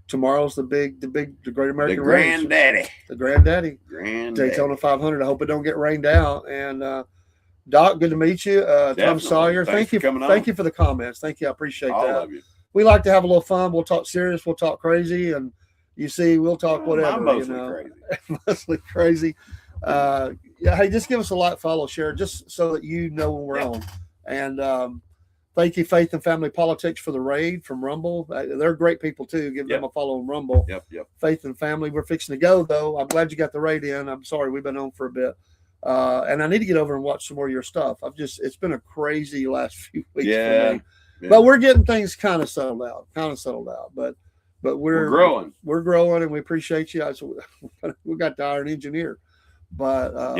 tomorrow's the Great the American Race, granddaddy. the granddaddy Granddaddy. Daytona 500. I hope it don't get rained out. And Doc, good to meet you. Tom Definitely. Sawyer, Thanks thank you for coming on. Thank you for the comments. Thank you, I appreciate All that. of you. We like to have a little fun. We'll talk serious. We'll talk crazy, and you see, we'll talk whatever. I'm mostly crazy. Mostly crazy. Yeah, hey, just give us a like, follow, share, just so that you know when we're Yeah. on. And thank you, Faith and Family Politics, for the raid from Rumble. They're great people too. Give them a follow on Rumble. Yep. Faith and Family. We're fixing to go though. I'm glad you got the raid in. I'm sorry we've been on for a bit. And I need to get over and watch some more of your stuff. It's been a crazy last few weeks Yeah. for me. Yeah. But we're getting things kind of settled out. But We're growing. We're growing, and we appreciate you. We got to hire an engineer, but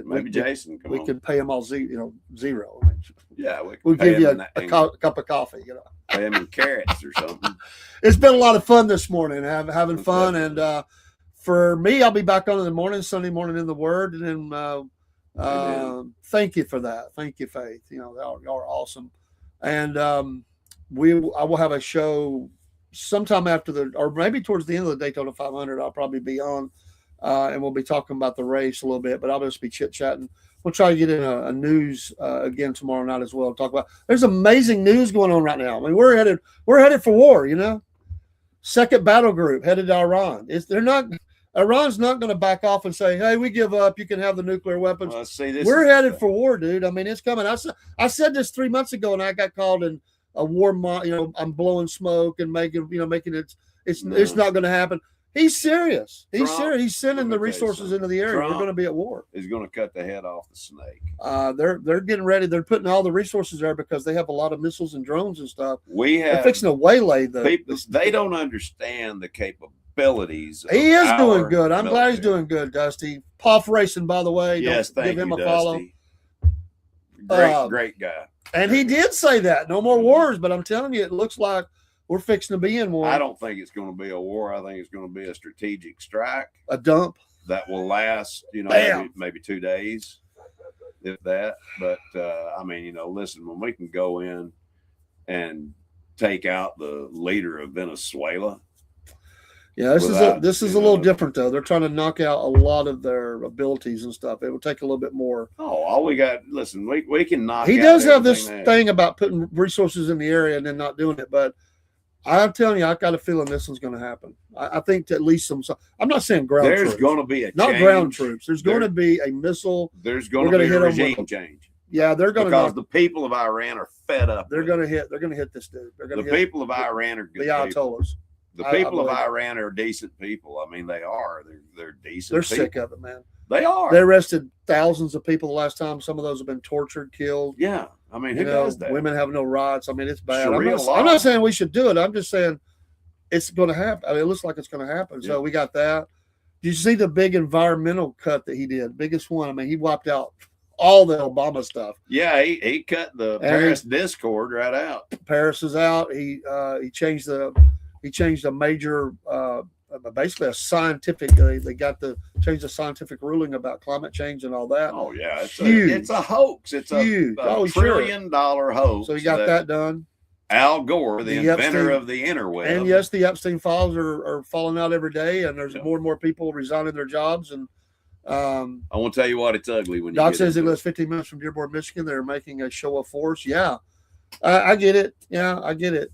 Maybe Jason. Come we on. could pay them all zero. Yeah. We'll pay give you him a in- cup of coffee. Pay him in carrots or something. It's been a lot of fun this morning, having fun, and for me, I'll be back on in the morning, Sunday morning in the Word, and then thank you for that. Thank you, Faith. Y'all are awesome, and I will have a show sometime after or maybe towards the end of the Daytona 500. I'll probably be on, and we'll be talking about the race a little bit, but I'll just be chit chatting. We'll try to get in a news again tomorrow night as well. Talk about there's amazing news going on right now. I mean, we're headed for war. Second battle group headed to Iran. Iran's not going to back off and say, "Hey, we give up. You can have the nuclear weapons." We're headed for war, dude. I mean, it's coming. I said this 3 months ago, and I got called in a war. I'm blowing smoke and making it. It's not going to happen. He's serious. He's Trump, serious. He's sending the let me tell you resources something. into the area. Trump We're going to be at war. Is going to cut the head off the snake. They're getting ready. They're putting all the resources there because they have a lot of missiles and drones and stuff. They're They're fixing to waylay the people. They don't understand the capabilities. He is of doing our good. I'm glad he's military. doing good, Dusty. Puff Racing, by the way. Yes, Don't thank give him you, a follow. Dusty. Great guy. And he did say that. No more wars, but I'm telling you, it looks like we're fixing to be in one. I don't think it's going to be a war. I think it's going to be a strategic strike A dump. that will last, Bam. maybe 2 days, if that. But listen, when we can go in and take out the leader of Venezuela, Yeah, this is a little different though. They're trying to knock out a lot of their abilities and stuff. It will take a little bit more. all we got. Listen, we can knock. He out does have this everything thing about putting resources in the area and then not doing it, but I'm telling you, I got a feeling this one's going to happen. I think at least I'm not saying ground There's troops. going to be a Not change. ground troops. There's going to be a missile. There's going We're to gonna be a hit 'em with regime them. change Yeah, they're going because to. the people of Iran are fed up. They're with going it. to hit. They're going to hit this dude. They're going The to hit people of Iran are good the people. Ayatollahs. The I people of believe it. Iran are decent people. I mean, they are. They're decent. They're people. sick of it, man. They are. They arrested thousands of people the last time. Some of those have been tortured, killed. Yeah. I mean, who does that? Women have no rights. I mean, it's bad. Sharia law. I'm not saying we should do it. I'm just saying it's going to happen. I mean, it looks like it's going to happen. So Yeah. we got that. Did you see the big environmental cut that he did? Biggest one. I mean, he wiped out all the Obama stuff. Yeah, he cut the Paris Discord right out. Paris is out. He changed a major basically a scientific. They got to change the scientific ruling about climate change and all that. Oh yeah, Huge. It's a hoax. It's Huge. a Oh, $1 trillion hoax. So he got that done. Al Gore, the inventor Epstein, of the interweb. And yes, the Epstein files are falling out every day, and there's more and more people resigning their jobs. And I won't tell you what, it's ugly when Doc you says he lives 15 minutes from Dearborn, Michigan. They're making a show of force. Yeah, I get it. Yeah, I get it.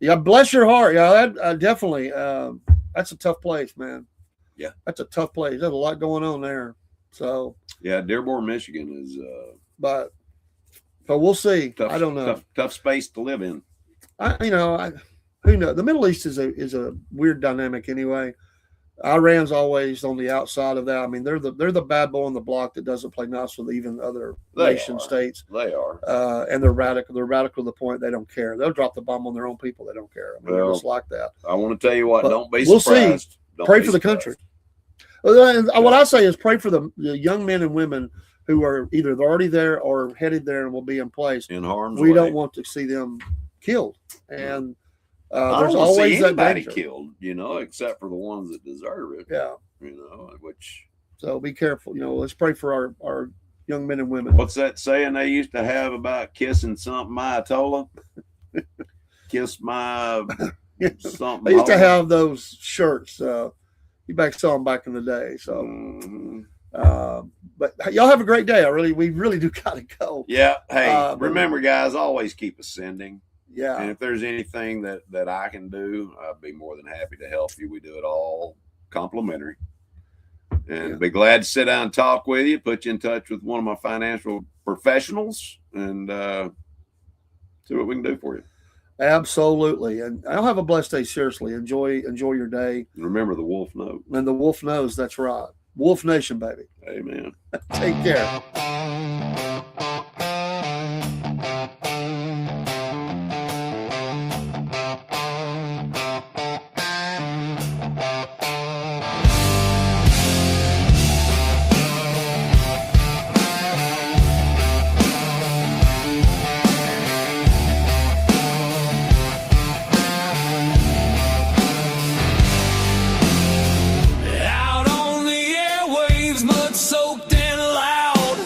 Yeah, bless your heart. Yeah, that definitely. That's a tough place, man. Yeah, that's a tough place. There's a lot going on there. So yeah, Dearborn, Michigan is. But we'll see. Tough, I don't know. Tough space to live in. Who knows? The Middle East is a weird dynamic anyway. Iran's always on the outside of that. I mean, they're the bad boy on the block that doesn't play nice with even other nation states. They are, and they're radical. They're radical to the point they don't care. They'll drop the bomb on their own people. They don't care. I mean, they're just like that. I want to tell you what. But don't be we'll surprised. See. Don't pray be for the surprised. country. What I say is pray for the young men and women who are either already there or headed there and will be in place. In harm's we way. don't want to see them killed. And there's I don't always see that anybody danger. killed, except for the ones that deserve it. Yeah. Which. So be careful. Let's pray for our young men and women. What's that saying they used to have about kissing something Ayatollah? Kiss my something. They used to have those shirts. You saw them back in the day. So, but y'all have a great day. We really do gotta go. Yeah. Hey, remember, guys, always keep ascending. Yeah. And if there's anything that I can do, I'd be more than happy to help you. We do it all complimentary. And be glad to sit down and talk with you, put you in touch with one of my financial professionals, and see what we can do for you. Absolutely. And I'll have a blessed day. Seriously. Enjoy your day. And remember, the wolf knows. And the wolf knows. That's right. Wolf Nation, baby. Amen. Take care. Out on the airwaves, mud soaked and loud.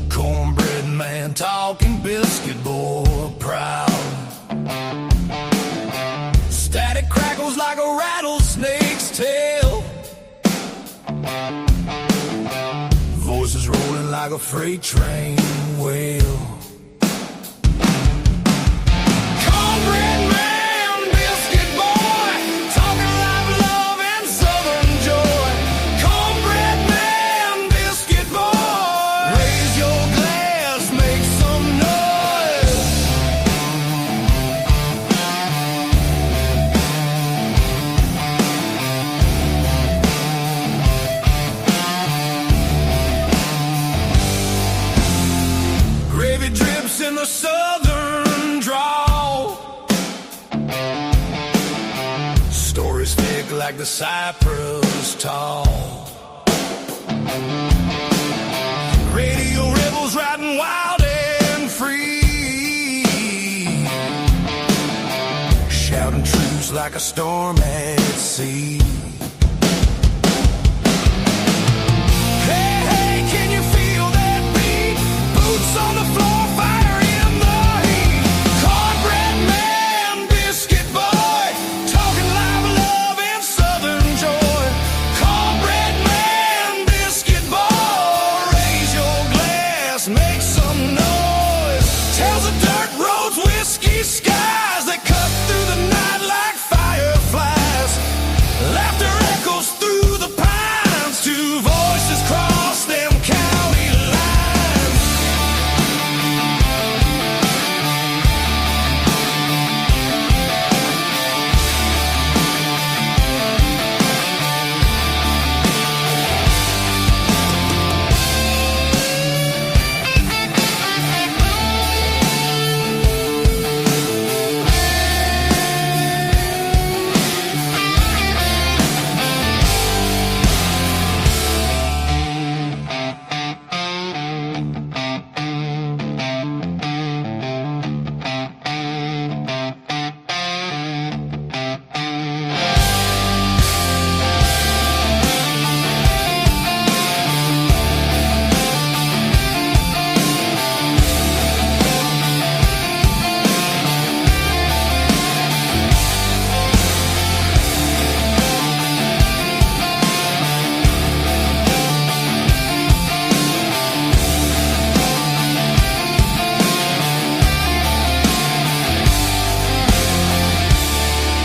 Cornbread man talking, biscuit boy proud. Static crackles like a rattlesnake's tail. Voices rolling like a freight train wheel. Cornbread man, biscuit boy, talking live love and southern joy. Cornbread man, biscuit boy, raise your glass, make some noise. Gravy drips in the southern drawl. Stories thick like the cypress tall. Radio rebels riding wild and free, shouting truths like a storm at sea.